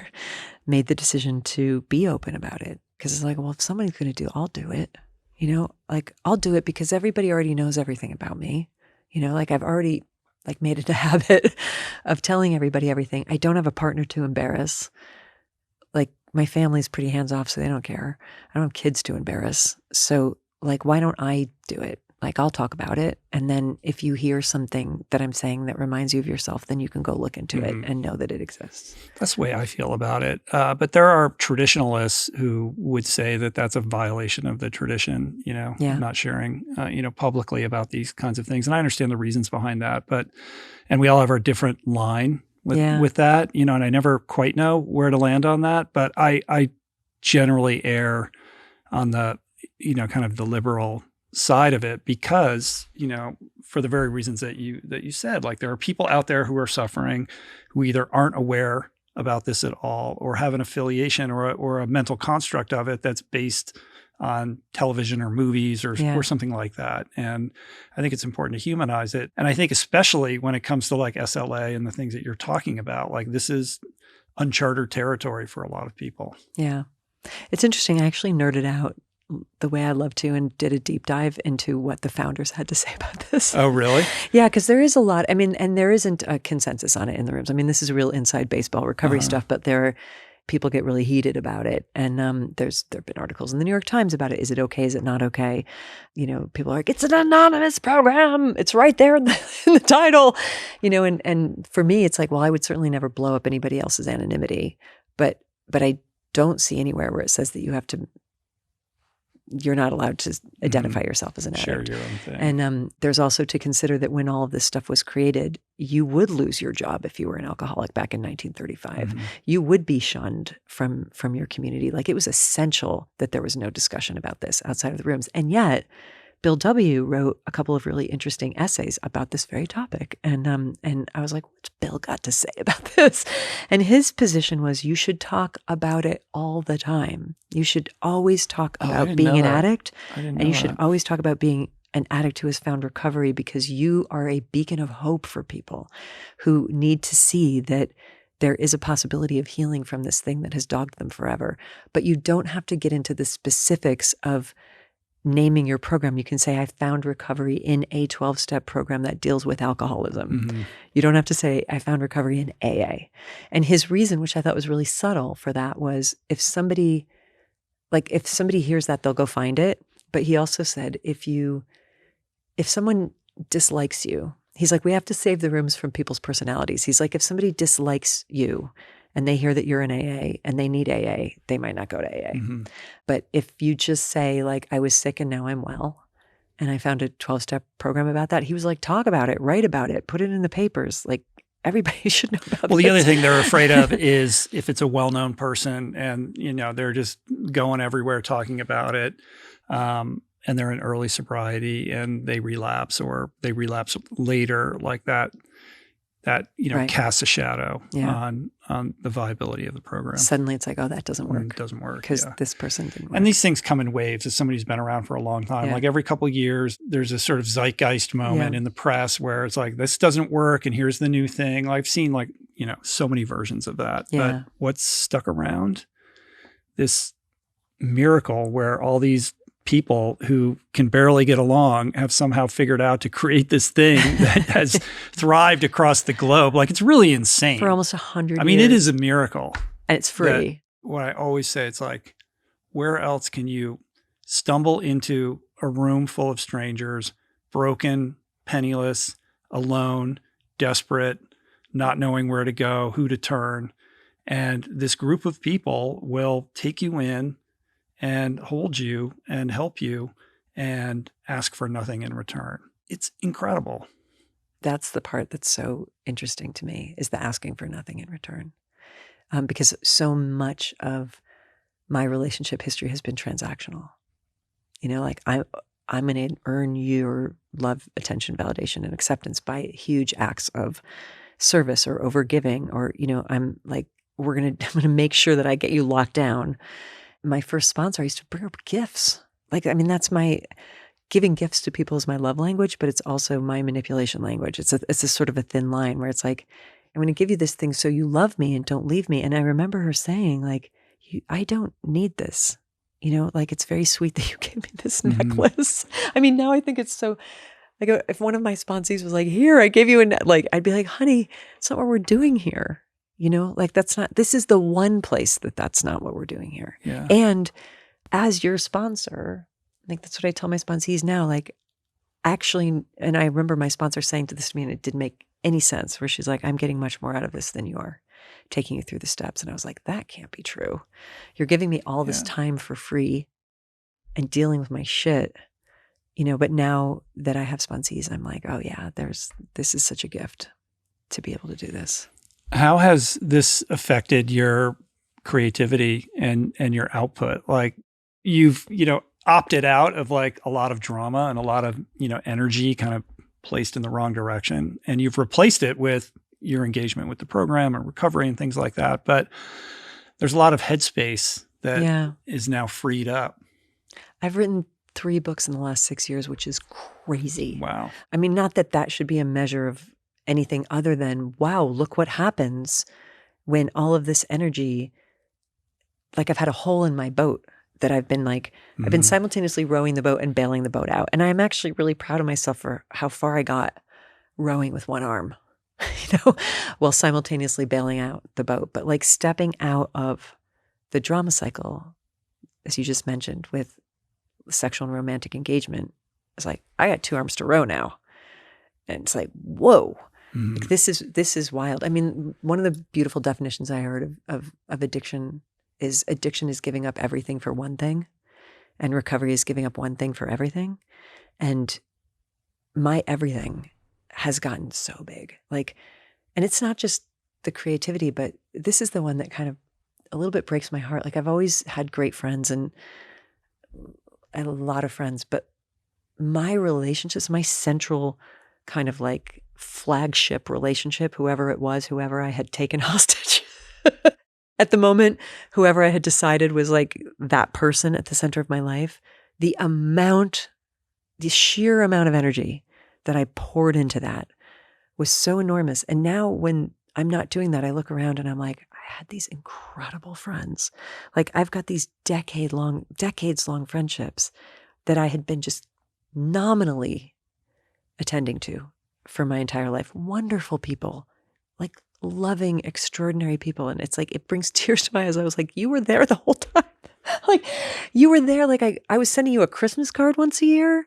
made the decision to be open about it. Because it's like, well, if somebody's going to do, I'll do it. You know, like, I'll do it because everybody already knows everything about me. You know, like, I've already like made it a habit of telling everybody everything. I don't have a partner to embarrass. Like, my family's pretty hands-off, so they don't care. I don't have kids to embarrass. So like, why don't I do it? Like, I'll talk about it. And then if you hear something that I'm saying that reminds you of yourself, then you can go look into it and know that it exists. That's the way I feel about it. But there are traditionalists who would say that that's a violation of the tradition, you know, not sharing, you know, publicly about these kinds of things. And I understand the reasons behind that, and we all have our different line with that, and I never quite know where to land on that, but I generally err on the, kind of the liberal side of it because, for the very reasons that you said, like there are people out there who are suffering who either aren't aware about this at all or have an affiliation or a mental construct of it that's based on television or movies or something like that. And I think it's important to humanize it. And I think especially when it comes to like SLA and the things that you're talking about, like this is uncharted territory for a lot of people. Yeah. It's interesting. I actually nerded out the way I love to and did a deep dive into what the founders had to say about this. Oh, really? Yeah, because there is a lot. I mean, and there isn't a consensus on it in the rooms. I mean, this is real inside baseball recovery stuff, but people get really heated about it. And there have been articles in the New York Times about it. Is it okay? Is it not okay? People are like, it's an anonymous program. It's right there in the title. And for me, it's like, well, I would certainly never blow up anybody else's anonymity. But I don't see anywhere where it says that you're not allowed to identify yourself as an addict. Share your own thing. And there's also to consider that when all of this stuff was created, you would lose your job if you were an alcoholic back in 1935. Mm-hmm. You would be shunned from your community. Like it was essential that there was no discussion about this outside of the rooms. And yet, Bill W. wrote a couple of really interesting essays about this very topic. And I was like, what's Bill got to say about this? And his position was you should talk about it all the time. You should always talk about being an addict. And you should always talk about being an addict who has found recovery because you are a beacon of hope for people who need to see that there is a possibility of healing from this thing that has dogged them forever. But you don't have to get into the specifics of naming your program. You can say, I found recovery in a 12-step program that deals with alcoholism. Mm-hmm. You don't have to say, I found recovery in AA. And his reason, which I thought was really subtle for that, was if somebody hears that, they'll go find it. But he also said, if someone dislikes you, he's like, we have to save the rooms from people's personalities. He's like, if somebody dislikes you, and they hear that you're in AA and they need AA, they might not go to AA. Mm-hmm. But if you just say like, I was sick and now I'm well, and I found a 12-step program about that, he was like, talk about it, write about it, put it in the papers. Like everybody should know about it. Well, the other thing they're afraid of is if it's a well-known person and, they're just going everywhere talking about it, and they're in early sobriety and they relapse or they relapse later, like that right. casts a shadow on the viability of the program. Suddenly it's like, oh, that doesn't work. It doesn't work. Because this person didn't work. And these things come in waves as somebody's been around for a long time. Yeah. Like every couple of years, there's a sort of zeitgeist moment in the press where it's like, this doesn't work and here's the new thing. I've seen so many versions of that. Yeah. But what's stuck around? This miracle where all these people who can barely get along have somehow figured out to create this thing that has thrived across the globe. Like it's really insane. For almost 100 years. I mean, it is a miracle. And it's free. What I always say, it's like, where else can you stumble into a room full of strangers, broken, penniless, alone, desperate, not knowing where to go, who to turn, and this group of people will take you in and hold you and help you and ask for nothing in return. It's incredible. That's the part that's so interesting to me, is the asking for nothing in return. Because so much of my relationship history has been transactional. Like I'm going to earn your love, attention, validation, and acceptance by huge acts of service or overgiving, or, I'm going to make sure that I get you locked down. My first sponsor, I used to bring up gifts. That's my giving gifts to people is my love language, but it's also my manipulation language. It's a sort of a thin line where it's like, I'm going to give you this thing so you love me and don't leave me. And I remember her saying I don't need this. It's very sweet that you gave me this necklace. Now I think it's so, if one of my sponsees was like, here, I gave you I'd be like, honey, it's not what we're doing here. This is the one place that's not what we're doing here. Yeah. And as your sponsor, that's what I tell my sponsees now, actually, and I remember my sponsor saying to this to me, and it didn't make any sense, where she's like, I'm getting much more out of this than you are, taking you through the steps. And I was like, that can't be true. You're giving me all this time for free and dealing with my shit, but now that I have sponsees, I'm like, oh yeah, this is such a gift to be able to do this. How has this affected your creativity and your output? Like you've, opted out of like a lot of drama and a lot of, energy kind of placed in the wrong direction. And you've replaced it with your engagement with the program and recovery and things like that. But there's a lot of headspace that is now freed up. I've written 3 books in the last 6 years, which is crazy. Wow. I mean, not that that should be a measure of anything other than, wow, look what happens when all of this energy, like I've had a hole in my boat that I've been like, I've been simultaneously rowing the boat and bailing the boat out. And I'm actually really proud of myself for how far I got rowing with one arm, while simultaneously bailing out the boat. But like stepping out of the drama cycle, as you just mentioned, with sexual and romantic engagement, it's like, I got 2 arms to row now. And it's like, whoa, like, this is wild. I mean, one of the beautiful definitions I heard of addiction is giving up everything for one thing, and recovery is giving up one thing for everything. And my everything has gotten so big. Like, and it's not just the creativity, but this is the one that kind of a little bit breaks my heart. Like, I've always had great friends and a lot of friends, but my relationships, my central kind of like flagship relationship, whoever it was, whoever I had taken hostage at the moment, whoever I had decided was like that person at the center of my life, the sheer amount of energy that I poured into that was so enormous. And now when I'm not doing that, I look around and I'm like, I had these incredible friends. Like, I've got these decades long friendships that I had been just nominally attending to for my entire life. Wonderful people, like loving, extraordinary people. And it's like, it brings tears to my eyes. I was like, you were there the whole time. Like, you were there. Like, I was sending you a Christmas card once a year,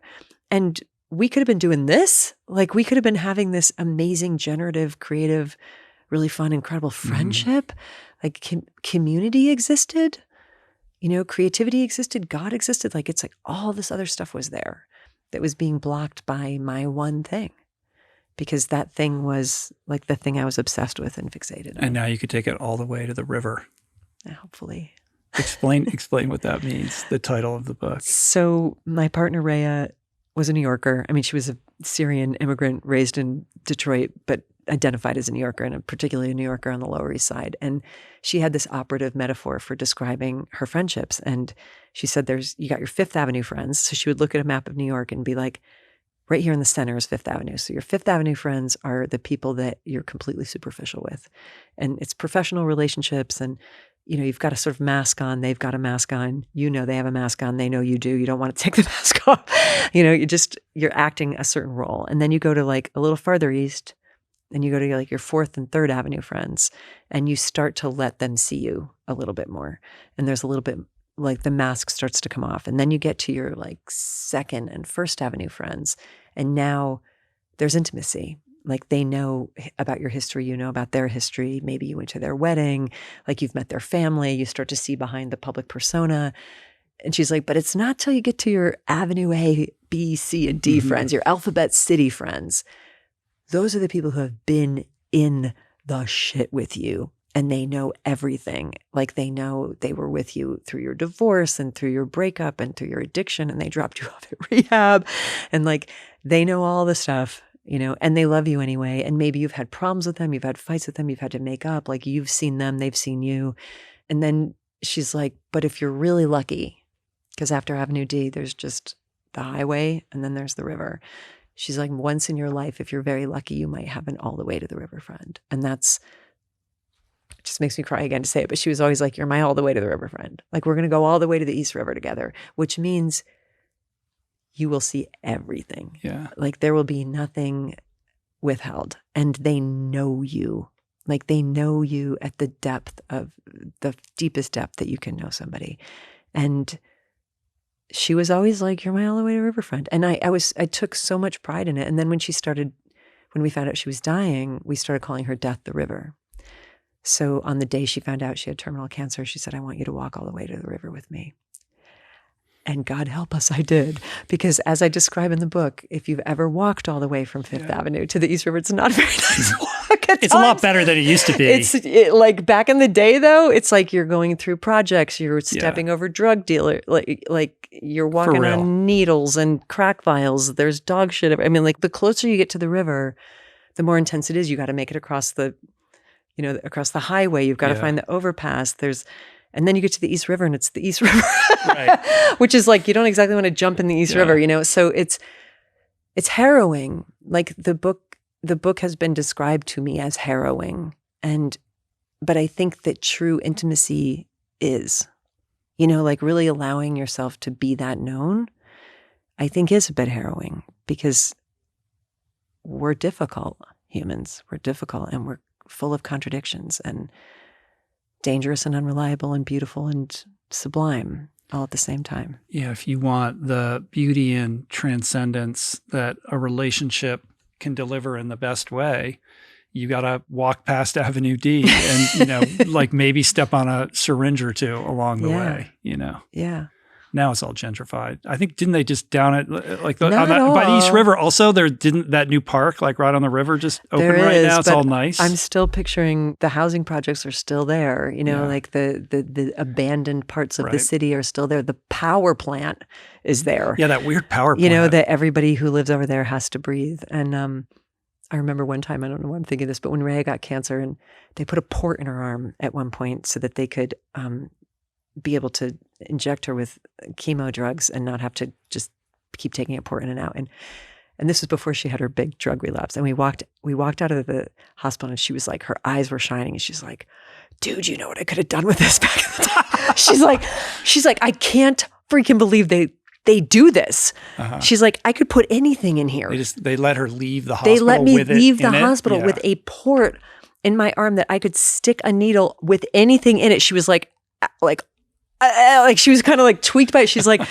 and we could have been doing this. Like, we could have been having this amazing, generative, creative, really fun, incredible friendship. Like, community existed, creativity existed, God existed. Like, it's like all this other stuff was there that was being blocked by my one thing, because that thing was like the thing I was obsessed with and fixated on. And now you could take it all the way to the river. Hopefully. Explain what that means, the title of the book. So my partner, Rhea, was a New Yorker. I mean, she was a Syrian immigrant raised in Detroit, but identified as a New Yorker, and particularly a New Yorker on the Lower East Side. And she had this operative metaphor for describing her friendships. And she said, you got your Fifth Avenue friends. So she would look at a map of New York and be like, right here in the center is Fifth Avenue. So your Fifth Avenue friends are the people that you're completely superficial with. And it's professional relationships, and you've got a sort of mask on, they've got a mask on, they have a mask on, they know you do, you don't want to take the mask off. You're acting a certain role. And then you go to like a little farther east, and you go to like your Fourth and Third Avenue friends, and you start to let them see you a little bit more. And there's a little bit like the mask starts to come off. And then you get to your like Second and First Avenue friends, and now there's intimacy. Like, they know about your history, you know about their history. Maybe you went to their wedding, like you've met their family, you start to see behind the public persona. And she's like, but it's not till you get to your Avenue A, B, C, and D friends, your Alphabet City friends. Those are the people who have been in the shit with you, and they know everything. Like, they know they were with you through your divorce and through your breakup and through your addiction, and they dropped you off at rehab, and like, they know all the stuff. And they love you anyway. And maybe you've had problems with them, you've had fights with them, you've had to make up, like you've seen them, they've seen you. And then she's like, but if you're really lucky, because after Avenue D, there's just the highway and then there's the river. She's like, once in your life, if you're very lucky, you might have an all the way to the river friend. And it just makes me cry again to say it, but she was always like, you're my all the way to the river friend. Like, we're going to go all the way to the East River together, which means you will see everything. Yeah. Like, there will be nothing withheld. And they know you. Like, they know you at the deepest depth that you can know somebody. And she was always like, you're my all the way to river friend. And I took so much pride in it. And then when we found out she was dying, we started calling her Death the River. So on the day she found out she had terminal cancer, she said, I want you to walk all the way to the river with me. And God help us, I did. Because as I describe in the book, if you've ever walked all the way from Fifth Avenue to the East River, it's not a very nice walk. It's a lot better than it used to be. Like back in the day, though, it's like you're going through projects, you're stepping over drug dealer, like you're walking on needles and crack vials. There's dog shit. I mean, like the closer you get to the river, the more intense it is. You got to make it across the highway. You've got to find the overpass. And then you get to the East River, and it's the East River, which is like, you don't exactly want to jump in the East River, So it's harrowing. Like the book has been described to me as harrowing. But I think that true intimacy is, like really allowing yourself to be that known, I think is a bit harrowing, because we're difficult humans. We're difficult, and we're full of contradictions, and dangerous and unreliable and beautiful and sublime all at the same time. Yeah, if you want the beauty and transcendence that a relationship can deliver in the best way, you got to walk past Avenue D and, like maybe step on a syringe or two along the way, Yeah. Now it's all gentrified. I think, didn't they just down it like by the East River also? Didn't that new park like right on the river just open right now? It's all nice. I'm still picturing the housing projects are still there. Like the abandoned parts of the city are still there. The power plant is there. Yeah, that weird power plant. That everybody who lives over there has to breathe. And I remember one time, I don't know why I'm thinking this, but when Rhea got cancer, and they put a port in her arm at one point so that they could be able to inject her with chemo drugs and not have to just keep taking a port in and out. And this was before she had her big drug relapse. And we walked out of the hospital, and she was like, her eyes were shining, and she's like, dude, you know what I could have done with this back in the time? she's like, I can't freaking believe they do this. She's like, I could put anything in here. They let her leave the hospital. They let me leave the hospital with a port in my arm that I could stick a needle with anything in it. She was like she was kind of like tweaked by it. She's like,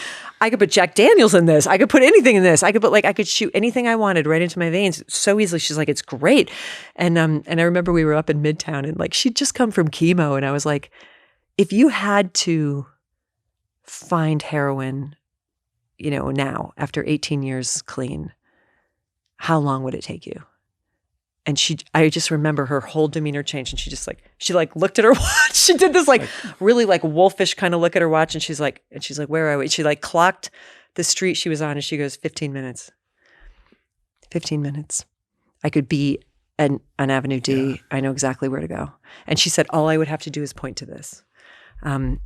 I could put Jack Daniels in this. I could put anything in this. I could shoot anything I wanted right into my veins so easily. She's like, it's great. And I remember we were up in Midtown, and like, she'd just come from chemo. And I was like, if you had to find heroin, now after 18 years clean, how long would it take you? And I just remember her whole demeanor changed, and she looked at her watch. She did this really wolfish kind of look at her watch, and she's like, where are we? She clocked the street she was on, and she goes, 15 minutes. 15 minutes. I could be on Avenue D. Yeah. I know exactly where to go. And she said, all I would have to do is point to this. And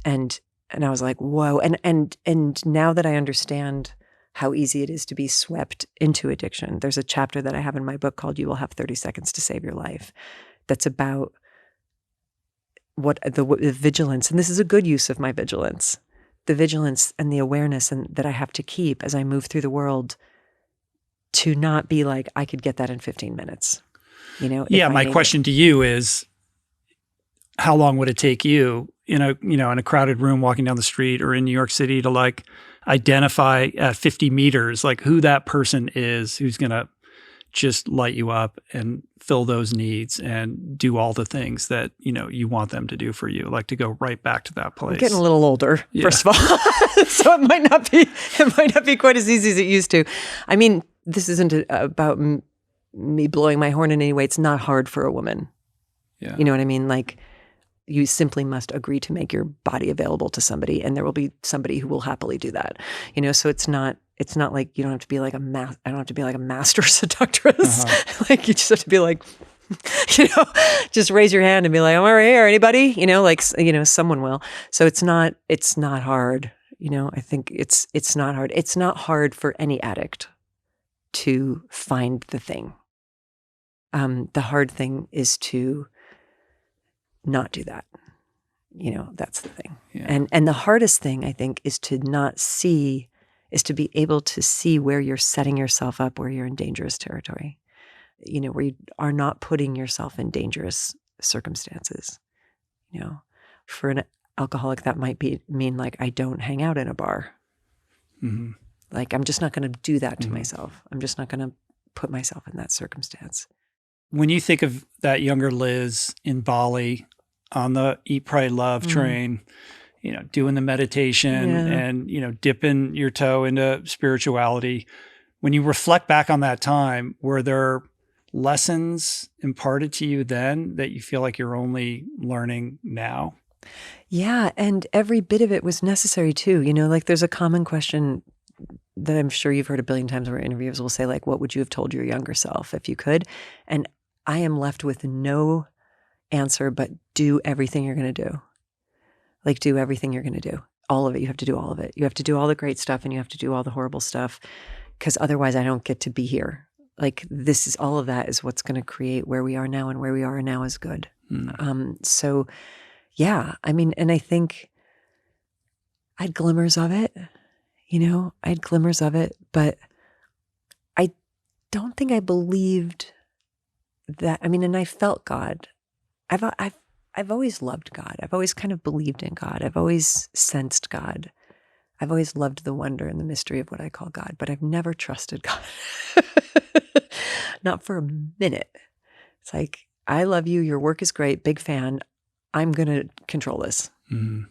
I was like, whoa. And now that I understand how easy it is to be swept into addiction. There's a chapter that I have in my book called You Will Have 30 Seconds to Save Your Life. That's about what the vigilance, and this is a good use of my vigilance, the vigilance and the awareness that I have to keep as I move through the world, to not be like, I could get that in 15 minutes. Yeah, my question to you is, how long would it take you in a crowded room walking down the street or in New York City to identify at 50 meters, who that person is who's going to just light you up and fill those needs and do all the things that, you want them to do for you, to go right back to that place. I'm getting a little older, first of all. So it might not be quite as easy as it used to. I mean, this isn't about me blowing my horn in any way. It's not hard for a woman. Yeah. You know what I mean? You simply must agree to make your body available to somebody, and there will be somebody who will happily do that. So it's not like you don't have to be I don't have to be like a master seductress. You just have to be just raise your hand and be like, I'm right here. Anybody? Someone will. So it's not hard. I think it's not hard. It's not hard for any addict to find the thing. The hard thing is to not do that. That's the thing. Yeah. And the hardest thing, I think, is to be able to see where you're setting yourself up, where you're in dangerous territory, where you are not putting yourself in dangerous circumstances. For an alcoholic, that might mean I don't hang out in a bar. Mm-hmm. I'm just not going to do that to myself. I'm just not going to put myself in that circumstance. When you think of that younger Liz in Bali on the Eat, Pray, Love train, doing the meditation and, dipping your toe into spirituality, when you reflect back on that time, were there lessons imparted to you then that you feel like you're only learning now? Yeah. And every bit of it was necessary too. Like there's a common question that I'm sure you've heard a billion times where interviewers will say, like, what would you have told your younger self if you could? And I am left with no answer, but do everything you're going to do. Like, do everything you're going to do. All of it. You have to do all of it. You have to do all the great stuff and you have to do all the horrible stuff, because otherwise I don't get to be here. Like, this is all of that is what's going to create where we are now, and where we are now is good. So yeah, I mean, and I think I had glimmers of it, I had glimmers of it, but I don't think I believed that. I mean, and I felt God. I've always loved God. I've always kind of believed in God. I've always sensed God. I've always loved the wonder and the mystery of what I call God, but I've never trusted God. Not for a minute. It's like, I love you. Your work is great. Big fan. I'm going to control this. Mm-hmm.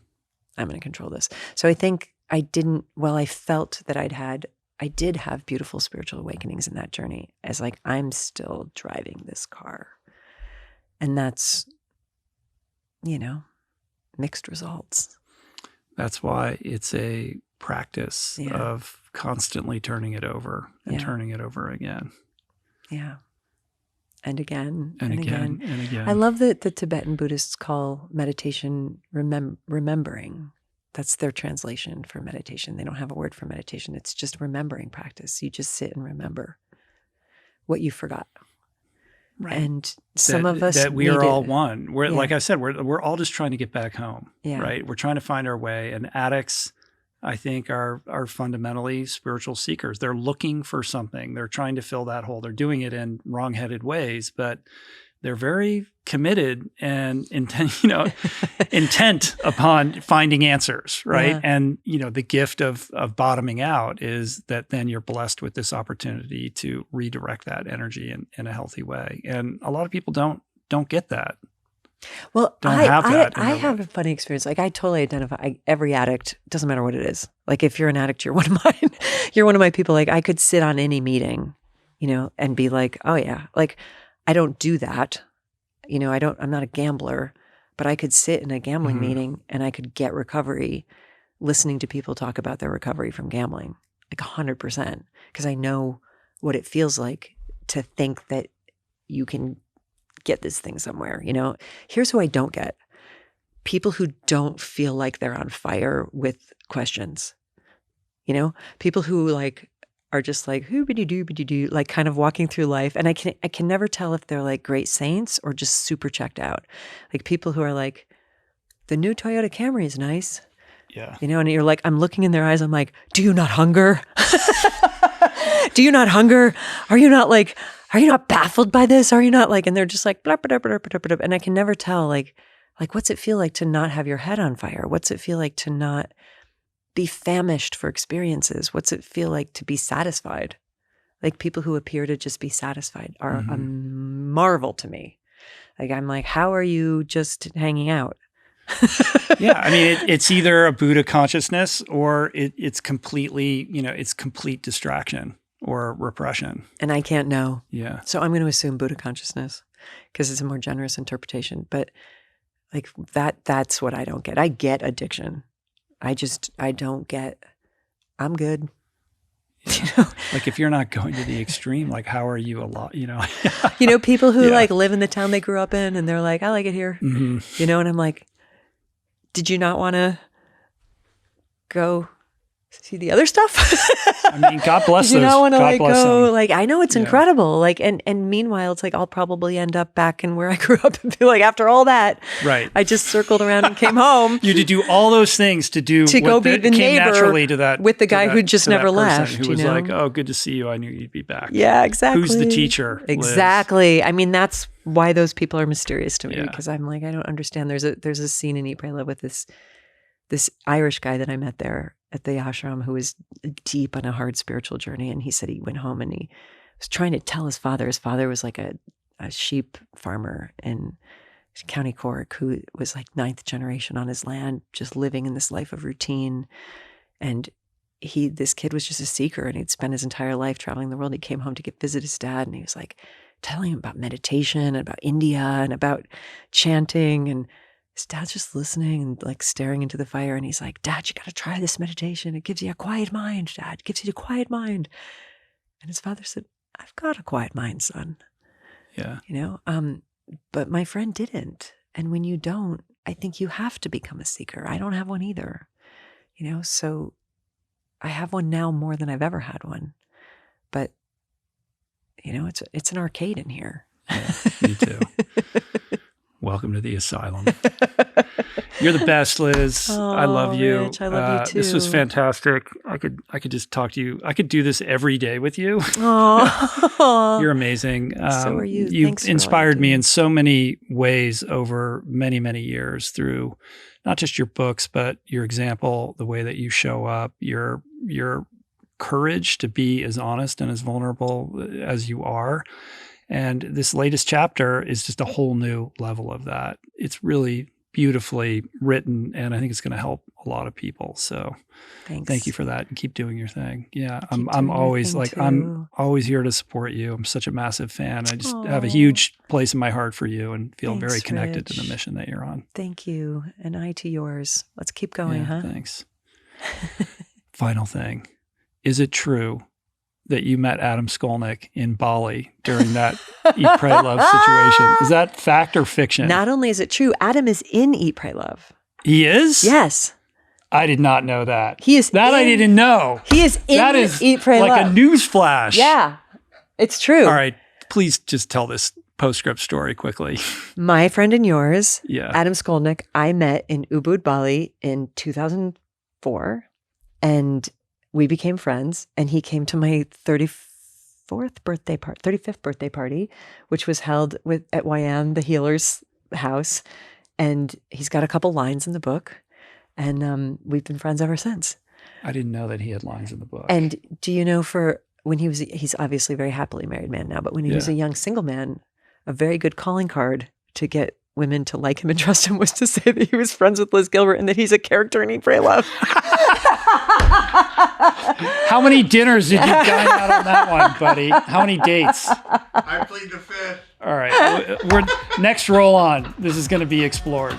I'm going to control this. So I think I felt that I did have beautiful spiritual awakenings in that journey, as like, I'm still driving this car. And that's, mixed results. That's why it's a practice of constantly turning it over and turning it over again. Yeah. And again, and again, and again. I love that the Tibetan Buddhists call meditation remembering. That's their translation for meditation. They don't have a word for meditation. It's just remembering practice. You just sit and remember what you forgot. Right. And some of us that we are all one. We're like I said, we're all just trying to get back home. Yeah. Right. We're trying to find our way. And addicts, I think, are fundamentally spiritual seekers. They're looking for something. They're trying to fill that hole. They're doing it in wrong-headed ways, but they're very committed and intent upon finding answers, right? Yeah. And the gift of bottoming out is that then you're blessed with this opportunity to redirect that energy in a healthy way. And a lot of people don't get that. Well, I have a funny experience. Like, I totally identify every addict, doesn't matter what it is. Like, if you're an addict, you're one of mine. You're one of my people. Like, I could sit on any meeting, and be like, oh yeah, like, I don't do that. I'm not a gambler, but I could sit in a gambling meeting and I could get recovery listening to people talk about their recovery from gambling, like 100%, because I know what it feels like to think that you can get this thing somewhere. Here's who I don't get: people who don't feel like they're on fire with questions. People who like are just like hoobity-doobity-doo, like kind of walking through life. And I can never tell if they're like great saints or just super checked out. Like people who are like, the new Toyota Camry is nice. Yeah. And you're like, I'm looking in their eyes. I'm like, do you not hunger? Do you not hunger? Are you not baffled by this? Are you not like, and they're just like, blah, blah, blah, blah, blah, blah. And I can never tell, like, what's it feel like to not have your head on fire? What's it feel like to not be famished for experiences? What's it feel like to be satisfied? Like, people who appear to just be satisfied are a marvel to me. Like, I'm like, how are you just hanging out? Yeah. I mean, it's either a Buddha consciousness or it's completely, it's complete distraction or repression. And I can't know. Yeah. So I'm going to assume Buddha consciousness because it's a more generous interpretation. But like that's what I don't get. I get addiction. I don't get, I'm good. Yeah. Like, if you're not going to the extreme, like, how are you people who like live in the town they grew up in and they're like, I like it here, and I'm like, did you not want to go see the other stuff? I mean, God bless Did you not want to like go? Them. Like, I know it's incredible. Like, and meanwhile, it's like, I'll probably end up back in where I grew up and be like, after all that, right? I just circled around and came home. You had to do all those things to go be the neighbor naturally to that with the guy who just never left. Who was like, oh, good to see you. I knew you'd be back. Yeah, exactly. Who's the teacher? Exactly. Liz? I mean, that's why those people are mysterious to me, Yeah. because I'm like, I don't understand. There's a scene in Eat, Pray, Love with this Irish guy that I met there at the ashram who was deep on a hard spiritual journey. And he said he went home and he was trying to tell his father. His father was like a sheep farmer in County Cork who was like 9th generation on his land, just living in this life of routine. And this kid was just a seeker, and he'd spent his entire life traveling the world. He came home to visit his dad, and he was like telling him about meditation and about India and about chanting. And his dad's just listening and like staring into the fire. And he's like, Dad, you got to try this meditation. It gives you a quiet mind, Dad. It gives you a quiet mind. And his father said, I've got a quiet mind, son. Yeah. But my friend didn't. And when you don't, I think you have to become a seeker. I don't have one either. So I have one now more than I've ever had one. But, it's an arcade in here. Yeah, me too. Welcome to the asylum. You're the best, Liz. I love you. Rich, I love you too. This was fantastic. I could just talk to you. I could do this every day with you. Oh, you're amazing. So are you. You've Thanks inspired me in so many ways over many, many years through not just your books, but your example, the way that you show up, your courage to be as honest and as vulnerable as you are. And this latest chapter is just a whole new level of that. It's really beautifully written, and I think it's going to help a lot of people. So thank you for that, and keep doing your thing. Yeah, I'm always I'm always here to support you. I'm such a massive fan. I just have a huge place in my heart for you and feel very connected to the mission that you're on. Thank you. And I to yours. Let's keep going, huh? Thanks. Final thing. Is it true that you met Adam Skolnick in Bali during that Eat, Pray, Love situation? Is that fact or fiction? Not only is it true, Adam is in Eat, Pray, Love. He is? Yes. I did not know that. He is. I didn't know. He is in that is Eat, Pray, like Love. a news flash. Yeah, it's true. All right. Please just tell this postscript story quickly. My friend and yours, Yeah. Adam Skolnick, I met in Ubud, Bali in 2004. And we became friends, and he came to my 35th birthday party, which was held at YM, the healer's house. And he's got a couple lines in the book, and we've been friends ever since. I didn't know that he had lines in the book. And do you know, he's obviously a very happily married man now, but when he was a young single man, a very good calling card to get women to like him and trust him was to say that he was friends with Liz Gilbert and that he's a character in Eat, Pray, Love. How many dinners did you dine out on that one, buddy? How many dates? I plead the fifth. All right. We're next roll on. This is going to be explored.